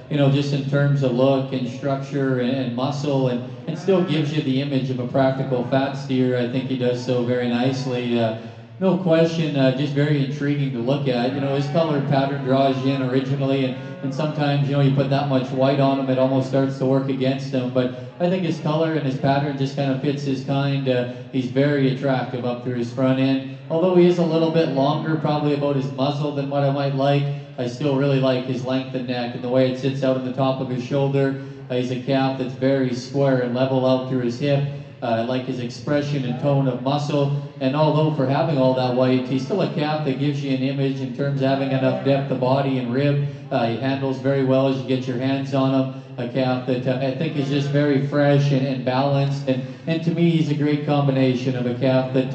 you know, just in terms of look and structure and muscle, and still gives you the image of a practical fat steer. I think he does so very nicely. No question, just very intriguing to look at. You know, his color pattern draws you in originally, and sometimes, you know, you put that much white on him, it almost starts to work against him. But I think his color and his pattern just kind of fits his kind. He's very attractive up through his front end. Although he is a little bit longer, probably about his muzzle than what I might like, I still really like his length and neck and the way it sits out on the top of his shoulder. He's a calf that's very square and level out through his hip. I like his expression and tone of muscle, and although for having all that white, he's still a calf that gives you an image in terms of having enough depth of body and rib. He handles very well as you get your hands on him. A calf that I think is just very fresh and balanced, and to me he's a great combination of a calf that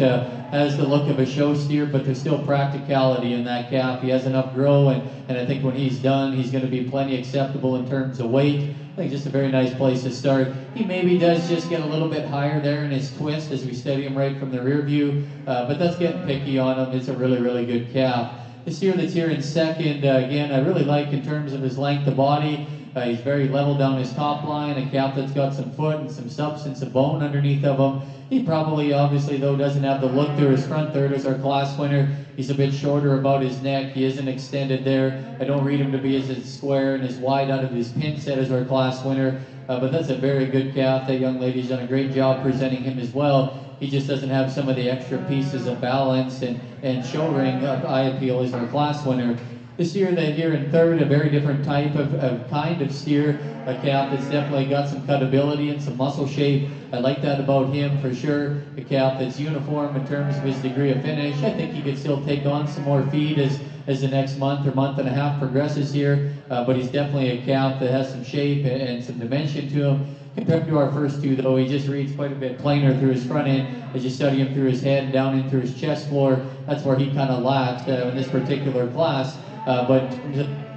has the look of a show steer, but there's still practicality in that calf. He has enough grow, and I think when he's done, he's going to be plenty acceptable in terms of weight. I think just a very nice place to start. He maybe does just get a little bit higher there in his twist as we steady him right from the rear view, but that's getting picky on him. It's a really, really good calf. The steer that's here in second, again, I really like in terms of his length of body. He's very level down his top line, a calf that's got some foot and some substance of bone underneath of him. He probably, obviously, though, doesn't have the look through his front third as our class winner. He's a bit shorter about his neck. He isn't extended there. I don't read him to be as square and as wide out of his pin set as our class winner. But that's a very good calf. That young lady's done a great job presenting him as well. He just doesn't have some of the extra pieces of balance and show ring eye appeal as our class winner. This year they here in third, a very different type of kind of steer, a calf that's definitely got some cutability and some muscle shape. I like that about him for sure. A calf that's uniform in terms of his degree of finish. I think he could still take on some more feed as the next month or month and a half progresses here, but he's definitely a calf that has some shape and some dimension to him. Compared to our first two, though, he just reads quite a bit plainer through his front end. As you study him through his head and down into his chest floor, that's where he kind of lacked in this particular class. But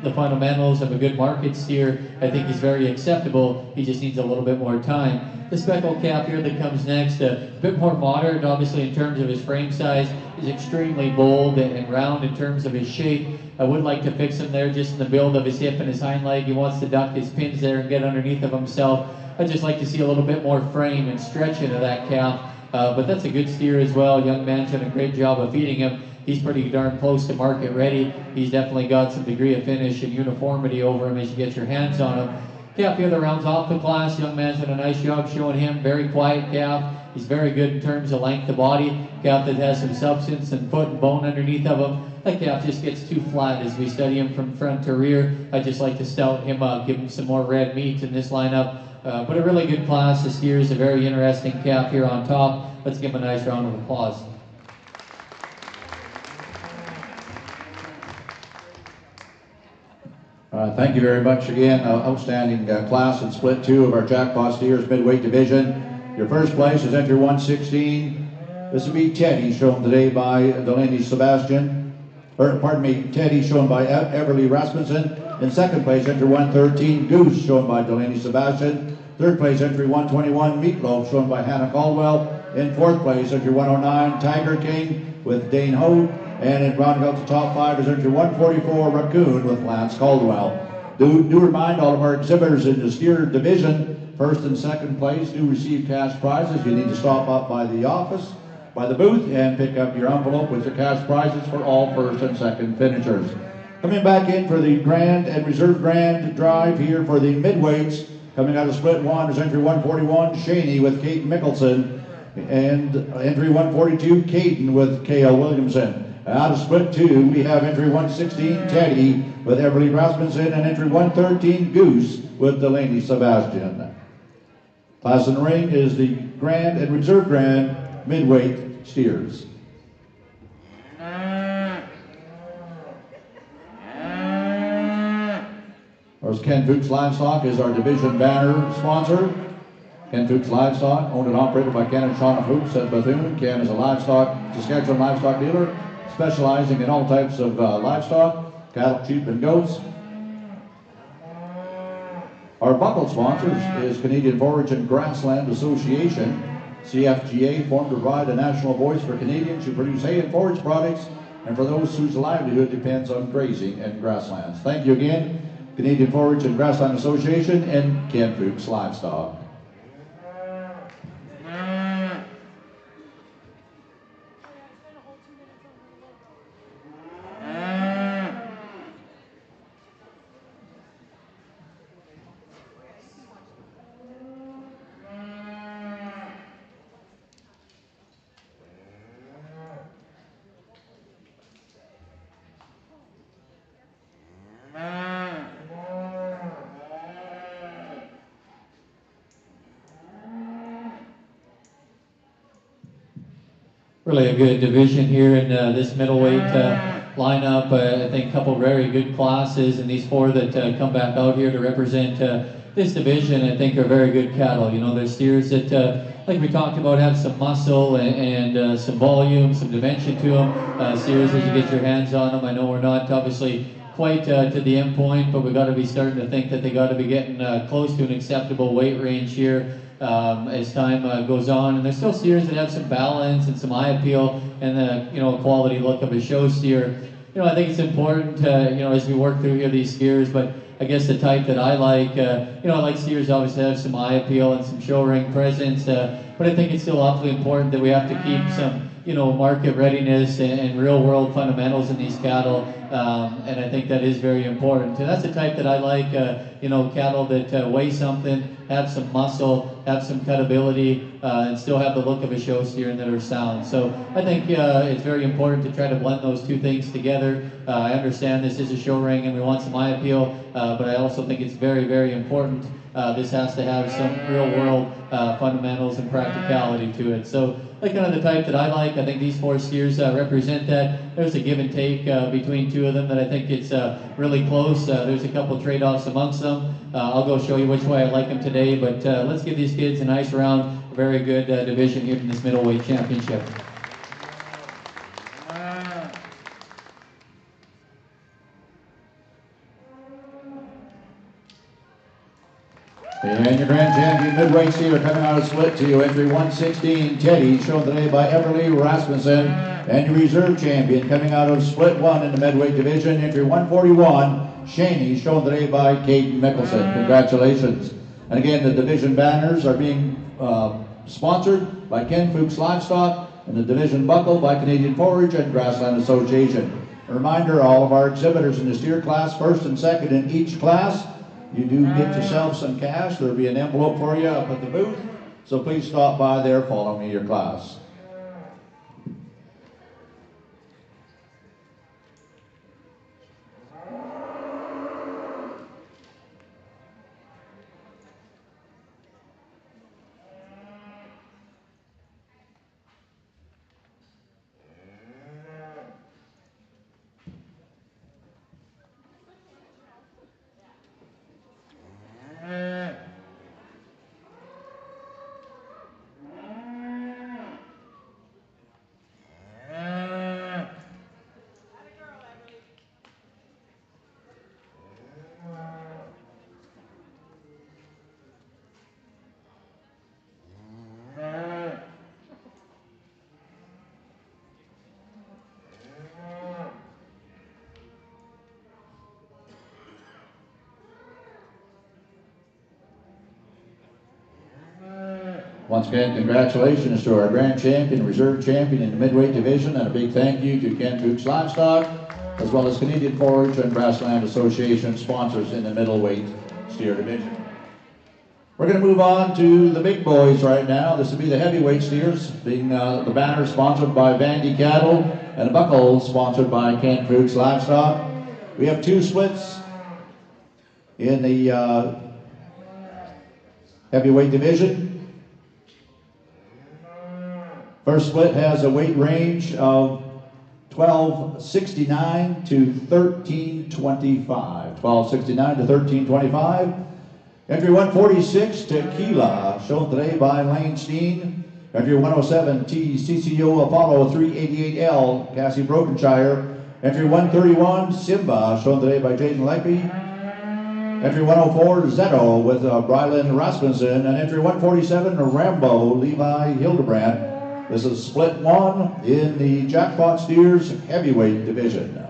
the fundamentals of a good market steer, I think he's very acceptable. He just needs a little bit more time. The speckled calf here that comes next, a bit more modern, obviously, in terms of his frame size. He's extremely bold and round in terms of his shape. I would like to fix him there just in the build of his hip and his hind leg. He wants to duck his pins there and get underneath of himself. I'd just like to see a little bit more frame and stretch into that calf. But that's a good steer as well. Young man's done a great job of feeding him. He's pretty darn close to market ready. He's definitely got some degree of finish and uniformity over him as you get your hands on him. Calf the other rounds off the class. Young man's done a nice job showing him. Very quiet calf. He's very good in terms of length of body. Calf that has some substance and foot and bone underneath of him. That calf just gets too flat as we study him from front to rear. I just like to stout him up, give him some more red meat in this lineup. But a really good class. This year is a very interesting calf here on top. Let's give him a nice round of applause. Thank you very much again. Outstanding class in split 2 of our jackpot steers midweight division. Your first place is entry 116. This will be Teddy, shown today by Delaney Sebastian. Teddy, shown by Everly Rasmussen. In second place, entry 113, Goose, shown by Delaney Sebastian. Third place, entry 121, Meatloaf, shown by Hannah Caldwell. In fourth place, entry 109, Tiger King with Dane Hope. And in rounding out the top 5 is entry 144, Raccoon with Lance Caldwell. Do remind all of our exhibitors in the steer division, first and second place do receive cash prizes. You need to stop up by the office, by the booth, and pick up your envelope with the cash prizes for all first and second finishers. Coming back in for the grand and reserve grand drive here for the midweights. Coming out of split 1 is entry 141, Shaney with Kate Mickelson. And entry 142, Caden with K.L. Williamson. Out of split 2, we have entry 116, Teddy with Everly Rasmussen, and entry 113, Goose with Delaney Sebastian. Class in the ring is the grand and reserve grand midweight steers. Of course, Ken Fuchs Livestock is our division banner sponsor. Ken Fuchs Livestock, owned and operated by Ken and Shauna Fuchs at Bethune. Ken is a Saskatchewan livestock dealer, specializing in all types of livestock, cattle, sheep, and goats. Our buckle sponsor is Canadian Forage and Grassland Association. CFGA formed to provide a national voice for Canadians who produce hay and forage products and for those whose livelihood depends on grazing and grasslands. Thank you again, Canadian Forage and Grassland Association and Ken Fuchs Livestock. Really a good division here in this middleweight lineup. I think a couple very good classes, and these four that come back out here to represent this division, I think, are very good cattle. You know, they're steers that, like we talked about, have some muscle and some volume, some dimension to them. Steers, as you get your hands on them, I know we're not obviously quite to the end point, but we've got to be starting to think that they got to be getting close to an acceptable weight range here as time goes on. And there's still steers that have some balance and some eye appeal and a quality look of a show steer. You know, I think it's important, as we work through here these steers, but I guess the type that I like, I like steers obviously have some eye appeal and some show ring presence, but I think it's still awfully important that we have to keep some, market readiness and real world fundamentals in these cattle, and I think that is very important. And that's the type that I like, cattle that weigh something, have some muscle, have some cutability, and still have the look of a show steer and that are sound. So I think it's very important to try to blend those two things together. I understand this is a show ring and we want some eye appeal, but I also think it's very, very important. This has to have some real world fundamentals and practicality to it. So that's kind of the type that I like. I think these four steers represent that. There's a give and take between two of them that I think it's really close. There's a couple trade-offs amongst them. I'll go show you which way I like them today, but let's give these kids a nice round. A very good division here in this middleweight championship. And your grand champion midweight steer coming out of split to you, entry 116, Teddy, shown today by Everly Rasmussen. And your reserve champion coming out of split 1 in the midweight division, entry 141, Shaney, shown today by Caden Mickelson. Congratulations. And again, the division banners are being sponsored by Ken Fuchs Livestock and the division buckle by Canadian Forage and Grassland Association. A reminder, all of our exhibitors in the steer class, first and second in each class, you do get yourself some cash. There'll be an envelope for you up at the booth. So please stop by there, follow me your class. Once again, congratulations to our grand champion, reserve champion in the midweight division, and a big thank you to Ken Fuchs Livestock, as well as Canadian Forage and Grassland Association sponsors in the middleweight steer division. We're going to move on to the big boys right now. This will be the heavyweight steers, being the banner sponsored by Vandy Cattle and the buckle sponsored by Ken Fuchs Livestock. We have two splits in the heavyweight division. First split has a weight range of 1269 to 1325. 1269 to 1325. Entry 146, Tequila, shown today by Lane Steen. Entry 107, TCCO Apollo 388L, Cassie Brokenshire. Entry 131, Simba, shown today by Jason Leckie. Entry 104, Zetto with Brylan Rasmussen, and entry 147, Rambo Levi Hildebrandt. This is split one in the Jackpot Steers heavyweight division.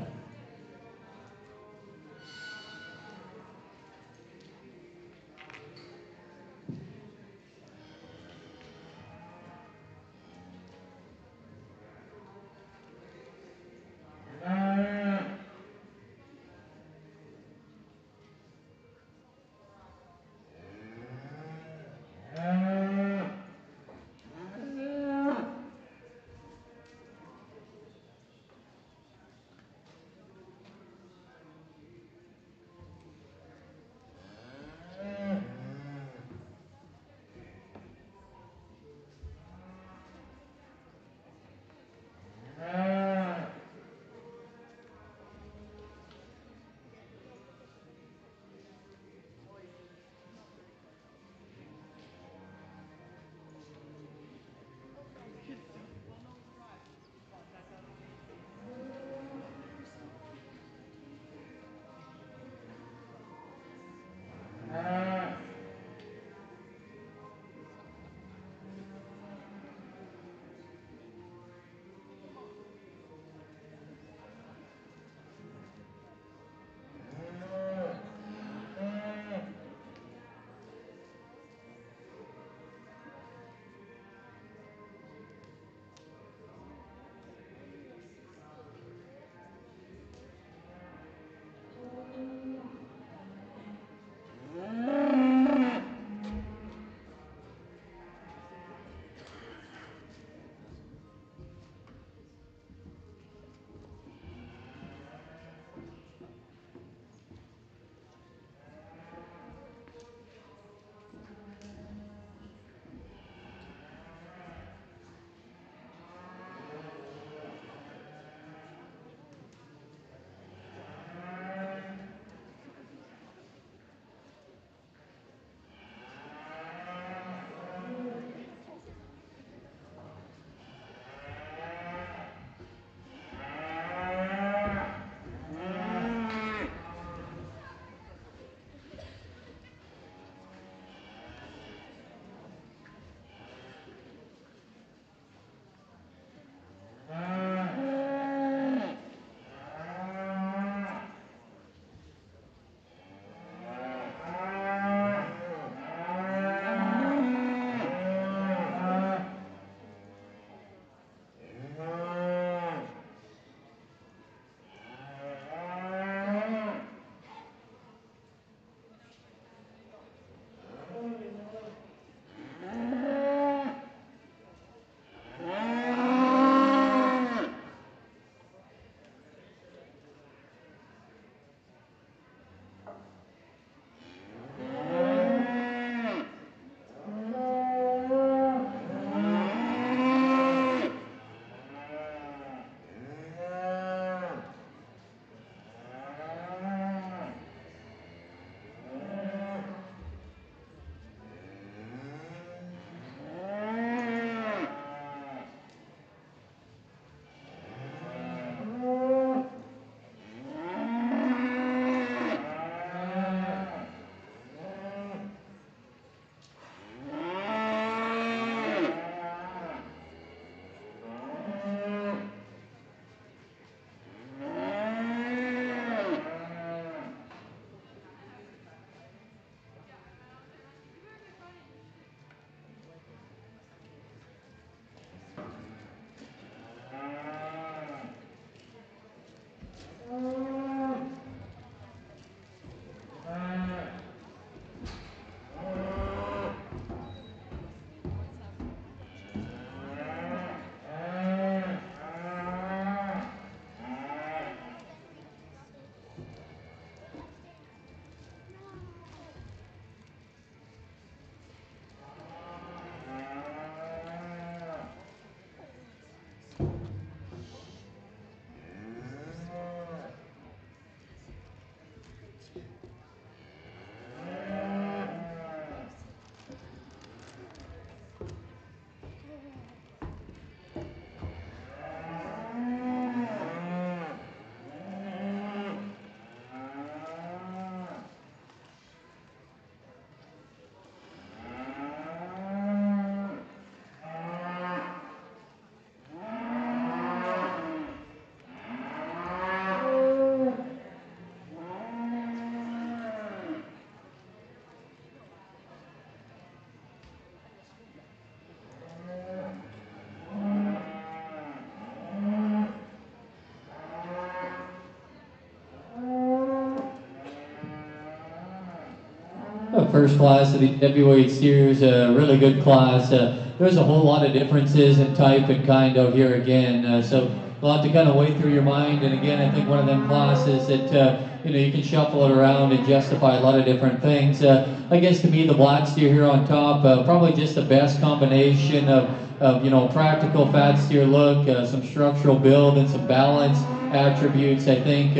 First class of the heavyweight steers, a really good class. There's a whole lot of differences in type and kind out here again, so a lot to kind of weigh through your mind. And again, I think one of them classes that you can shuffle it around and justify a lot of different things. I guess to me, the black steer here on top, probably just the best combination of practical fat steer look, some structural build, and some balance attributes. I think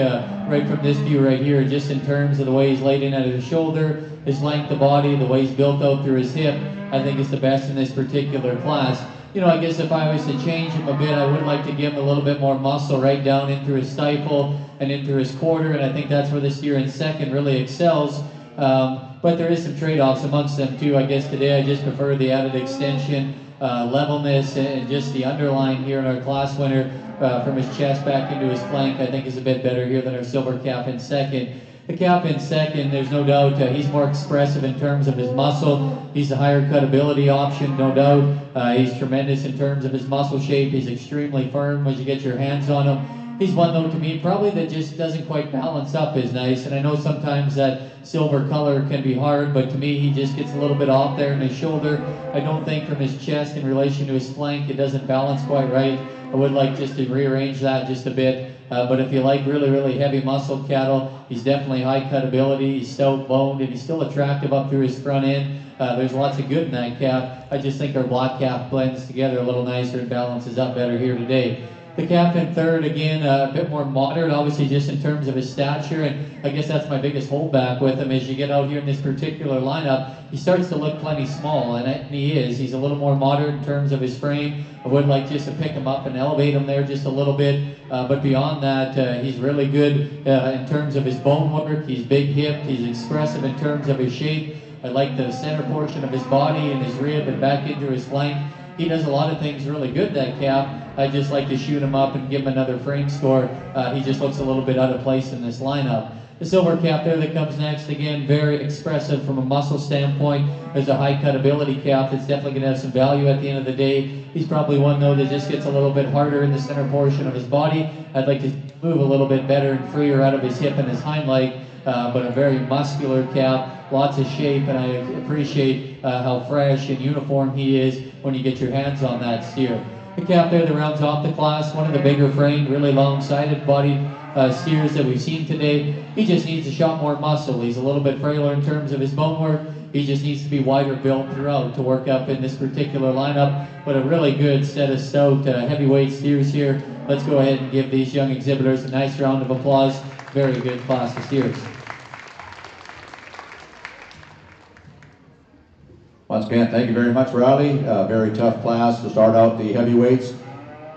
right from this view right here, just in terms of the way he's laid in at his shoulder, his length of body, the way he's built out through his hip, I think it's the best in this particular class. I guess if I was to change him a bit, I would like to give him a little bit more muscle right down into his stifle and into his quarter, and I think that's where this steer in second really excels. But there is some trade-offs amongst them too. I guess today I just prefer the added extension, levelness, and just the underline here in our class winner from his chest back into his flank, I think is a bit better here than our silver cap in second. The cap in second, there's no doubt he's more expressive in terms of his muscle. He's a higher cutability option, no doubt. He's tremendous in terms of his muscle shape. He's extremely firm when you get your hands on him. He's one, though, to me, probably that just doesn't quite balance up as nice. And I know sometimes that silver color can be hard, but to me, he just gets a little bit off there in his shoulder. I don't think from his chest in relation to his flank, it doesn't balance quite right. I would like just to rearrange that just a bit. But if you like really, really heavy muscled cattle, he's definitely high cutability, he's stout boned, and he's still attractive up through his front end. There's lots of good in that calf. I just think our black calf blends together a little nicer and balances up better here today. The calf in third, again, a bit more moderate, obviously just in terms of his stature, and I guess that's my biggest holdback with him. As you get out here in this particular lineup, he starts to look plenty small, and he is. He's a little more moderate in terms of his frame. I would like just to pick him up and elevate him there just a little bit, but beyond that, he's really good in terms of his bone work. He's big hipped, he's expressive in terms of his shape. I like the center portion of his body and his rib and back into his flank. He does a lot of things really good, that calf. I just like to shoot him up and give him another frame score. He just looks a little bit out of place in this lineup. The silver calf there that comes next, again, very expressive from a muscle standpoint. There's a high cutability calf that's definitely going to have some value at the end of the day. He's probably one, though, that just gets a little bit harder in the center portion of his body. I'd like to move a little bit better and freer out of his hip and his hind leg, but a very muscular calf, lots of shape, and I appreciate how fresh and uniform he is when you get your hands on that steer. The calf there that rounds off the class, one of the bigger framed, really long-sided body steers that we've seen today. He just needs a shot more muscle. He's a little bit frailer in terms of his bone work. He just needs to be wider built throughout to work up in this particular lineup. But a really good set of stout heavyweight steers here. Let's go ahead and give these young exhibitors a nice round of applause. Very good class of steers. Once again, thank you very much, Riley. Very tough class to start out the heavyweights.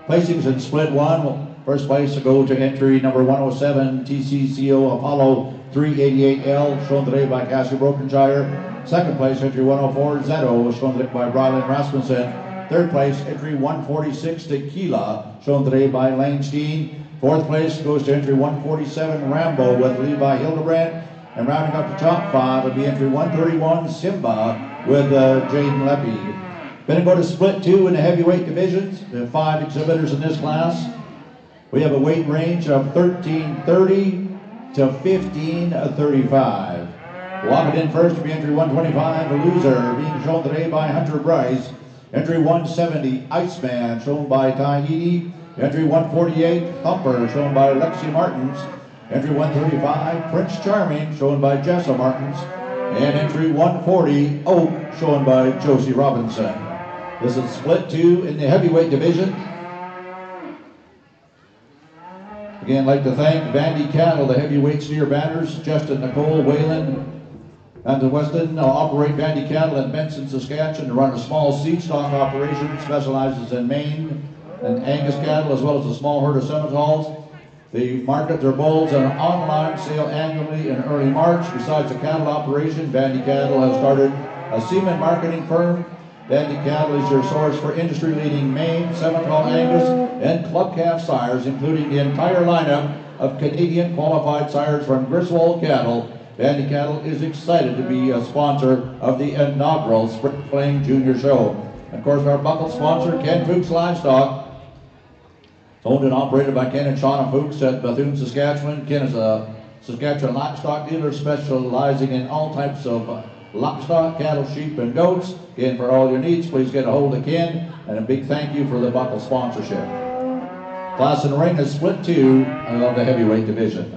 Placings in split one. First place to go to entry number 107, TCCO Apollo 388L, shown today by Cassie Brokenshire. Second place, entry 104, Zeto, shown today by Brylan Rasmussen. Third place, entry 146, Tequila, shown today by Lane Steen. Fourth place goes to entry 147, Rambo, with Levi Hildebrandt. And rounding up the top five would be entry 131, Simba, with Jaden Leppy. Going to go to split two in the heavyweight divisions. There are 5 exhibitors in this class. We have a weight range of 1330 to 1535. Walking in first to be entry 125, a loser, being shown today by Hunter Bryce. Entry 170, Iceman, shown by Tahiti. Entry 148, Thumper, shown by Lexi Martins. Entry 135, Prince Charming, shown by Jessa Martins. And entry 140, Oak, shown by Josie Robinson. This is split two in the heavyweight division. Again, I'd like to thank Vandy Cattle, the heavyweight steer banners, Justin, Nicole, Whalen, and the Weston operate Vandy Cattle in Benson, Saskatchewan, to run a small seed stock operation, specializes in Maine and Angus cattle, as well as a small herd of Semitals. They market their bulls on an online sale annually in early March. Besides the cattle operation, Vandy Cattle has started a semen marketing firm. Vandy Cattle is your source for industry-leading Maine, Seminole Angus, and club calf sires, including the entire lineup of Canadian qualified sires from Griswold Cattle. Vandy Cattle is excited to be a sponsor of the inaugural Spring Fling Junior Show. And of course, our buckled sponsor, Ken Fuchs Livestock. It's owned and operated by Ken and Shauna Fuchs at Bethune, Saskatchewan. Ken is a Saskatchewan livestock dealer specializing in all types of livestock, cattle, sheep, and goats. Again, for all your needs, please get a hold of Ken, and a big thank you for the buckle sponsorship. Class in the ring is split 2 of the heavyweight division.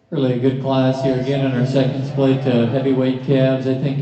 Really a good class here again in our second split heavyweight calves. I think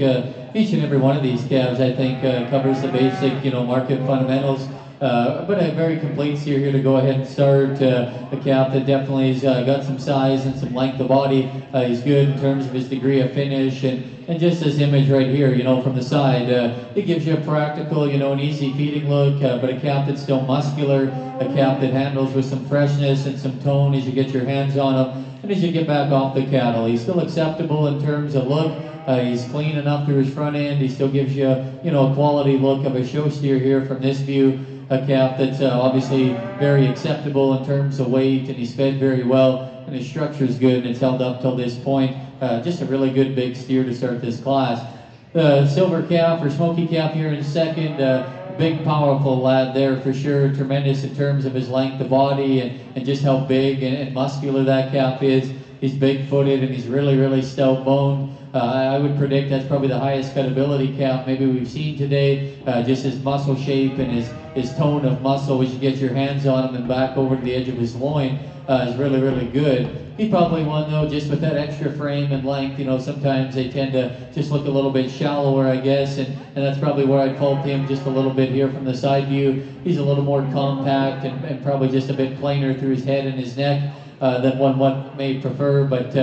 each and every one of these calves, I think, covers the basic, market fundamentals. But a very complete steer here to go ahead and start. A calf that definitely has got some size and some length of body. He's good in terms of his degree of finish and just this image right here, from the side. It gives you a practical, an easy feeding look, but a calf that's still muscular, a calf that handles with some freshness and some tone as you get your hands on him. And as you get back off the cattle, he's still acceptable in terms of look. He's clean enough through his front end. He still gives you, a quality look of a show steer here from this view. A calf that's obviously very acceptable in terms of weight, and he's fed very well, and his structure is good, and it's held up till this point. Just a really good big steer to start this class. The silver calf or smoky calf here in second. Big, powerful lad there for sure. Tremendous in terms of his length of body and just how big and muscular that calf is. He's big-footed and he's really, really stout-boned. I would predict that's probably the highest cutability calf maybe we've seen today. Just his muscle shape and his tone of muscle as you get your hands on him and back over to the edge of his loin is really, really good. He probably won though, just with that extra frame and length. Sometimes they tend to just look a little bit shallower, I guess, and that's probably where I'd fault him just a little bit here from the side view. He's a little more compact and probably just a bit plainer through his head and his neck than one may prefer, but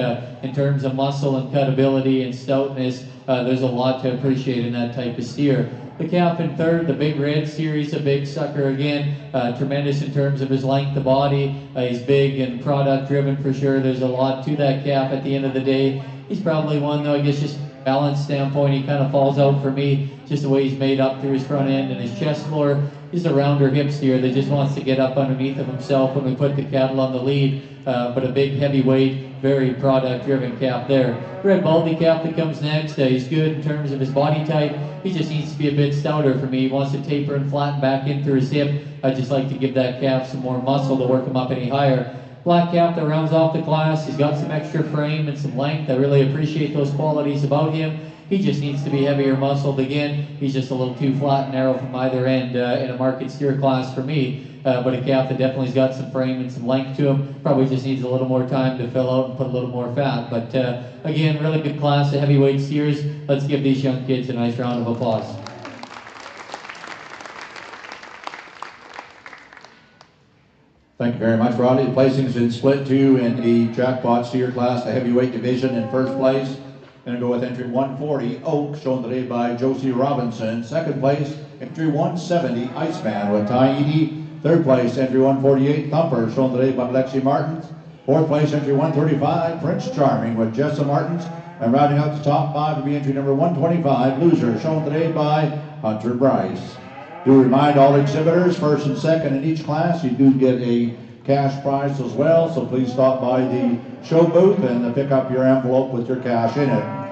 in terms of muscle and cutability and stoutness, there's a lot to appreciate in that type of steer. The calf in third, the big red series, a big sucker again, tremendous in terms of his length of body. He's big and product driven for sure. There's a lot to that calf at the end of the day. He's probably one though, I guess just balance standpoint, he kind of falls out for me, just the way he's made up through his front end and his chest floor. He's a rounder hip steer that just wants to get up underneath of himself when we put the cattle on the lead, but a big heavyweight, very product driven calf there. Red baldy calf that comes next, he's good in terms of his body type. He just needs to be a bit stouter for me. He wants to taper and flatten back in through his hip. I just like to give that calf some more muscle to work him up any higher. Black calf that rounds off the class. He's got some extra frame and some length. I really appreciate those qualities about him. He just needs to be heavier muscled again. He's just a little too flat and narrow from either end in a market steer class for me. But a calf that definitely has got some frame and some length to him. Probably just needs a little more time to fill out and put a little more fat. But again, really good class of heavyweight steers. Let's give these young kids a nice round of applause. Thank you very much, Rodney. The placings in split 2 in the jackpot steer class, the heavyweight division. In first place, going to go with entry 140, Oak, shown today by Josie Robinson. Second place, entry 170, Iceman with Ty Eady. Third place, entry 148, Thumper, shown today by Lexi Martins. Fourth place, entry 135, Prince Charming with Jessa Martins. And rounding out the top 5 will be entry number 125, Loser, shown today by Hunter Bryce. Do remind all exhibitors, first and second in each class, you do get a cash prize as well, so please stop by the show booth and pick up your envelope with your cash in it.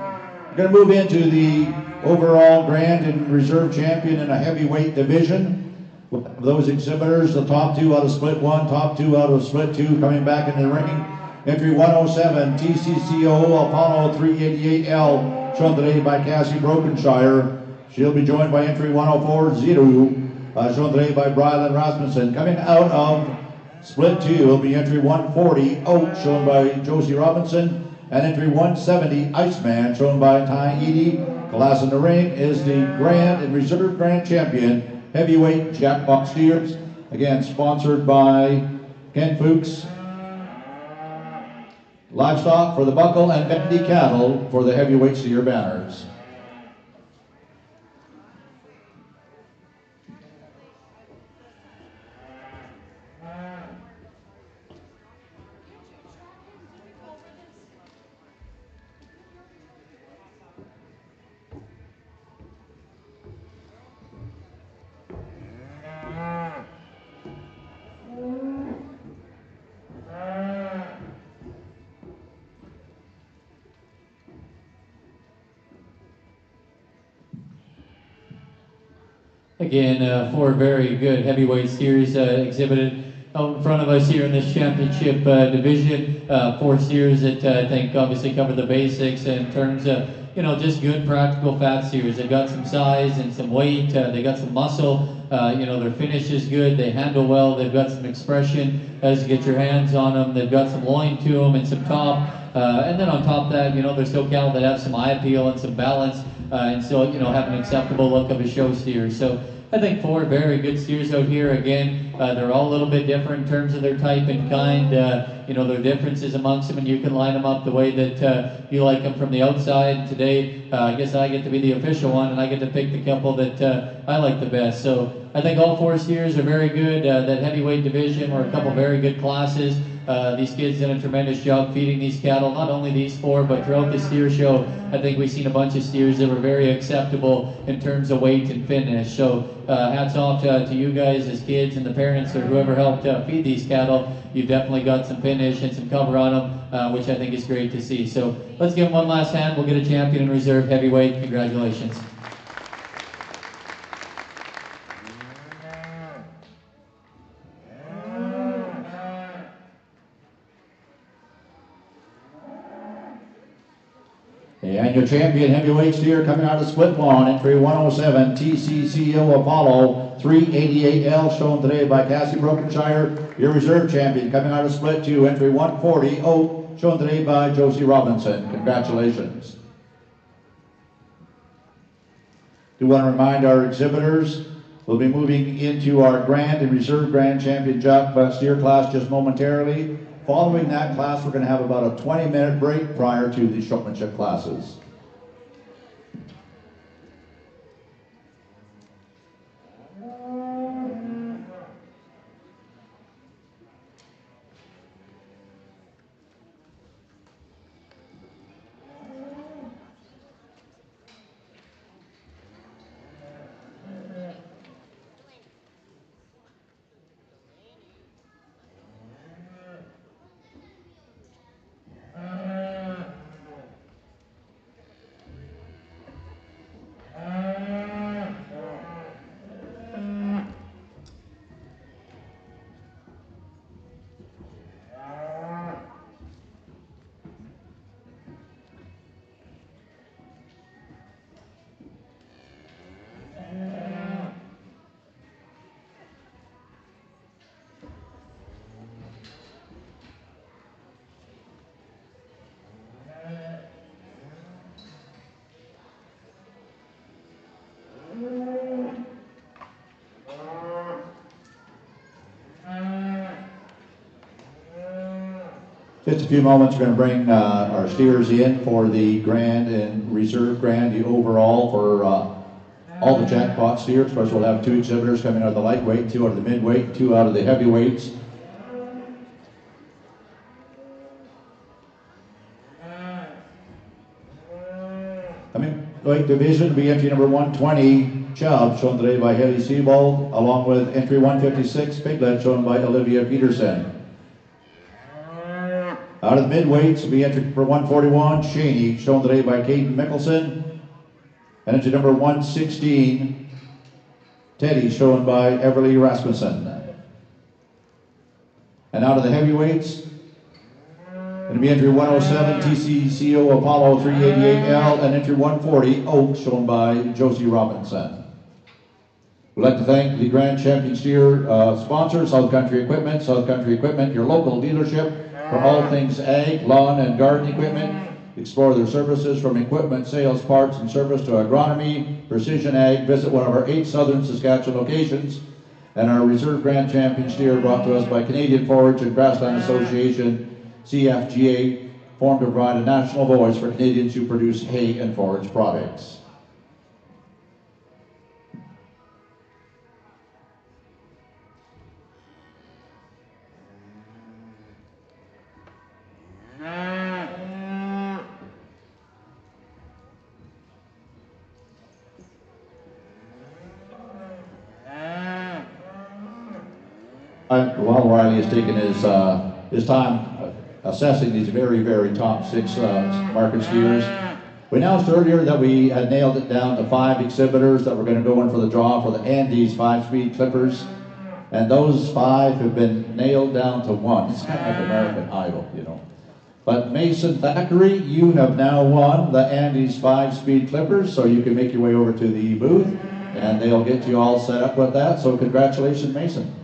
We're going to move into the overall grand and reserve champion in a heavyweight division. With those exhibitors, the top 2 out of split 1, top 2 out of split 2 coming back in the ring. Entry 107, TCCO Apollo 388L, shown today by Cassie Brokenshire. She'll be joined by entry 104, Ziru, shown today by Brylan Rasmussen. Coming out of split 2 will be entry 140, Oak, shown by Josie Robinson. And entry 170, Iceman, shown by Ty Eady. Class in the ring is the Grand and Reserve Grand Champion, heavyweight jackpot steers. Again, sponsored by Ken Fuchs Livestock for the buckle and Bendy Cattle for the heavyweight steer banners. Again, 4 very good heavyweight steers exhibited out in front of us here in this championship division. 4 steers that I think obviously cover the basics in terms of, just good practical fat steers. They've got some size and some weight. They got some muscle. Their finish is good. They handle well. They've got some expression as you get your hands on them. They've got some loin to them and some top. And then on top of that, they're still cattle that have some eye appeal and some balance. And still, have an acceptable look of a show steer. So I think 4 very good steers out here. Again, they're all a little bit different in terms of their type and kind. Their differences amongst them, and you can line them up the way that you like them from the outside. Today, I guess I get to be the official one, and I get to pick the couple that I like the best. So I think all 4 steers are very good. That heavyweight division were a couple very good classes. These kids did a tremendous job feeding these cattle, not only these 4, but throughout the steer show. I think we've seen a bunch of steers that were very acceptable in terms of weight and finish. So hats off to you guys as kids and the parents or whoever helped feed these cattle. You've definitely got some finish and some cover on them, which I think is great to see. So let's give them one last hand. We'll get a champion in reserve heavyweight. Congratulations. And your champion heavyweight steer coming out of split 1, entry 107, TCCO Apollo 388L, shown today by Cassie Brokenshire. Your reserve champion coming out of split 2, entry 140, Oak, shown today by Josie Robinson. Congratulations. Do want to remind our exhibitors, we'll be moving into our Grand and Reserve Grand Champion jackpot steer class just momentarily. Following that class, we're going to have about a 20-minute break prior to the showmanship classes. Just a few moments, we're going to bring our steers in for the grand and reserve grand, the overall for all the jackpot steers. Of course, we'll have 2 exhibitors coming out of the lightweight, 2 out of the midweight, 2 out of the heavyweights. Weight division will be entry number 120, Chubb, shown today by Haley Sebald, along with entry 156, Piglet, shown by Olivia Peterson. Out of the midweights will be entry number 141, Shaney, shown today by Caden Mickelson. And entry number 116, Teddy, shown by Everly Rasmussen. And out of the heavyweights, going to be entry 107, TCCO Apollo 388L, and entry 140, Oak, shown by Josie Robinson. We'd like to thank the Grand Champion Steer sponsor, South Country Equipment. South Country Equipment, your local dealership for all things ag, lawn, and garden equipment. Explore their services from equipment, sales, parts, and service to agronomy, precision ag. Visit one of our 8 southern Saskatchewan locations. And our Reserve Grand Champion Steer brought to us by Canadian Forage and Grassland Association, CFGA, formed to provide a national voice for Canadians who produce hay and forage products. While Riley is taking his time assessing these very, very top 6 market steers, we announced earlier that we had nailed it down to 5 exhibitors that were going to go in for the draw for the Andes 5-speed clippers, and those 5 have been nailed down to 1. It's kind of like American Idol, you know. But Mason Thackeray, you have now won the Andes 5-speed clippers, so you can make your way over to the booth, and they'll get you all set up with that. So congratulations, Mason.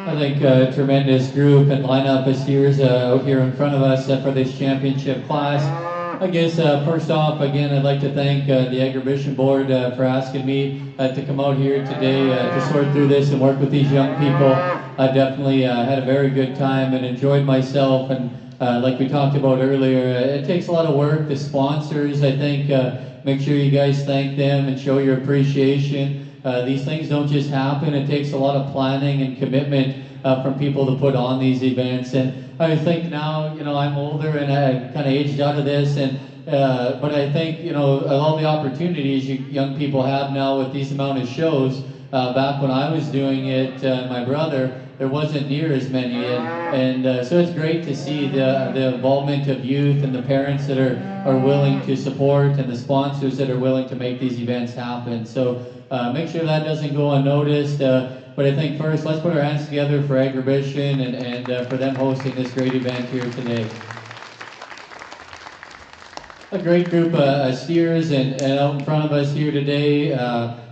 I think a tremendous group and lineup of steers out here in front of us for this championship class. I guess first off, again, I'd like to thank the Agribition board for asking me to come out here today to sort through this and work with these young people. I definitely had a very good time and enjoyed myself, and like we talked about earlier, it takes a lot of work. The sponsors, I think, make sure you guys thank them and show your appreciation. These things don't just happen. It takes a lot of planning and commitment from people to put on these events. And I think now, you know, I'm older and I've kind of aged out of this, and but I think, you know, all the opportunities you young people have now with these amount of shows, back when I was doing it, my brother, there wasn't near as many, and so it's great to see the involvement of youth and the parents that are willing to support, and the sponsors that are willing to make these events happen. So make sure that doesn't go unnoticed. But I think first, let's put our hands together for Agribition and for them hosting this great event here today. A great group of steers and out in front of us here today.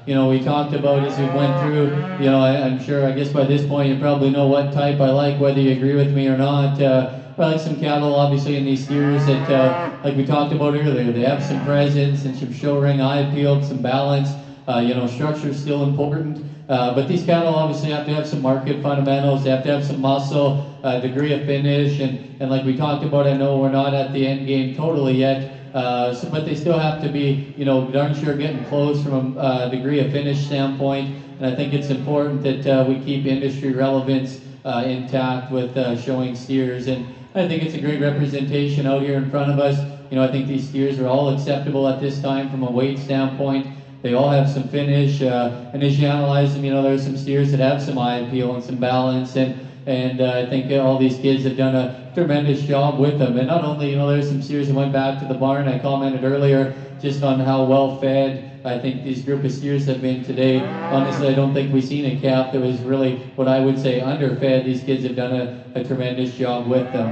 You know, we talked about as we went through, you know, I'm sure, I guess by this point you probably know what type I like, whether you agree with me or not. I like some cattle, obviously, in these steers that, like we talked about earlier, they have some presence and some show ring eye appeal, some balance. You know, structure is still important. But these cattle obviously have to have some market fundamentals. They have to have some muscle, degree of finish, and like we talked about, I know we're not at the end game totally yet, but they still have to be, you know, darn sure getting close from a degree of finish standpoint. And I think it's important that we keep industry relevance intact with showing steers. And I think it's a great representation out here in front of us. You know, I think these steers are all acceptable at this time from a weight standpoint. They all have some finish, and as you analyze them, you know, there's some steers that have some eye appeal and some balance, and and I think all these kids have done a tremendous job with them. And not only, there's some steers that went back to the barn. I commented earlier just on how well fed I think these group of steers have been today. Honestly, I don't think we've seen a calf that was really what I would say underfed. These kids have done a tremendous job with them.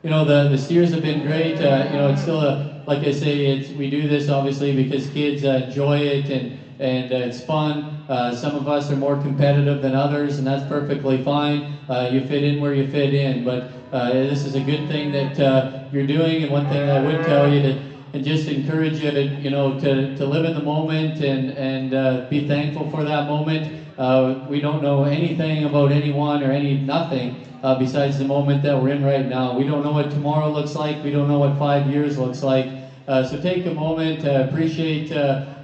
The steers have been great. It's still like I say, we do this obviously because kids enjoy it and it's fun. Some of us are more competitive than others, and that's perfectly fine. You fit in where you fit in, but this is a good thing that you're doing. And one thing I would tell you and just encourage you to live in the moment and be thankful for that moment. We don't know anything about anyone or nothing besides the moment that we're in right now. We don't know what tomorrow looks like. We don't know what 5 years looks like. So take a moment, appreciate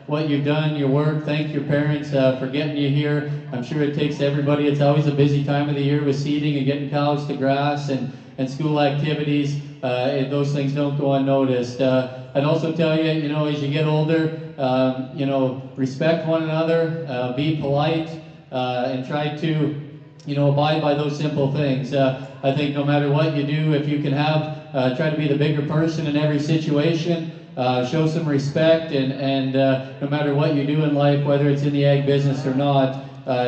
what you've done, your work. Thank your parents for getting you here. I'm sure it takes everybody. It's always a busy time of the year with seeding and getting cows to grass and school activities. Those things don't go unnoticed. I'd also tell you, as you get older, respect one another, be polite, and try to, abide by those simple things. I think no matter what you do, if you can try to be the bigger person in every situation, show some respect, and no matter what you do in life, whether it's in the ag business or not,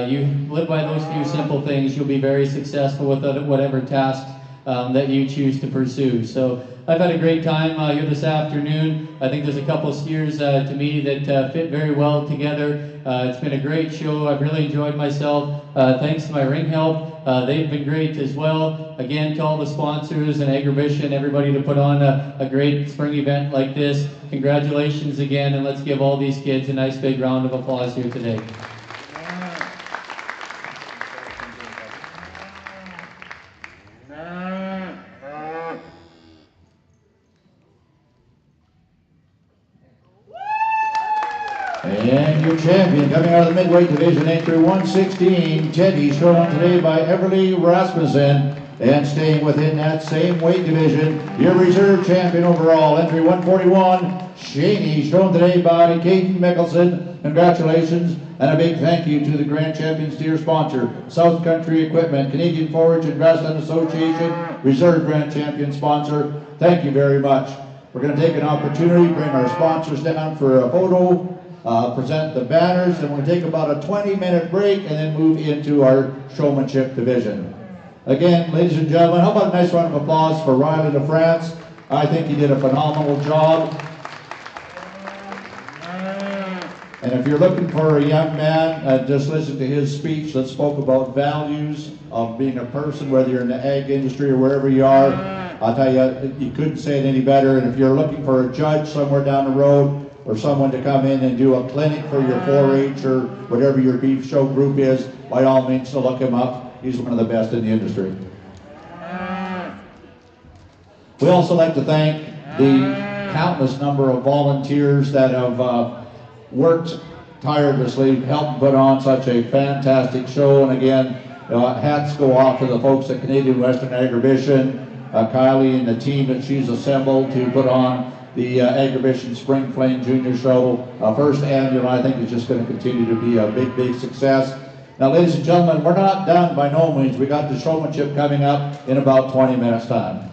you live by those few simple things, you'll be very successful with whatever task that you choose to pursue. So I've had a great time here this afternoon. I think there's a couple steers to me that fit very well together. It's been a great show. I've really enjoyed myself. Thanks to my ring help. They've been great as well. Again, to all the sponsors and Agribition, everybody to put on a great spring event like this. Congratulations again, and let's give all these kids a nice big round of applause here today. And your champion coming out of the midweight division, entry 116, Teddy, shown today by Everly Rasmussen. And staying within that same weight division, your reserve champion overall, entry 141, Shaney, shown today by Caden Mickelson. Congratulations, and a big thank you to the Grand Champion steer sponsor, South Country Equipment, Canadian Forage and Grassland Association, reserve Grand Champion sponsor. Thank you very much. We're going to take an opportunity to bring our sponsors down for a photo, present the banners, and we're going to take about a 20-minute break and then move into our showmanship division. Again, ladies and gentlemen, how about a nice round of applause for Riley de France? I think he did a phenomenal job. And if you're looking for a young man, just listen to his speech that spoke about values of being a person, whether you're in the ag industry or wherever you are. I'll tell you, you couldn't say it any better. And if you're looking for a judge somewhere down the road or someone to come in and do a clinic for your 4-H or whatever your beef show group is, by all means, to look him up. He's one of the best in the industry. We also like to thank the countless number of volunteers that have worked tirelessly, helped put on such a fantastic show. And again, hats go off to the folks at Canadian Western Agribition, Kylie and the team that she's assembled to put on the Agribition Spring Fling Junior Show. First annual, I think, is just going to continue to be a big, big success. Now, ladies and gentlemen, we're not done by no means. We got the showmanship coming up in about 20 minutes time.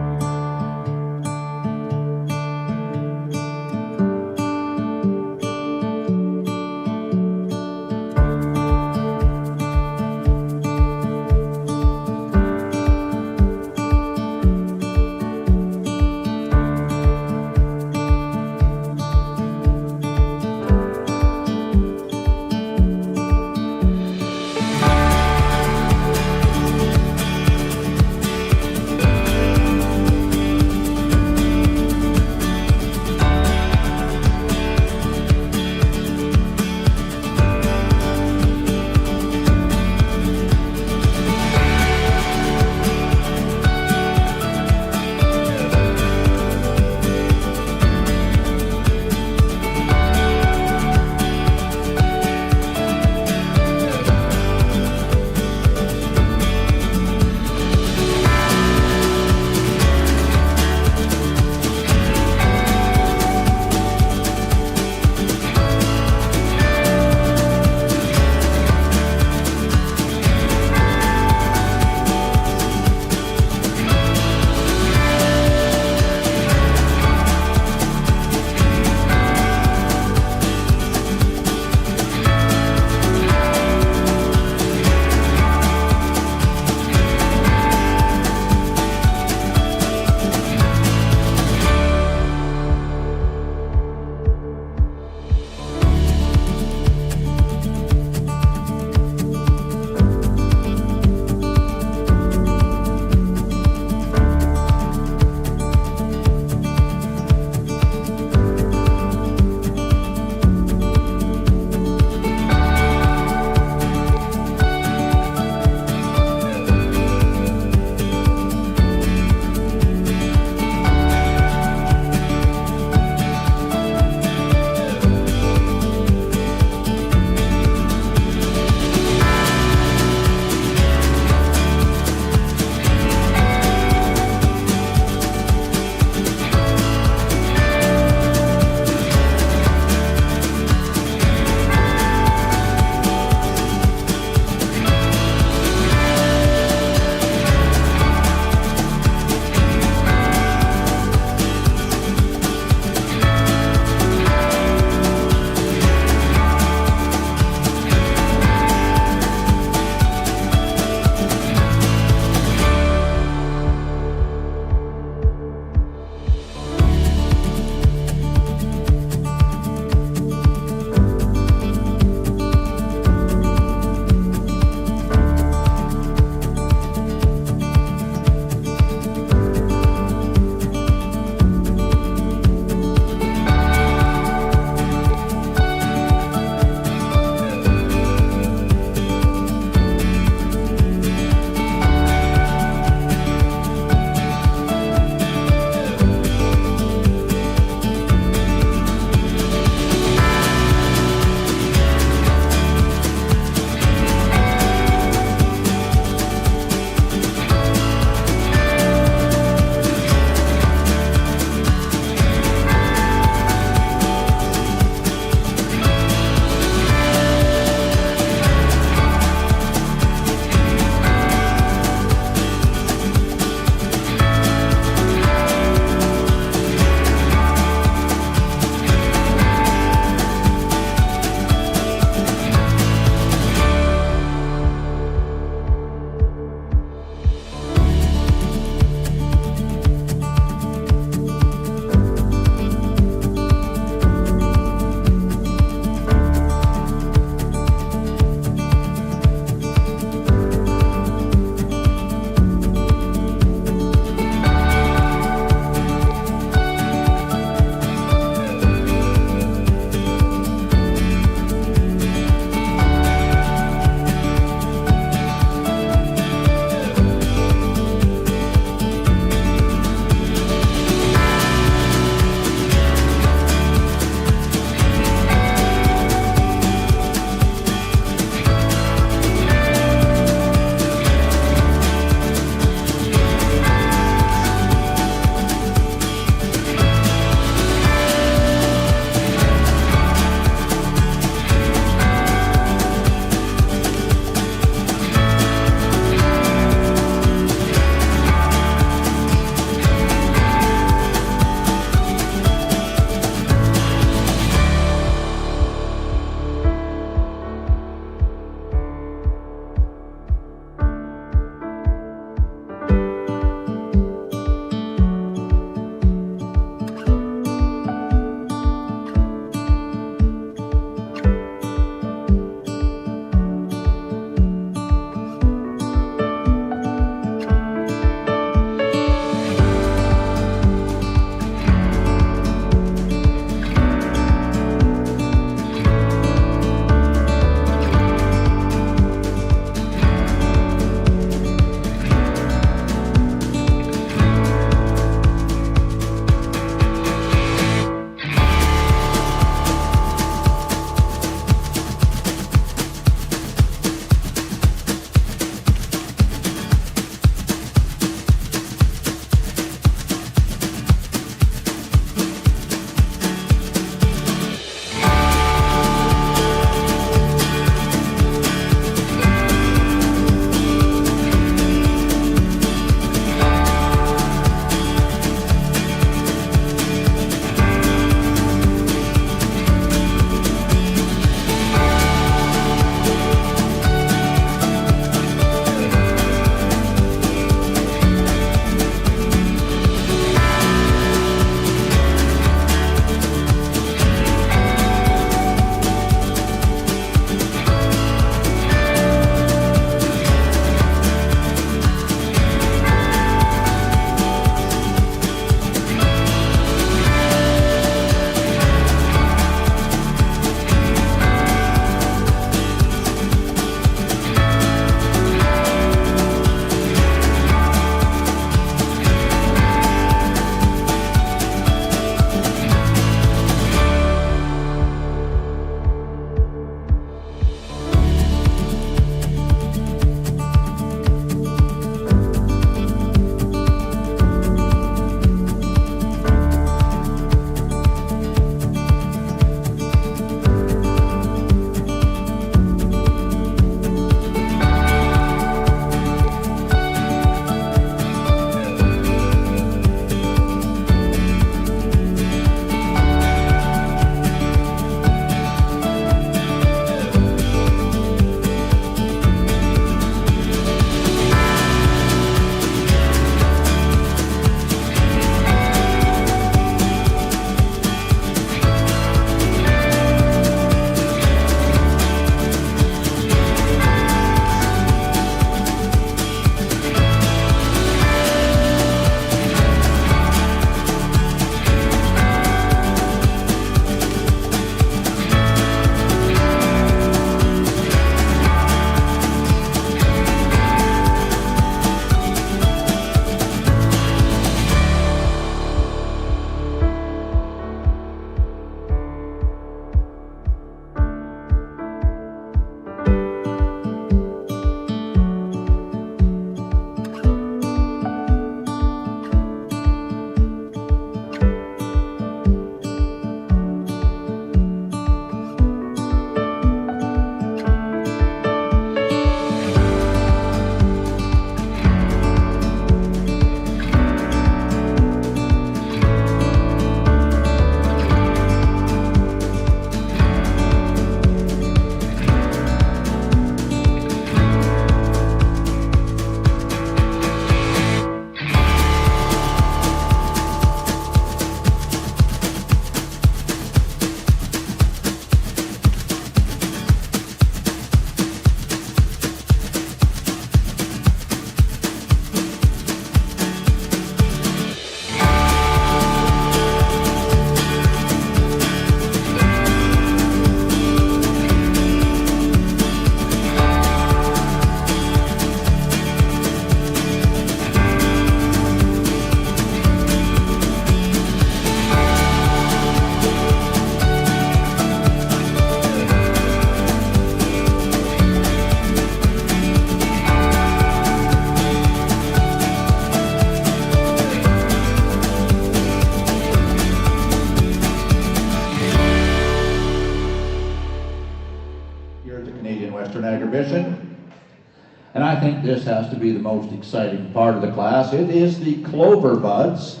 And I think this has to be the most exciting part of the class. It is the clover buds.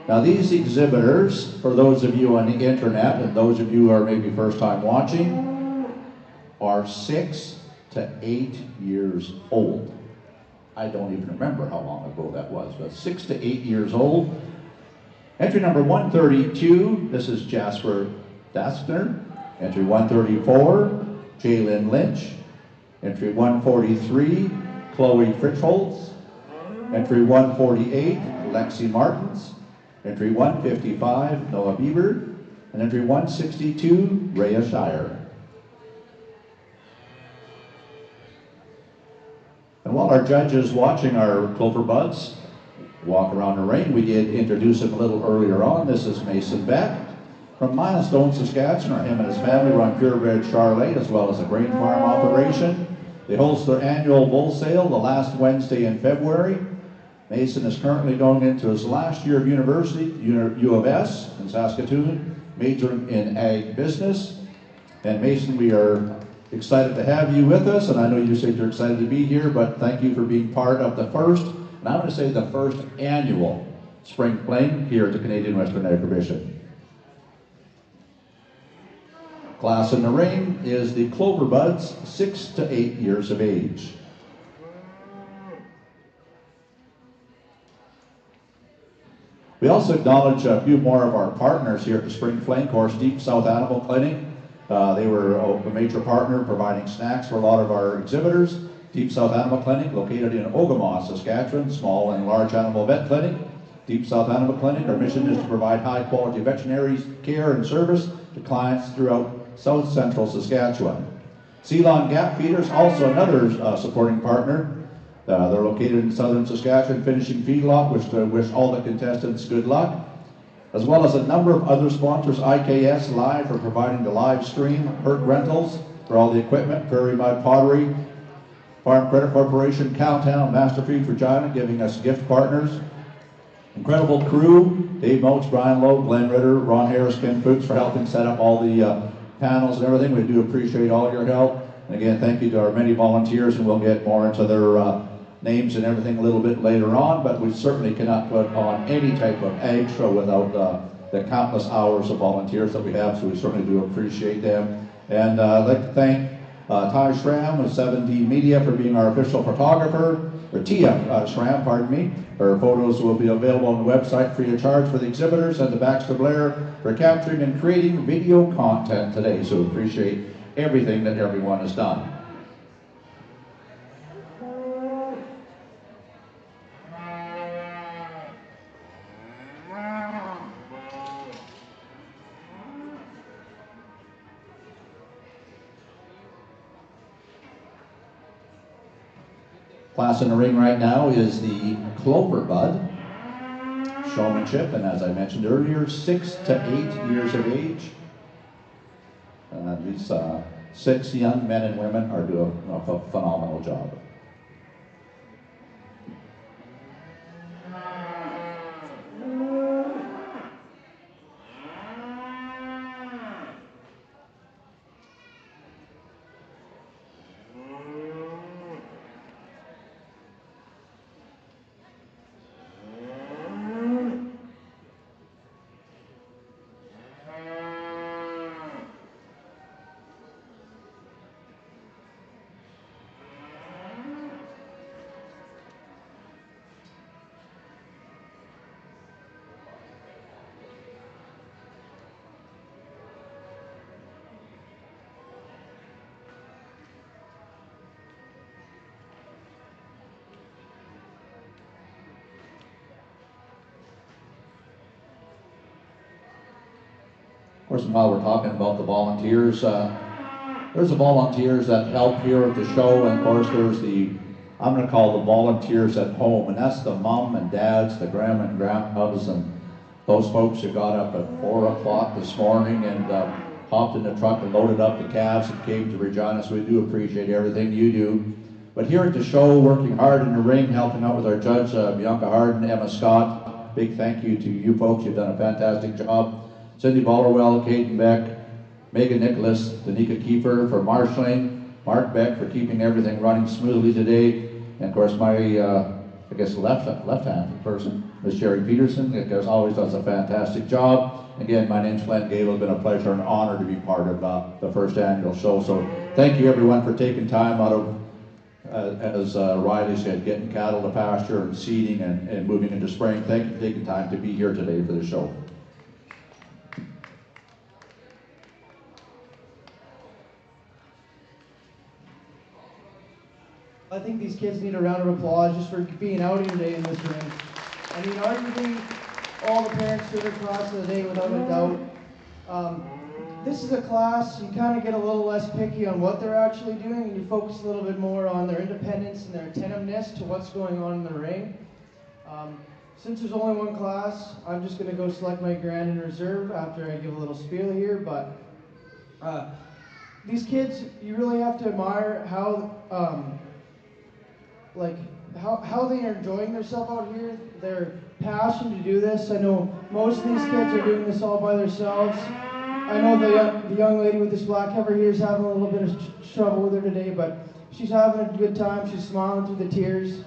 Now these exhibitors, for those of you on the internet and those of you who are maybe first time watching, are 6 to 8 years old. I don't even remember how long ago that was, but 6 to 8 years old. Entry number 132, this is Jasper Daskner. Entry 134, Jalen Lynch. Entry 143, Chloe Fritzholz. Entry 148, Lexi Martins. Entry 155, Noah Bieber. And entry 162, Rhea Shire. And while our judge is watching our clover buds walk around the ring, we did introduce him a little earlier on. This is Mason Beck from Milestone, Saskatchewan. Him and his family run purebred Charolais as well as a grain farm operation. They host their annual bull sale the last Wednesday in February. Mason is currently going into his last year of university, U of S in Saskatoon, majoring in ag business. And Mason, we are excited to have you with us, and I know you said you're excited to be here, but thank you for being part of the first, and I'm going to say the first annual Spring Fling here at the Canadian Western Agribition. Class in the ring is the Clover Buds, 6 to 8 years of age. We also acknowledge a few more of our partners here at the Spring Fling. Of course, Deep South Animal Clinic. They were a major partner providing snacks for a lot of our exhibitors. Deep South Animal Clinic, located in Ogama, Saskatchewan, small and large animal vet clinic. Deep South Animal Clinic, our mission is to provide high quality veterinary care and service to clients throughout South Central Saskatchewan. Ceylon Gap Feeders, also another supporting partner. They're located in southern Saskatchewan, finishing feedlot, which wish all the contestants good luck. As well as a number of other sponsors, IKS Live for providing the live stream, Hurt Rentals for all the equipment, Prairie Mud Pottery, Farm Credit Corporation, Cowtown, Masterfeed Regina, giving us gift partners. Incredible crew, Dave Moats, Brian Lowe, Glenn Ritter, Ron Harris, Ken Fuchs for helping set up all the panels and everything. We do appreciate all your help. And again, thank you to our many volunteers, and we'll get more into their names and everything a little bit later on, but we certainly cannot put on any type of ag show without the countless hours of volunteers that we have, so we certainly do appreciate them. And I'd like to thank Ty Schramm of 7D Media for being our official photographer, or Tia Schramm, pardon me. Her photos will be available on the website free of charge for the exhibitors, and to Baxter Blair for capturing and creating video content today, so we appreciate everything that everyone has done. Class in the ring right now is the Clover Bud showmanship, and as I mentioned earlier, 6 to 8 years of age. These 6 young men and women are doing a phenomenal job. Of course, while we're talking about the volunteers, there's the volunteers that help here at the show, and of course there's the, I'm going to call the volunteers at home, and that's the mom and dads, the grandma and grandpas, and those folks who got up at 4 o'clock this morning and hopped in the truck and loaded up the calves and came to Regina, so we do appreciate everything you do. But here at the show, working hard in the ring, helping out with our judge, Bianca Harden, Emma Scott, big thank you to you folks, you've done a fantastic job. Cindy Ballerwell, Kate Beck, Megan Nicholas, Danica Kiefer for marshalling, Mark Beck for keeping everything running smoothly today. And of course, my, I guess, left-handed person, Ms. Sherry Peterson, that always does a fantastic job. Again, my name's Glenn Gable. It's been a pleasure and honor to be part of the first annual show. So thank you everyone for taking time out of, as Riley said, getting cattle to pasture and seeding and moving into spring. Thank you for taking time to be here today for the show. I think these kids need a round of applause just for being out here today in this ring. I mean, arguably, all the parents do their class of the day without a doubt. This is a class, you kind of get a little less picky on what they're actually doing, and you focus a little bit more on their independence and their attentiveness to what's going on in the ring. Since there's only one class, I'm just going to go select my grand in reserve after I give a little spiel here, but these kids, you really have to admire how how they are enjoying themselves out here, their passion to do this. I know most of these kids are doing this all by themselves. I know the young lady with this black heifer here is having a little bit of trouble with her today, but she's having a good time. She's smiling through the tears.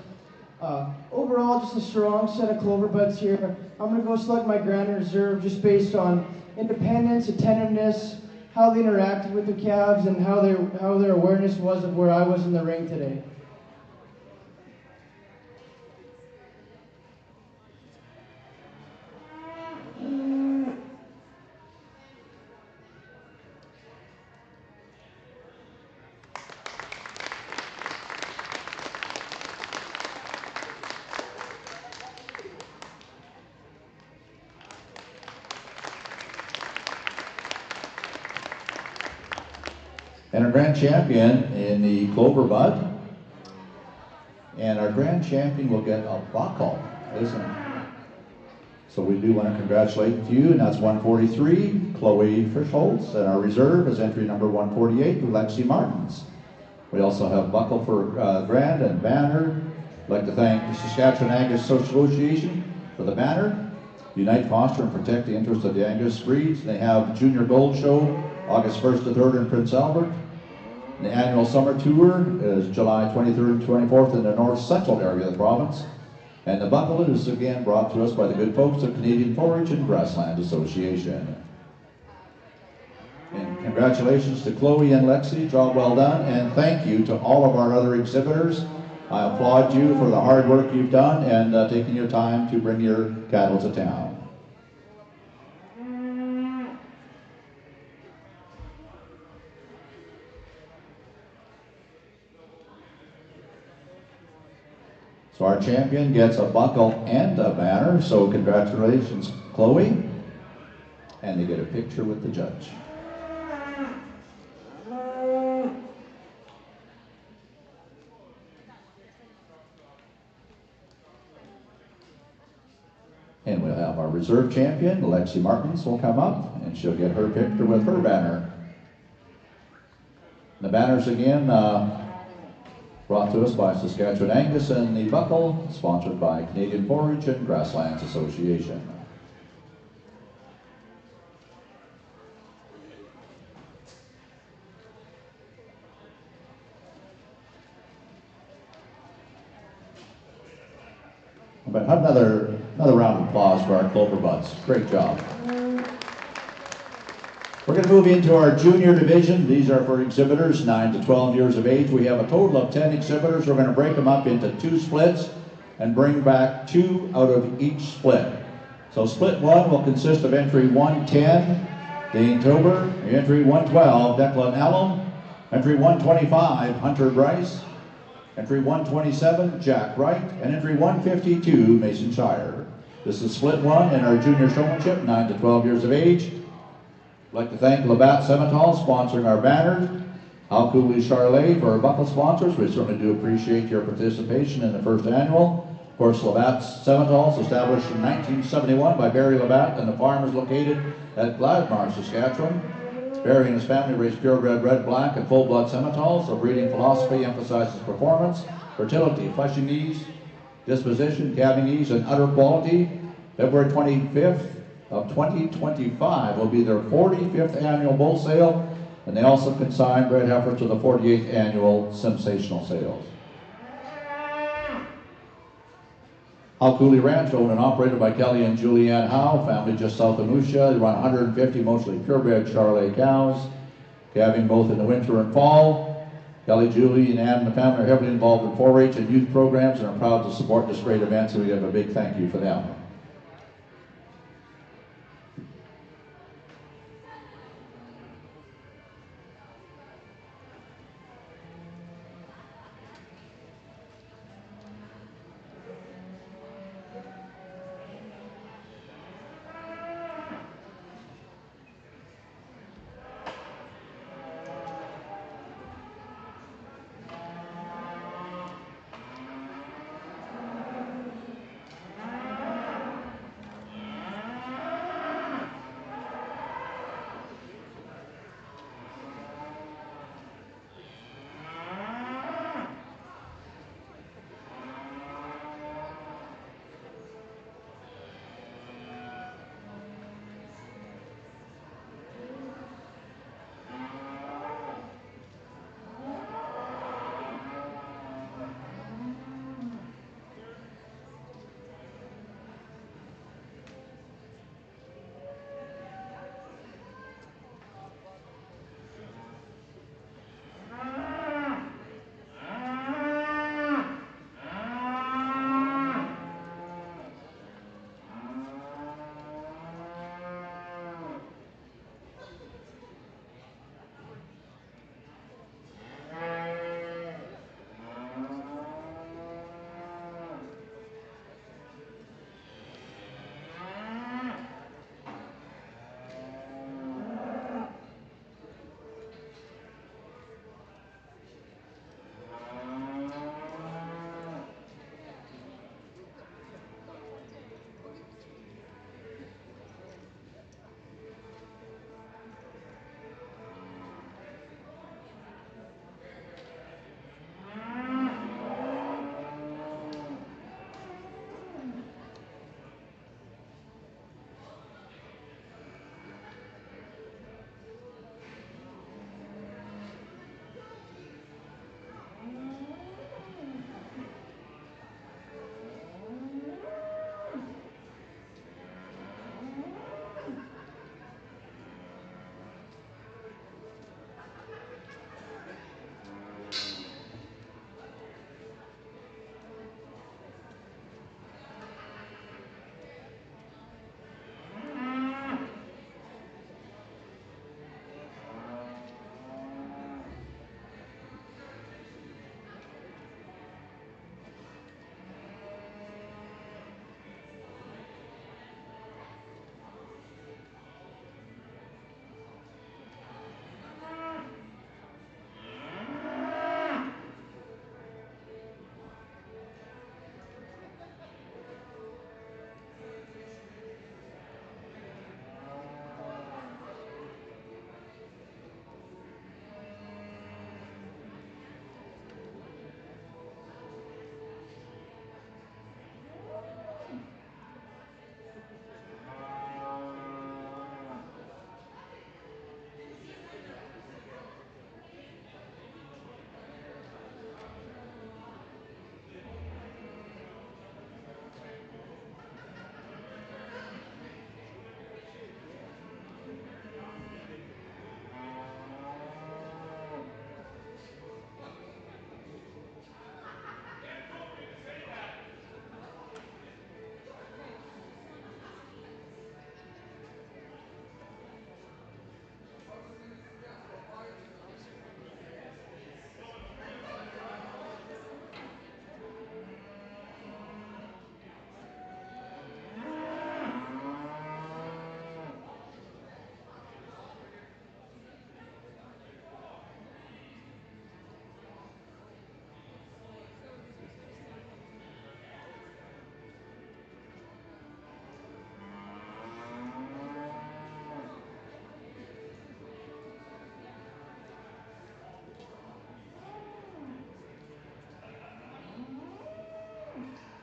Overall, just a strong set of clover buds here. I'm going to go select my grand reserve just based on independence, attentiveness, how they interacted with their calves, and how their awareness was of where I was in the ring today. And our grand champion in the clover bud. And our grand champion will get a buckle, isn't it? So we do want to congratulate you, and that's 143, Chloe Frischholz, and our reserve is entry number 148, Lexi Martins. We also have buckle for grand and banner. I'd like to thank the Saskatchewan Angus Association for the banner. Unite, foster, and protect the interests of the Angus breeds. They have Junior Gold Show, August 1st to 3rd in Prince Albert. The annual summer tour is July 23rd and 24th in the north central area of the province. And the buckle is again brought to us by the good folks of Canadian Forage and Grassland Association. And congratulations to Chloe and Lexi, job well done, and thank you to all of our other exhibitors. I applaud you for the hard work you've done and taking your time to bring your cattle to town. So our champion gets a buckle and a banner, so congratulations, Chloe. And they get a picture with the judge. And we'll have our reserve champion, Lexi Martins, will come up, and she'll get her picture with her banner. The banners again, brought to us by Saskatchewan Angus, and the buckle sponsored by Canadian Forage and Grasslands Association. But another round of applause for our clover buds. Great job. We're going to move into our junior division. These are for exhibitors 9 to 12 years of age. We have a total of 10 exhibitors. We're going to break them up into 2 splits and bring back 2 out of each split. So split 1 will consist of entry 110, Dane Tober, entry 112, Declan Allen, entry 125, Hunter Bryce, entry 127, Jack Wright, and entry 152, Mason Shire. This is split 1 in our junior showmanship, 9 to 12 years of age. I'd like to thank Labatt Semental sponsoring our banners, Al Cooley Charlet for our buckle sponsors. We certainly do appreciate your participation in the first annual. Of course, Labatt Semental, established in 1971 by Barry Labatt, and the farm is located at Gladmar, Saskatchewan. Barry and his family raise purebred red, black, and full-blood Sementals. So breeding philosophy emphasizes performance, fertility, fleshing ease, disposition, calving ease, and udder quality. February 25th of 2025 will be their 45th annual bull sale, And they also consign bred heifers to the 48th annual Sensational Sales. Howe Cooley Ranch, owned and operated by Kelly and Julianne Howe, family just south of Musha. They run 150 mostly purebred Charolais cows, calving both in the winter and fall. Kelly, Julie, and Ann and the family are heavily involved in 4-H and youth programs and are proud to support this great event, so we have a big thank you for them.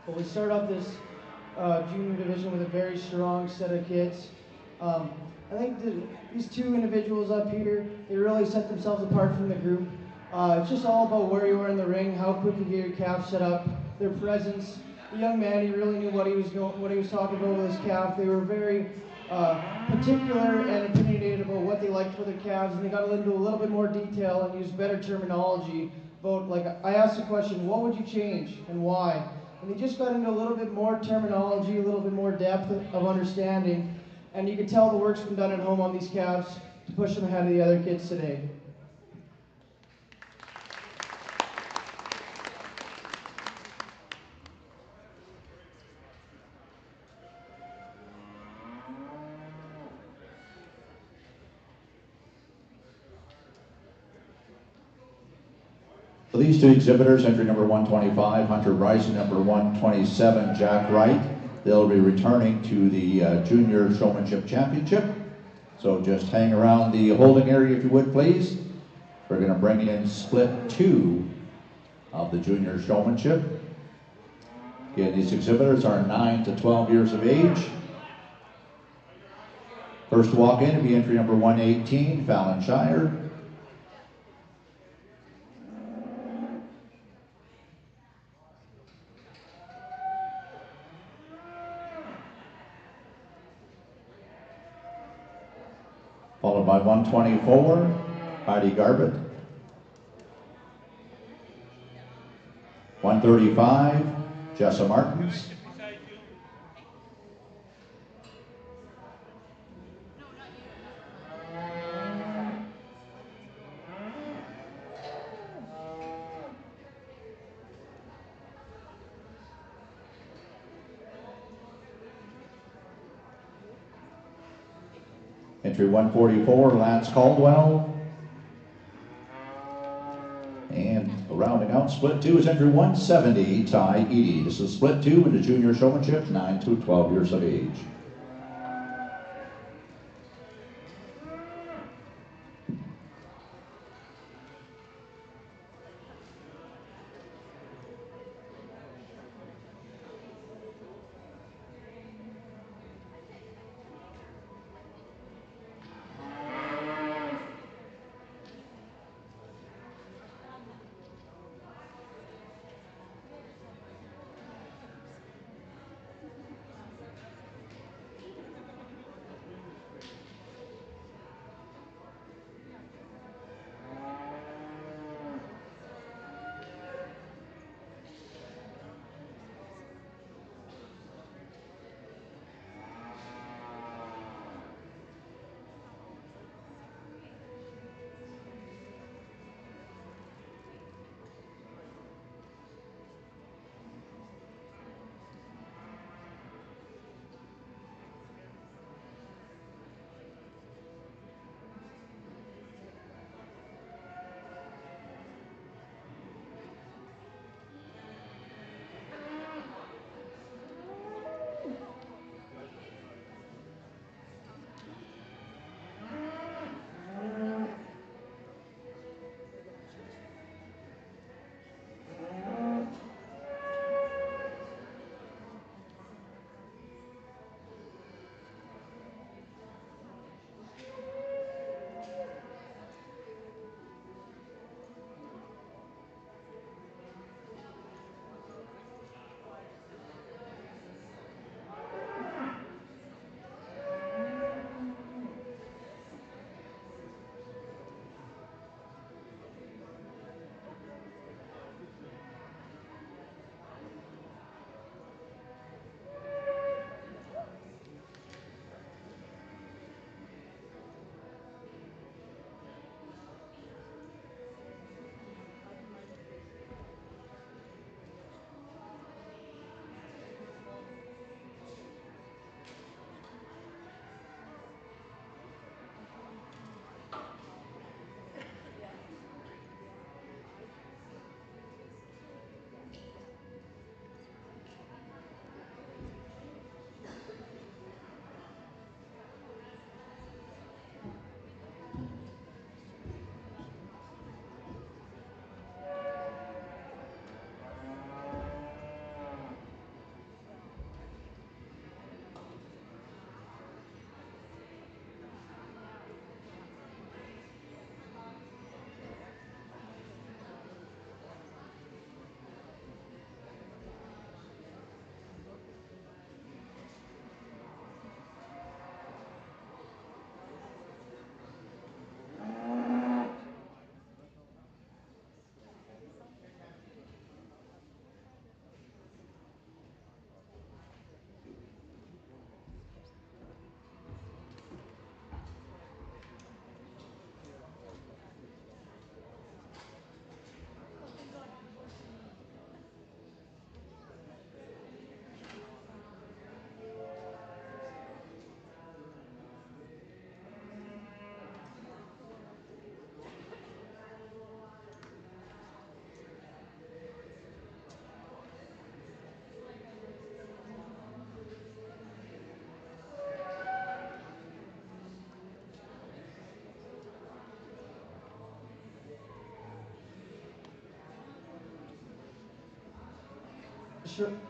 But we start off this junior division with a very strong set of kids. I think these two individuals up here, they really set themselves apart from the group. It's just all about where you are in the ring, how quick you get your calf set up, their presence. The young man, he really knew what he was talking about with his calf. They were very particular and opinionated about what they liked for their calves, and they got into a little bit more detail and used better terminology. About, like, I asked the question, what would you change and why? And they just got into a little bit more terminology, a little bit more depth of understanding, and you could tell the work's been done at home on these calves to push them ahead of the other kids today. For these two exhibitors, entry number 125, Hunter Bryson, number 127, Jack Wright. They'll be returning to the Junior Showmanship Championship. So just hang around the holding area if you would, please. We're going to bring in split 2 of the Junior Showmanship. Again, these exhibitors are 9 to 12 years of age. First to walk in will be entry number 118, Fallon Shire. Followed by 124, Heidi Garbett. 135, Jessa Martins. Entry 144, Lance Caldwell. And rounding out split 2 is entry 170, Ty Eady. This is split 2 in the Junior Showmanship, 9 to 12 years of age.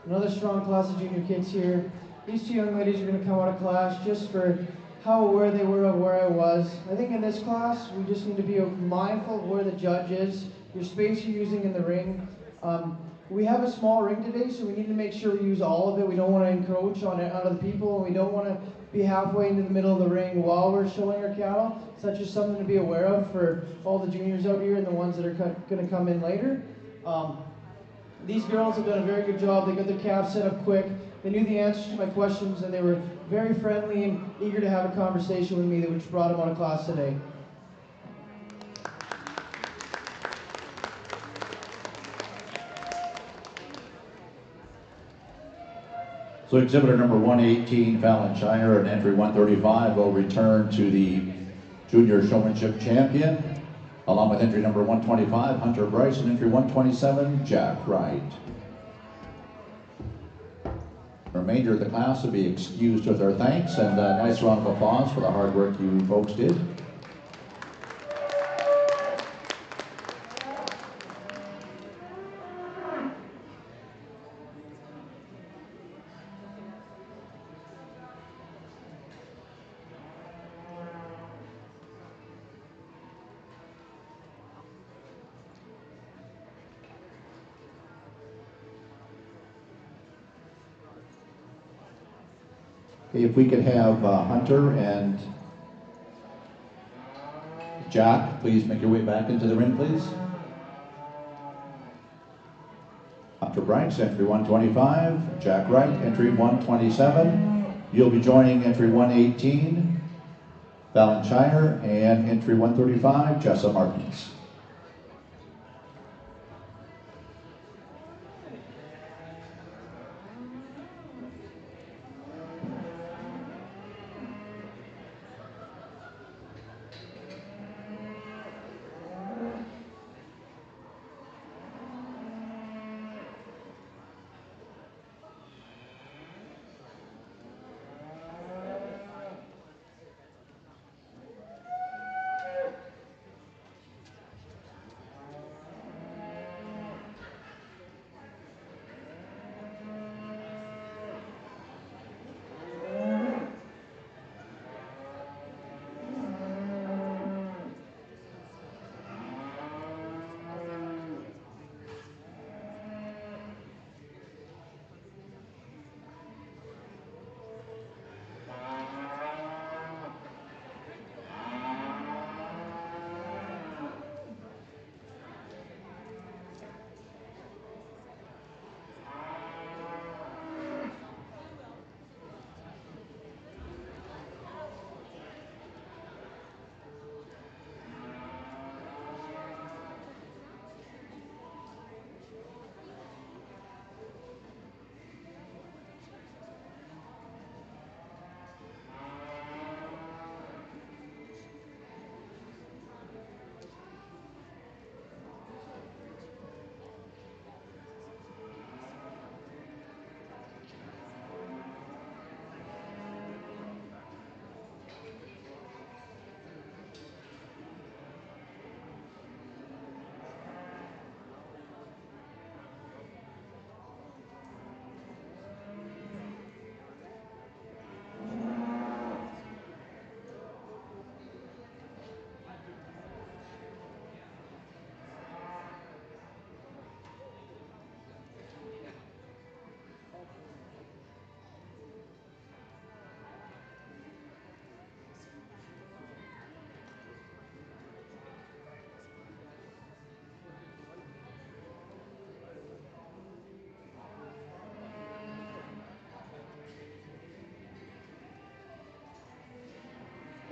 another strong class of junior kids here. These two young ladies are going to come out of class just for how aware they were of where I was. I think in this class, we just need to be mindful of where the judge is, your space you're using in the ring. We have a small ring today, so we need to make sure we use all of it. We don't want to encroach on other people, and we don't want to be halfway into the middle of the ring while we're showing our cattle. So that's just something to be aware of for all the juniors out here and the ones that are going to come in later. These girls have done a very good job. They got their calves set up quick. They knew the answers to my questions, and they were very friendly and eager to have a conversation with me, which brought them out of class today. So exhibitor number 118, Fallon Shiner, and entry 135 will return to the Junior Showmanship Champion, along with entry number 125, Hunter Bryce, and entry 127, Jack Wright. The remainder of the class will be excused with our thanks, and a nice round of applause for the hard work you folks did. If we could have Hunter and Jack, please make your way back into the ring, please. Hunter Bryce, entry 125. Jack Wright, entry 127. You'll be joining entry 118, Fallon Shiner, and entry 135, Jessa Martins.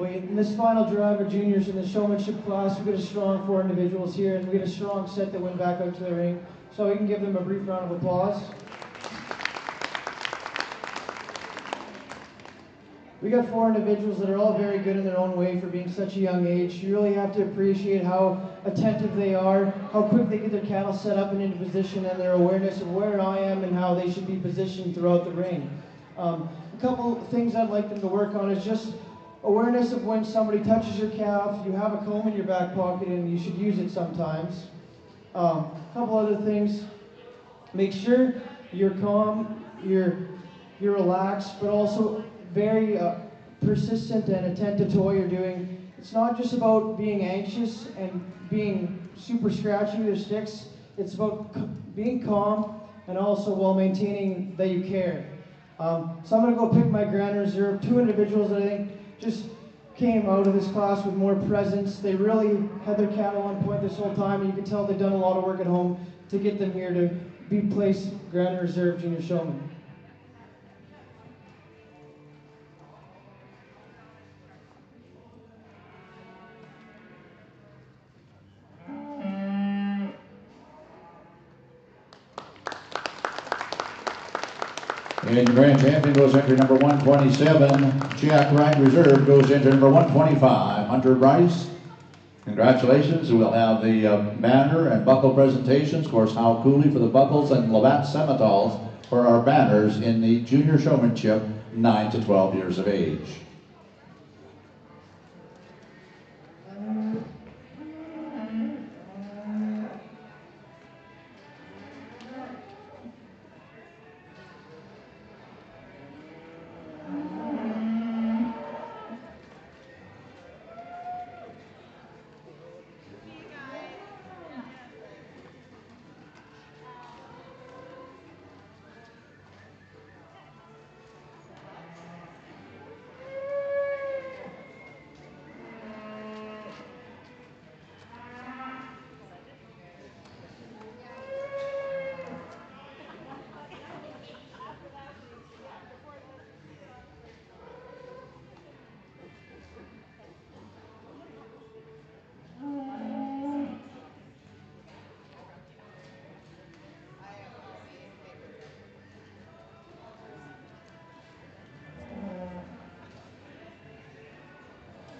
In this final drive of juniors in the showmanship class, we got a strong 4 individuals here, and we got a strong set that went back out to the ring. So we can give them a brief round of applause. We got 4 individuals that are all very good in their own way for being such a young age. You really have to appreciate how attentive they are, how quick they get their cattle set up and into position, and their awareness of where I am and how they should be positioned throughout the ring. A couple things I'd like them to work on is just awareness of when somebody touches your calf. You have a comb in your back pocket and you should use it sometimes. A couple other things. Make sure you're calm, you're relaxed, but also very persistent and attentive to what you're doing. It's not just about being anxious and being super scratchy with your sticks. It's about being calm and also while maintaining that you care. So I'm going to go pick my Grand Reserve. 2 individuals that I think just came out of this class with more presence. They really had their cattle on point this whole time, and you can tell they've done a lot of work at home to get them here to be placed Grand Reserve Junior Showman. And the grand champion goes entry number 127. Jack Wright Reserve goes into number 125. Hunter Bryce. Congratulations. We'll have the banner and buckle presentations. Of course, Hal Cooley for the buckles and Labatt Semitals for our banners in the junior showmanship 9 to 12 years of age.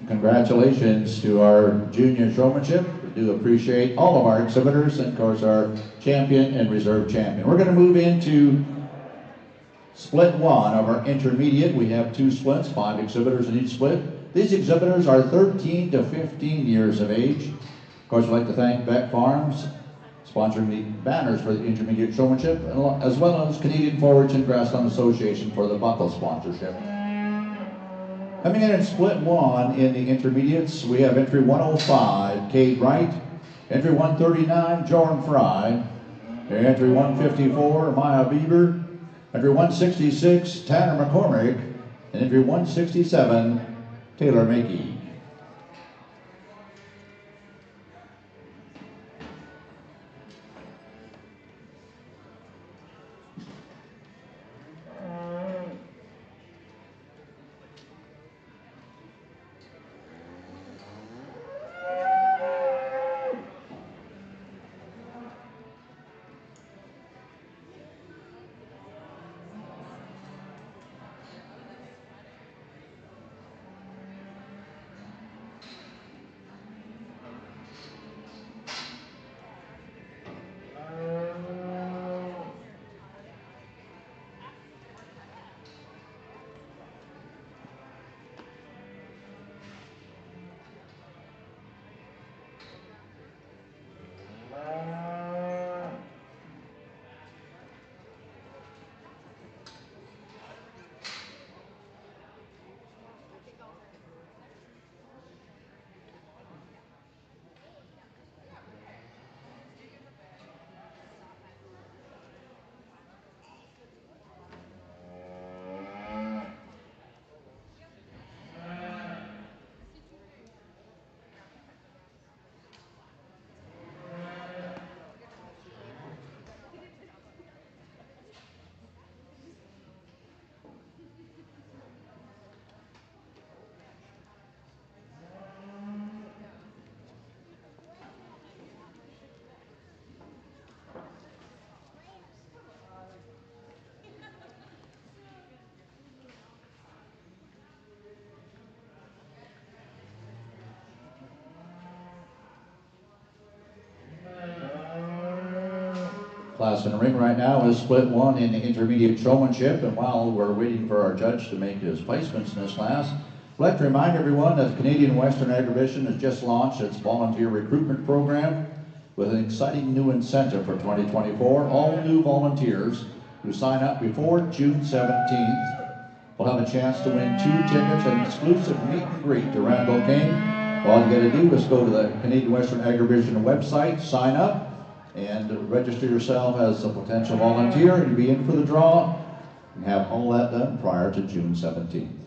Congratulations to our junior showmanship. We do appreciate all of our exhibitors and of course our champion and reserve champion. We're going to move into split 1 of our intermediate. We have 2 splits, 5 exhibitors in each split. These exhibitors are 13 to 15 years of age. Of course, we'd like to thank Beck Farms, sponsoring the banners for the intermediate showmanship, as well as Canadian Forage and Grassland Association for the buckle sponsorship. Coming in split 1 in the intermediates, we have entry 105, Kate Wright, entry 139, Joran Fry, entry 154, Maya Bieber, entry 166, Tanner McCormick, and entry 167, Taylor Makey. Class in the ring right now is split 1 in the intermediate showmanship, and while we're waiting for our judge to make his placements in this class, I'd like to remind everyone that Canadian Western Agribition has just launched its volunteer recruitment program with an exciting new incentive for 2024. All new volunteers who sign up before June 17th will have a chance to win 2 tickets and exclusive meet and greet to Randall King. All you got to do is go to the Canadian Western Agribition website, sign up, and register yourself as a potential volunteer and be in for the draw, and have all that done prior to June 17th.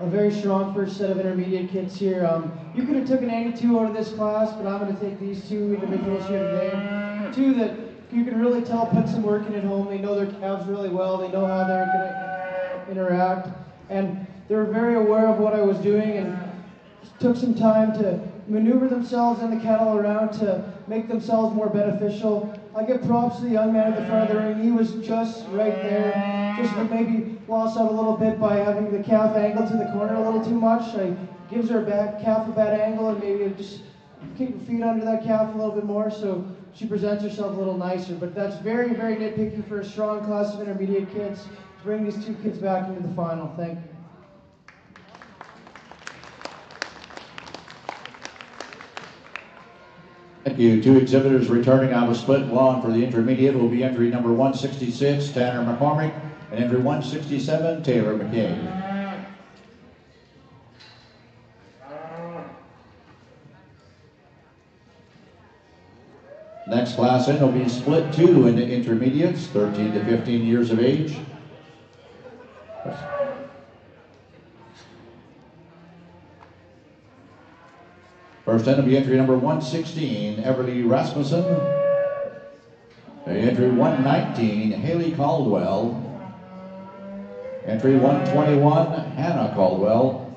A very strong first set of intermediate kids here. You could have taken any two out of this class, but I'm going to take these two individuals here today. Two that you can really tell put some work in at home. They know their calves really well. They know how they're going to interact. And they're very aware of what I was doing and took some time to maneuver themselves and the cattle around to make themselves more beneficial. I give props to the young man at the front of the ring. He was just right there. Just maybe lost out a little bit by having the calf angled to the corner a little too much. Gives her calf a bad angle and maybe just keep her feet under that calf a little bit more so she presents herself a little nicer. But that's very, very nitpicky for a strong class of intermediate kids to bring these two kids back into the final. Thank you. Thank you. Two exhibitors returning on the split one for the intermediate will be entry number 166, Tanner McCormick, and entry 167, Taylor McKay. Next class in will be split two into intermediates, 13 to 15 years of age. First in will be entry number 116, Everly Rasmussen. Entry 119, Haley Caldwell. Entry 121, Hannah Caldwell.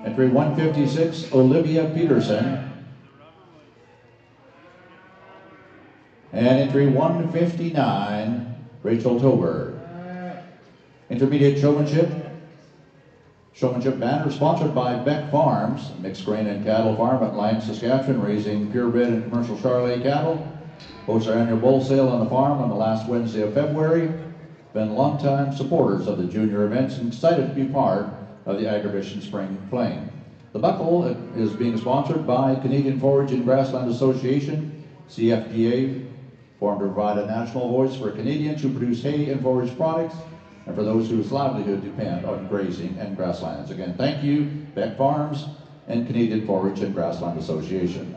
Entry 156, Olivia Peterson. And entry 159, Rachel Tober. Intermediate showmanship Showmanship banner sponsored by Beck Farms, mixed grain and cattle farm at Lyme, Saskatchewan, raising purebred and commercial Charolais cattle. Hosts our annual bull sale on the farm on the last Wednesday of February. Been longtime supporters of the junior events and excited to be part of the Agribition Spring Fling. The buckle is being sponsored by Canadian Forage and Grassland Association, CFGA, formed to provide a national voice for Canadians who produce hay and forage products, and for those whose livelihood depend on grazing and grasslands. Again, thank you, Beck Farms and Canadian Forage and Grassland Association.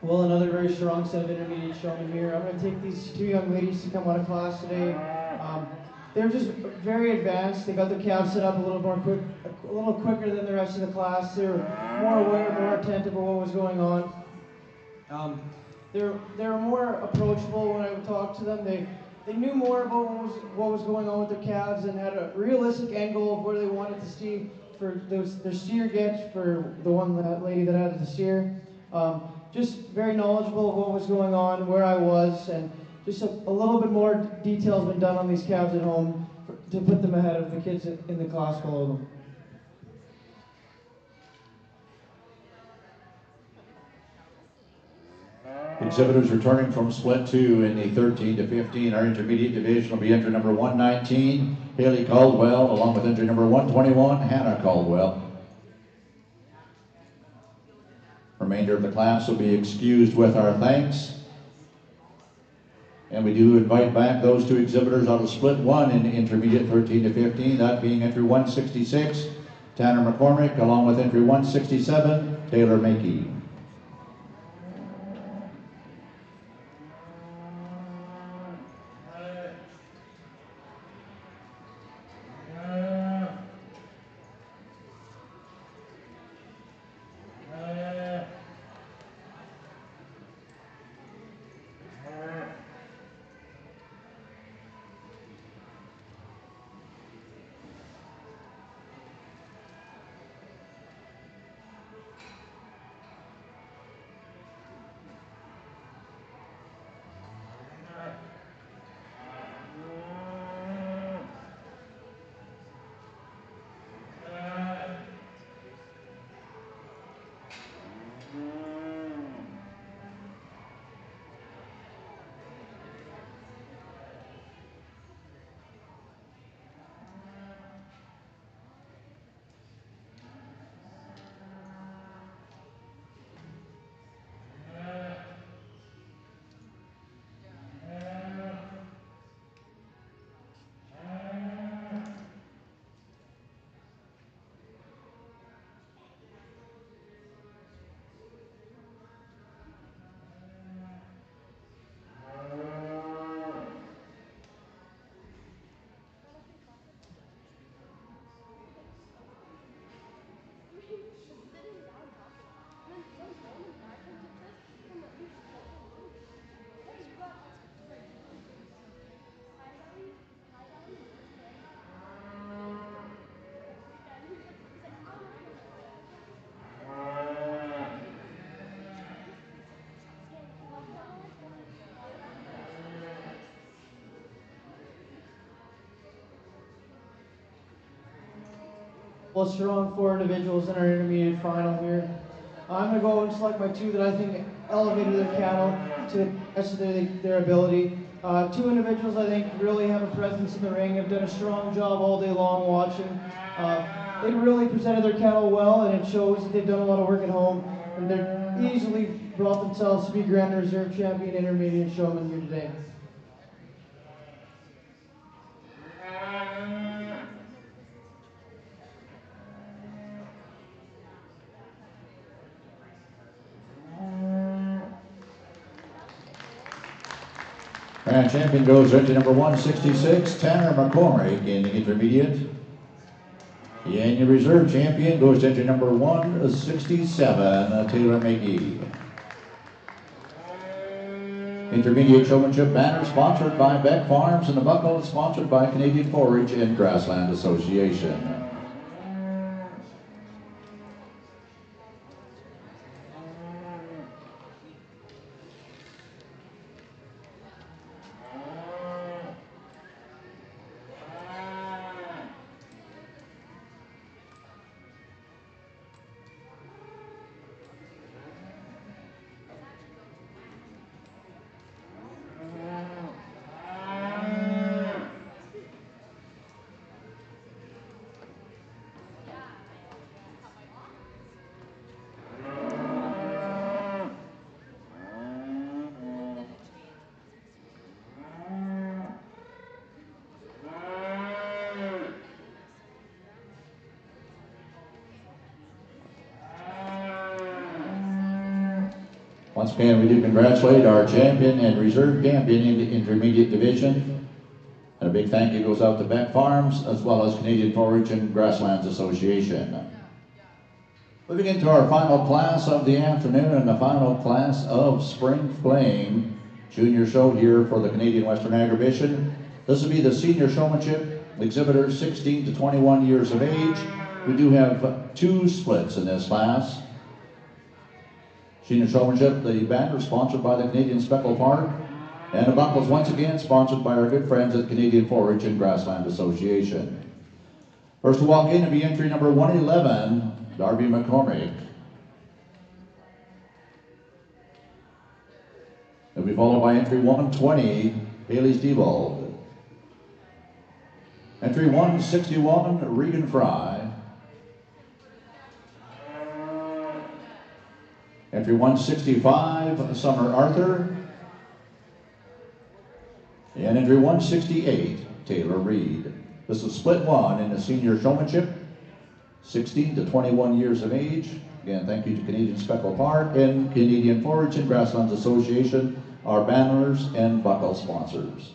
Well, another very strong set of intermediate showmen here. I'm going to take these two young ladies to come out of class today. They're just very advanced. They got their calves set up a little quicker than the rest of the class. They were more aware, more attentive of what was going on. They were more approachable when I would talk to them. They knew more about what was going on with their calves and had a realistic angle of where they wanted to steer for their steer get for that lady that had the steer. Just very knowledgeable of what was going on, where I was, and just a little bit more detail has been done on these calves at home to put them ahead of the kids in the class below them. Exhibitors returning from split 2 in the 13 to 15. Our intermediate division will be entry number 119, Haley Caldwell, along with entry number 121, Hannah Caldwell. Remainder of the class will be excused with our thanks. And we do invite back those two exhibitors out of split 1 in the intermediate 13 to 15, that being entry 166, Tanner McCormick, along with entry 167, Taylor Makey. Well, strong 4 individuals in our intermediate final here. I'm going to go and select my 2 that I think elevated their cattle to the best of their ability. 2 individuals I think really have a presence in the ring, have done a strong job all day long watching. They really presented their cattle well, and it shows that they've done a lot of work at home, and they're easily brought themselves to be Grand Reserve Champion Intermediate Showman here today. Grand champion goes entry number 166, Tanner McCormick in the intermediate. The annual reserve champion goes to entry number 167, Taylor Makey. Intermediate showmanship banner sponsored by Beck Farms, and the buckle is sponsored by Canadian Forage and Grassland Association. Once again, we do congratulate our champion and reserve champion in the intermediate division. And a big thank you goes out to Beck Farms, as well as Canadian Forage and Grasslands Association. Moving into our final class of the afternoon, and the final class of Spring Fling Junior Show here for the Canadian Western Agribition. This will be the senior showmanship, exhibitors 16 to 21 years of age. We do have 2 splits in this class. Senior showmanship, the banner sponsored by the Canadian Speckle Park. And the buckles once again sponsored by our good friends at Canadian Forage and Grassland Association. First to walk in will be entry number 111, Darby McCormick. It'll be followed by entry 120, Haley Stevold. Entry 161, Regan Fry. Entry 165, Summer Arthur. And entry 168, Taylor Reed. This is split one in the senior showmanship, 16 to 21 years of age. Again, thank you to Canadian Speckle Park and Canadian Forage and Grasslands Association, our banners and buckle sponsors.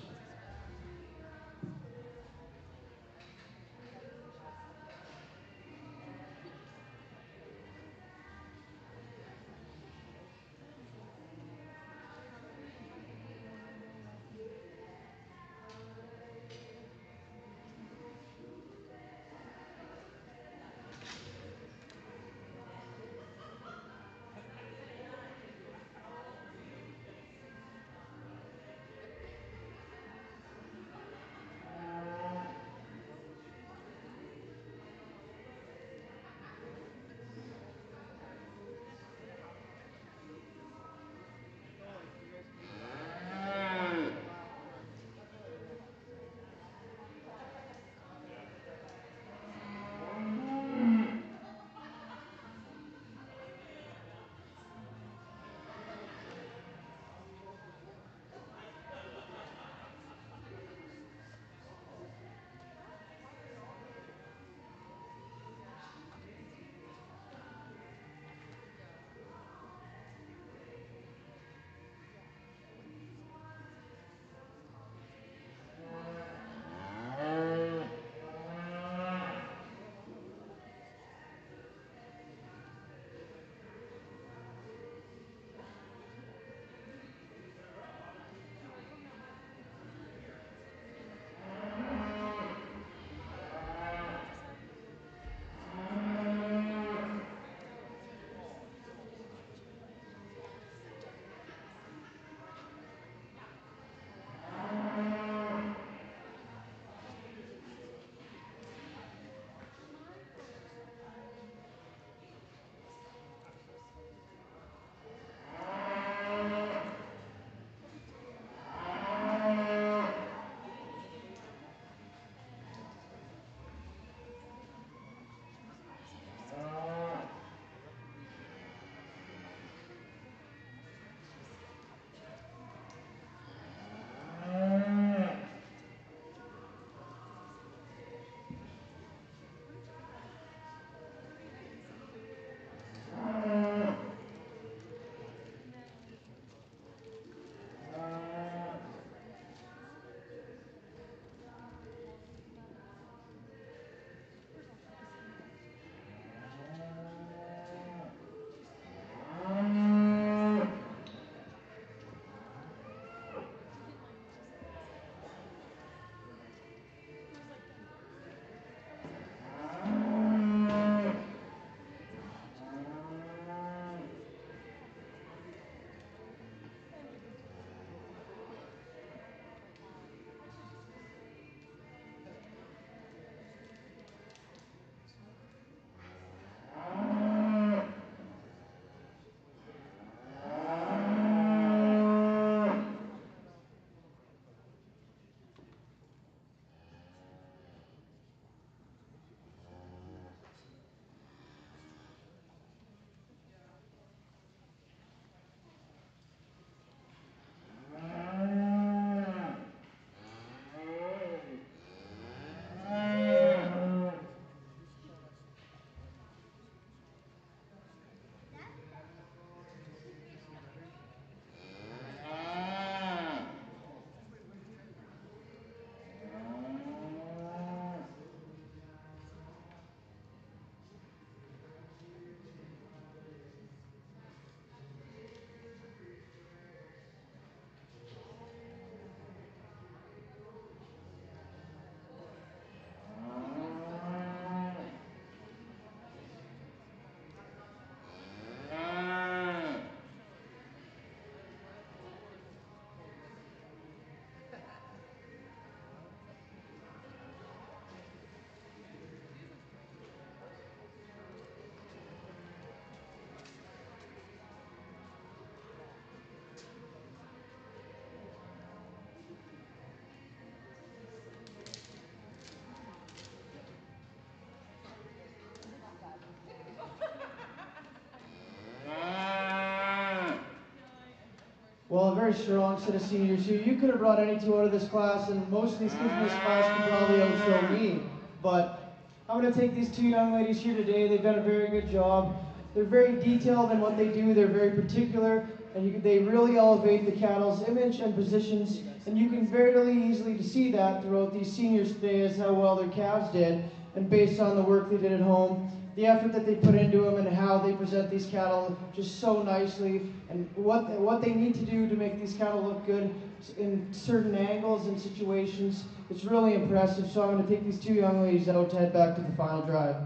well, a very strong set of seniors here. You could have brought any two out of this class, and most of these kids in this class could probably outshow me. But I'm going to take these two young ladies here today. They've done a very good job. They're very detailed in what they do. They're very particular, and they really elevate the cattle's image and positions. And you can very easily see that throughout these seniors today as how well their calves did, and based on the work they did at home, the effort that they put into them, and how they present these cattle just so nicely, and what they need to do to make these cattle look good in certain angles and situations. It's really impressive. So I'm going to take these two young ladies out to head back to the final drive.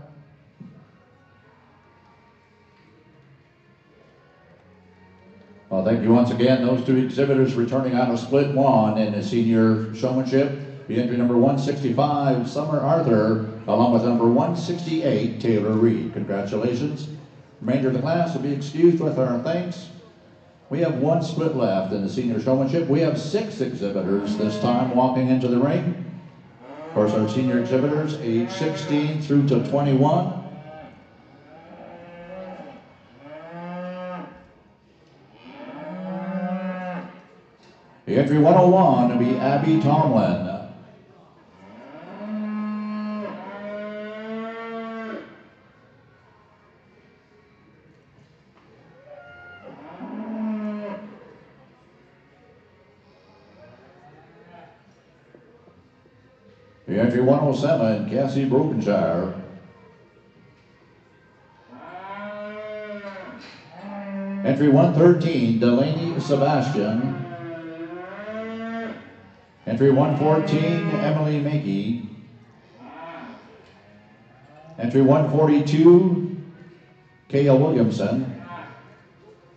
Well, thank you once again. Those two exhibitors returning on a split one in the senior showmanship. The entry number 165, Summer Arthur, along with number 168, Taylor Reed. Congratulations. Remainder of the class will be excused with our thanks. We have one split left in the senior showmanship. We have 6 exhibitors this time walking into the ring. Of course, our senior exhibitors, age 16 through to 21. The entry 101 will be Abby Tomlin. The entry 107, Cassie Brokenshire. Entry 113, Delaney Sebastian. Entry 114, Emily Makey. Entry 142, Kaya Williamson.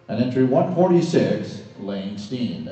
And entry 146, Lane Steen.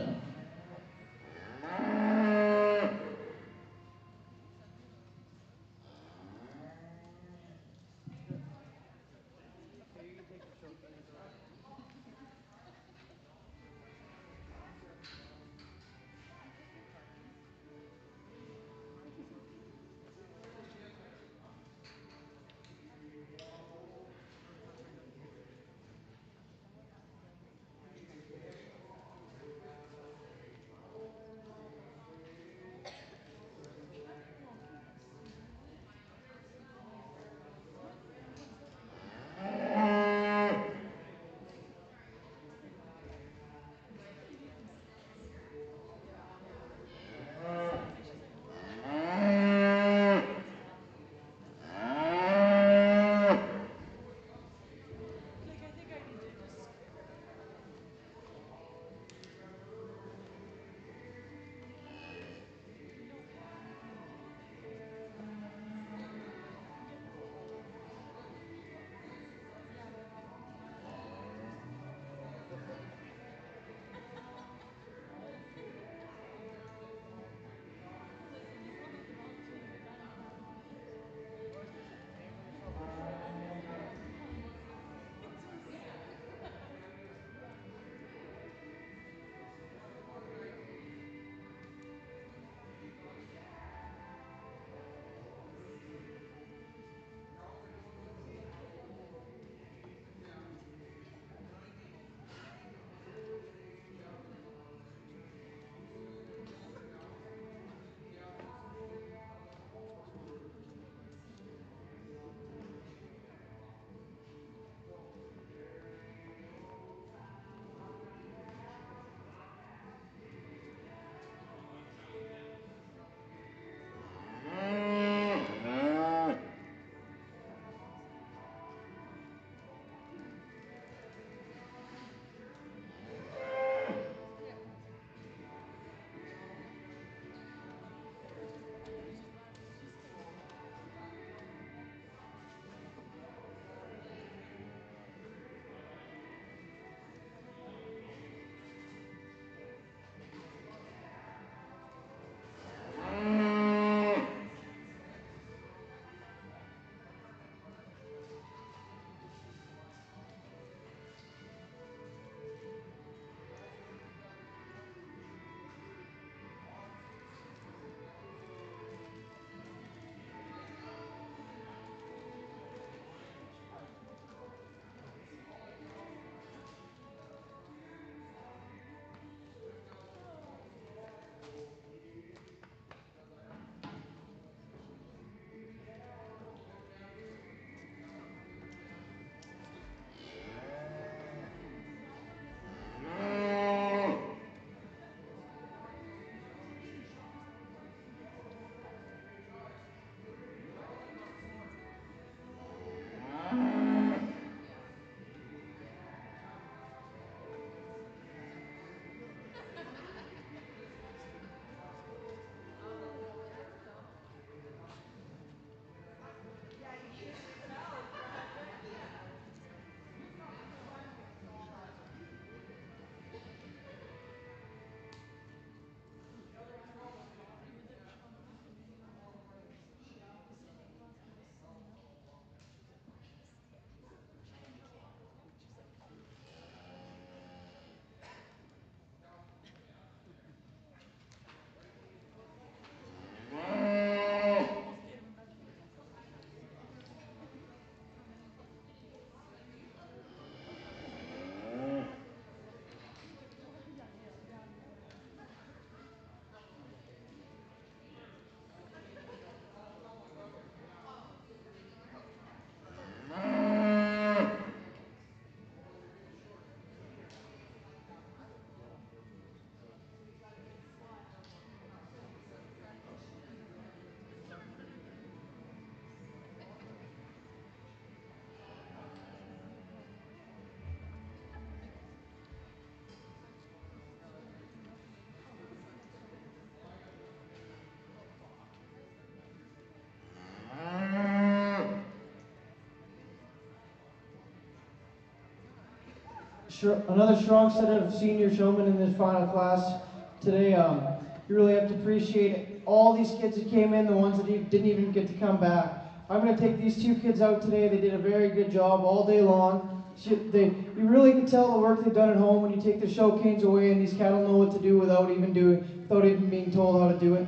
another strong set of senior showmen in this final class today. You really have to appreciate all these kids that came in, the ones that didn't even get to come back. I'm going to take these two kids out today. They did a very good job all day long. You really can tell the work they've done at home when you take the show canes away and these cattle know what to do without even being told how to do it.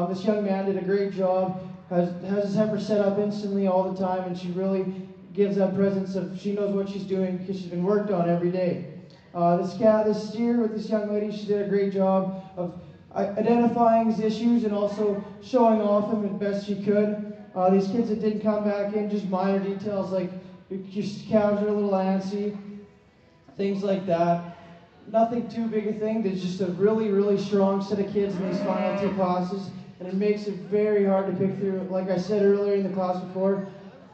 This young man did a great job, has his heifer set up instantly all the time, and she really gives that presence of she knows what she's doing because she's been worked on every day. This steer with this young lady, she did a great job of identifying his issues and also showing off him as best she could. These kids that didn't come back in, just minor details like your calves are a little antsy, things like that. Nothing too big a thing. There's just a really, really strong set of kids in these final two classes, and it makes it very hard to pick through. Like I said earlier in the class before,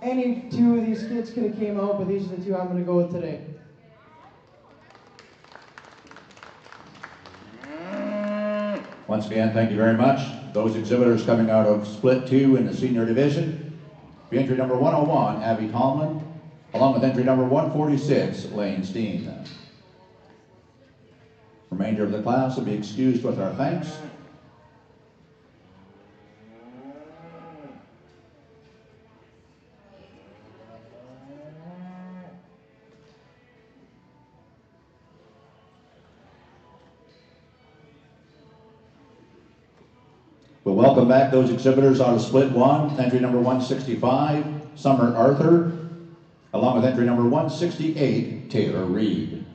any two of these kids could have came out, but these are the two I'm going to go with today. Once again, thank you very much. Those exhibitors coming out of Split 2 in the senior division. The entry number 101, Abby Tomlin, along with entry number 146, Lane Steen. Remainder of the class will be excused with our thanks. We'll welcome back those exhibitors out of Split 1, entry number 165, Summer Arthur, along with entry number 168, Taylor Reed.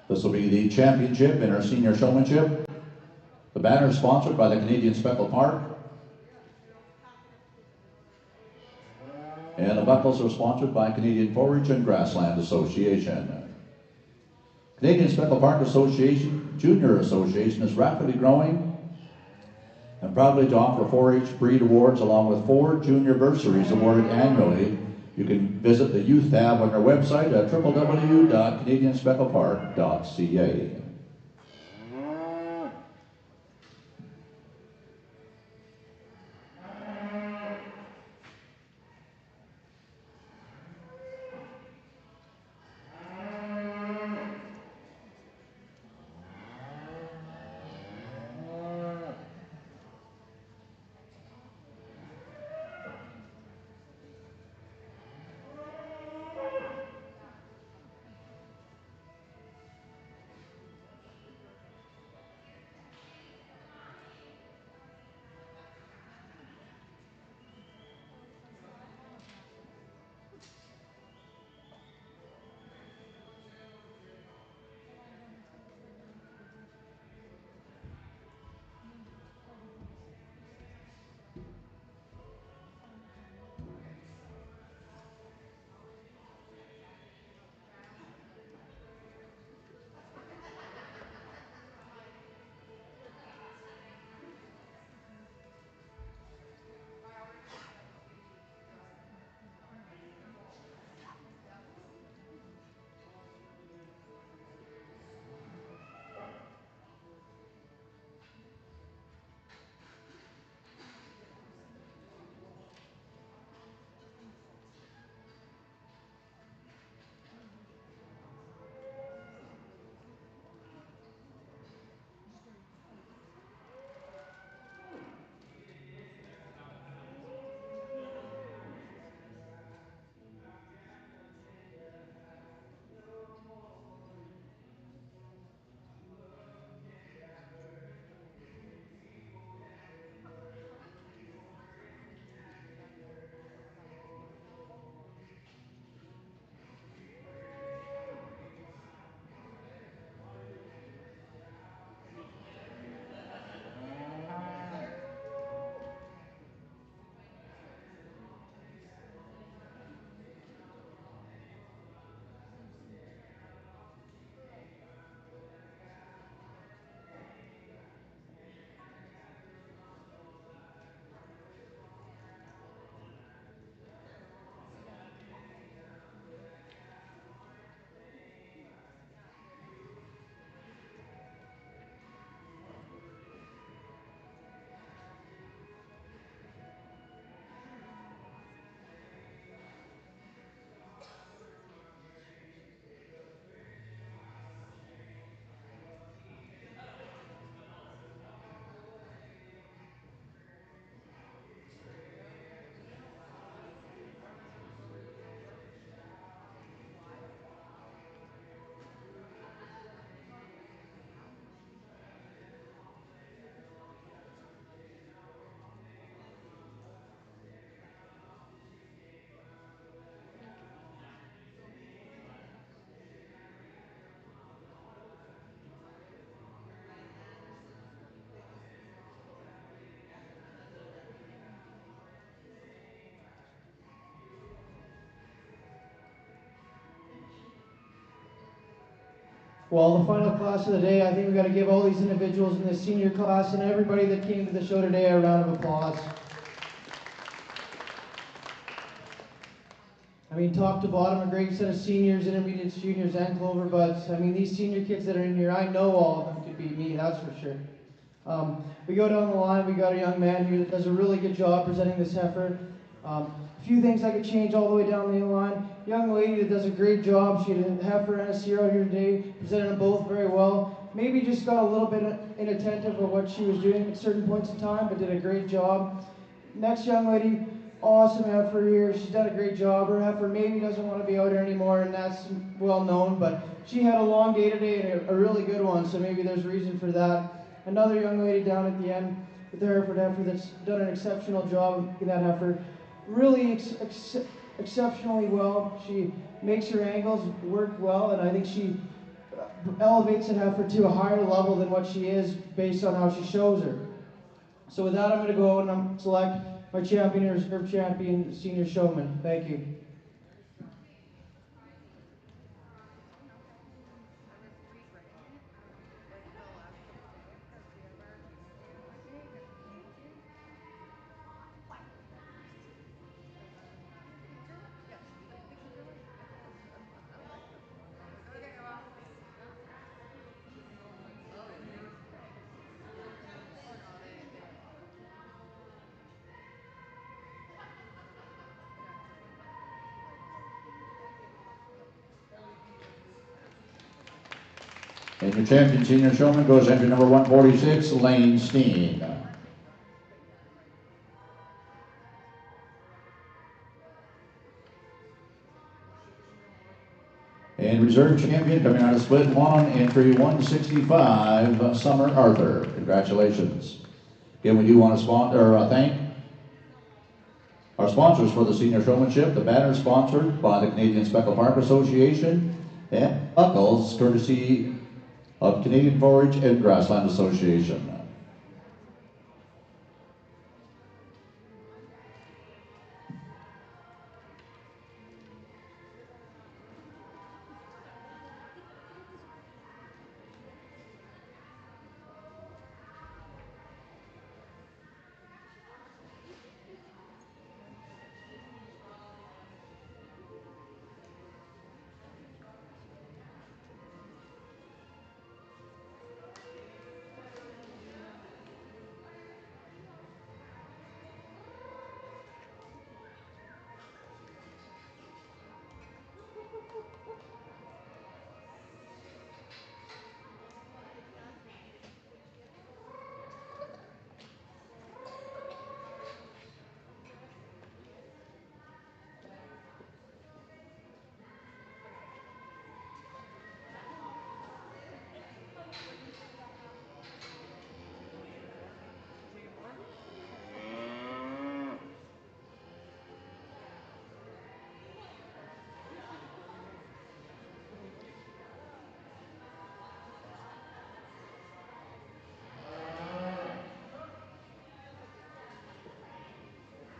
This will be the championship in our senior showmanship. The banner is sponsored by the Canadian Speckled Park. And the buckles are sponsored by Canadian Forage and Grassland Association. Canadian Speckled Park Association, Junior Association is rapidly growing and proudly to offer 4-H breed awards along with 4 junior bursaries awarded annually. You can visit the youth tab on our website at www.canadianspeckedpark.ca. Well, the final class of the day, I think we got to give all these individuals in the senior class and everybody that came to the show today a round of applause. I mean, top to bottom, a great set of seniors, intermediates, juniors, and clover buds. I mean, these senior kids that are in here, I know all of them could beat me, that's for sure. We go down the line, we got a young man here that does a really good job presenting this heifer. A few things I could change all the way down the line. Young lady that does a great job. She had a heifer and a steer out here today, presented them both very well. Maybe just got a little bit inattentive of what she was doing at certain points in time, but did a great job. Next young lady, awesome heifer here. She's done a great job. Her heifer maybe doesn't want to be out here anymore, and that's well known, but she had a long day today and a really good one, so maybe there's reason for that. Another young lady down at the end with the Hereford heifer that's done an exceptional job in that heifer. Really exceptionally well. She makes her angles work well, and I think she elevates an heifer to a higher level than what she is based on how she shows her. So with that, I'm going to go and select my champion or reserve champion senior showman. Thank you. And your champion senior showman goes entry number 146, Lane Steen. And reserve champion coming out of split one, entry 165, Summer Arthur. Congratulations. Again, we do want to thank our sponsors for the senior showmanship. The banner sponsored by the Canadian Speckle Park Association and buckles courtesy of Canadian Forage and Grassland Association.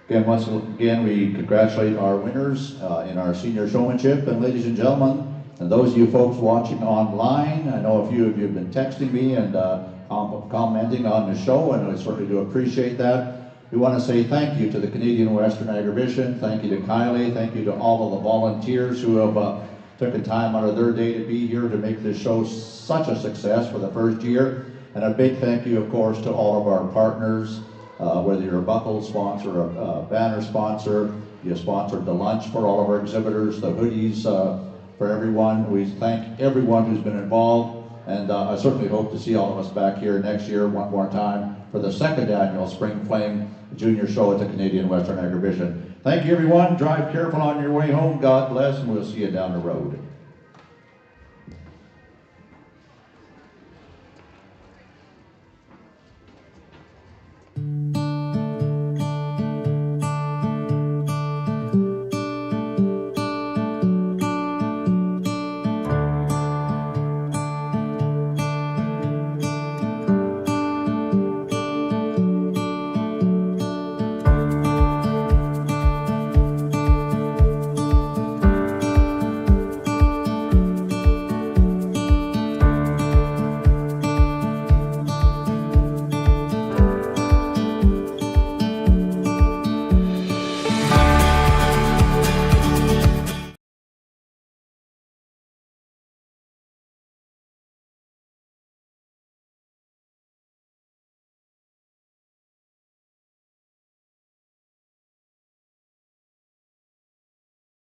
Again, once again, we congratulate our winners in our senior showmanship. And ladies and gentlemen, and those of you folks watching online, I know a few of you have been texting me and commenting on the show, and I certainly do appreciate that. We want to say thank you to the Canadian Western Agribition, thank you to Kylie, thank you to all of the volunteers who have taken time out of their day to be here to make this show such a success for the first year. And a big thank you, of course, to all of our partners. Whether you're a buckle sponsor, a banner sponsor, you sponsored the lunch for all of our exhibitors, the hoodies for everyone. We thank everyone who's been involved, and I certainly hope to see all of us back here next year one more time for the second annual Spring Fling Junior Show at the Canadian Western Agribition. Thank you, everyone. Drive careful on your way home. God bless, and we'll see you down the road.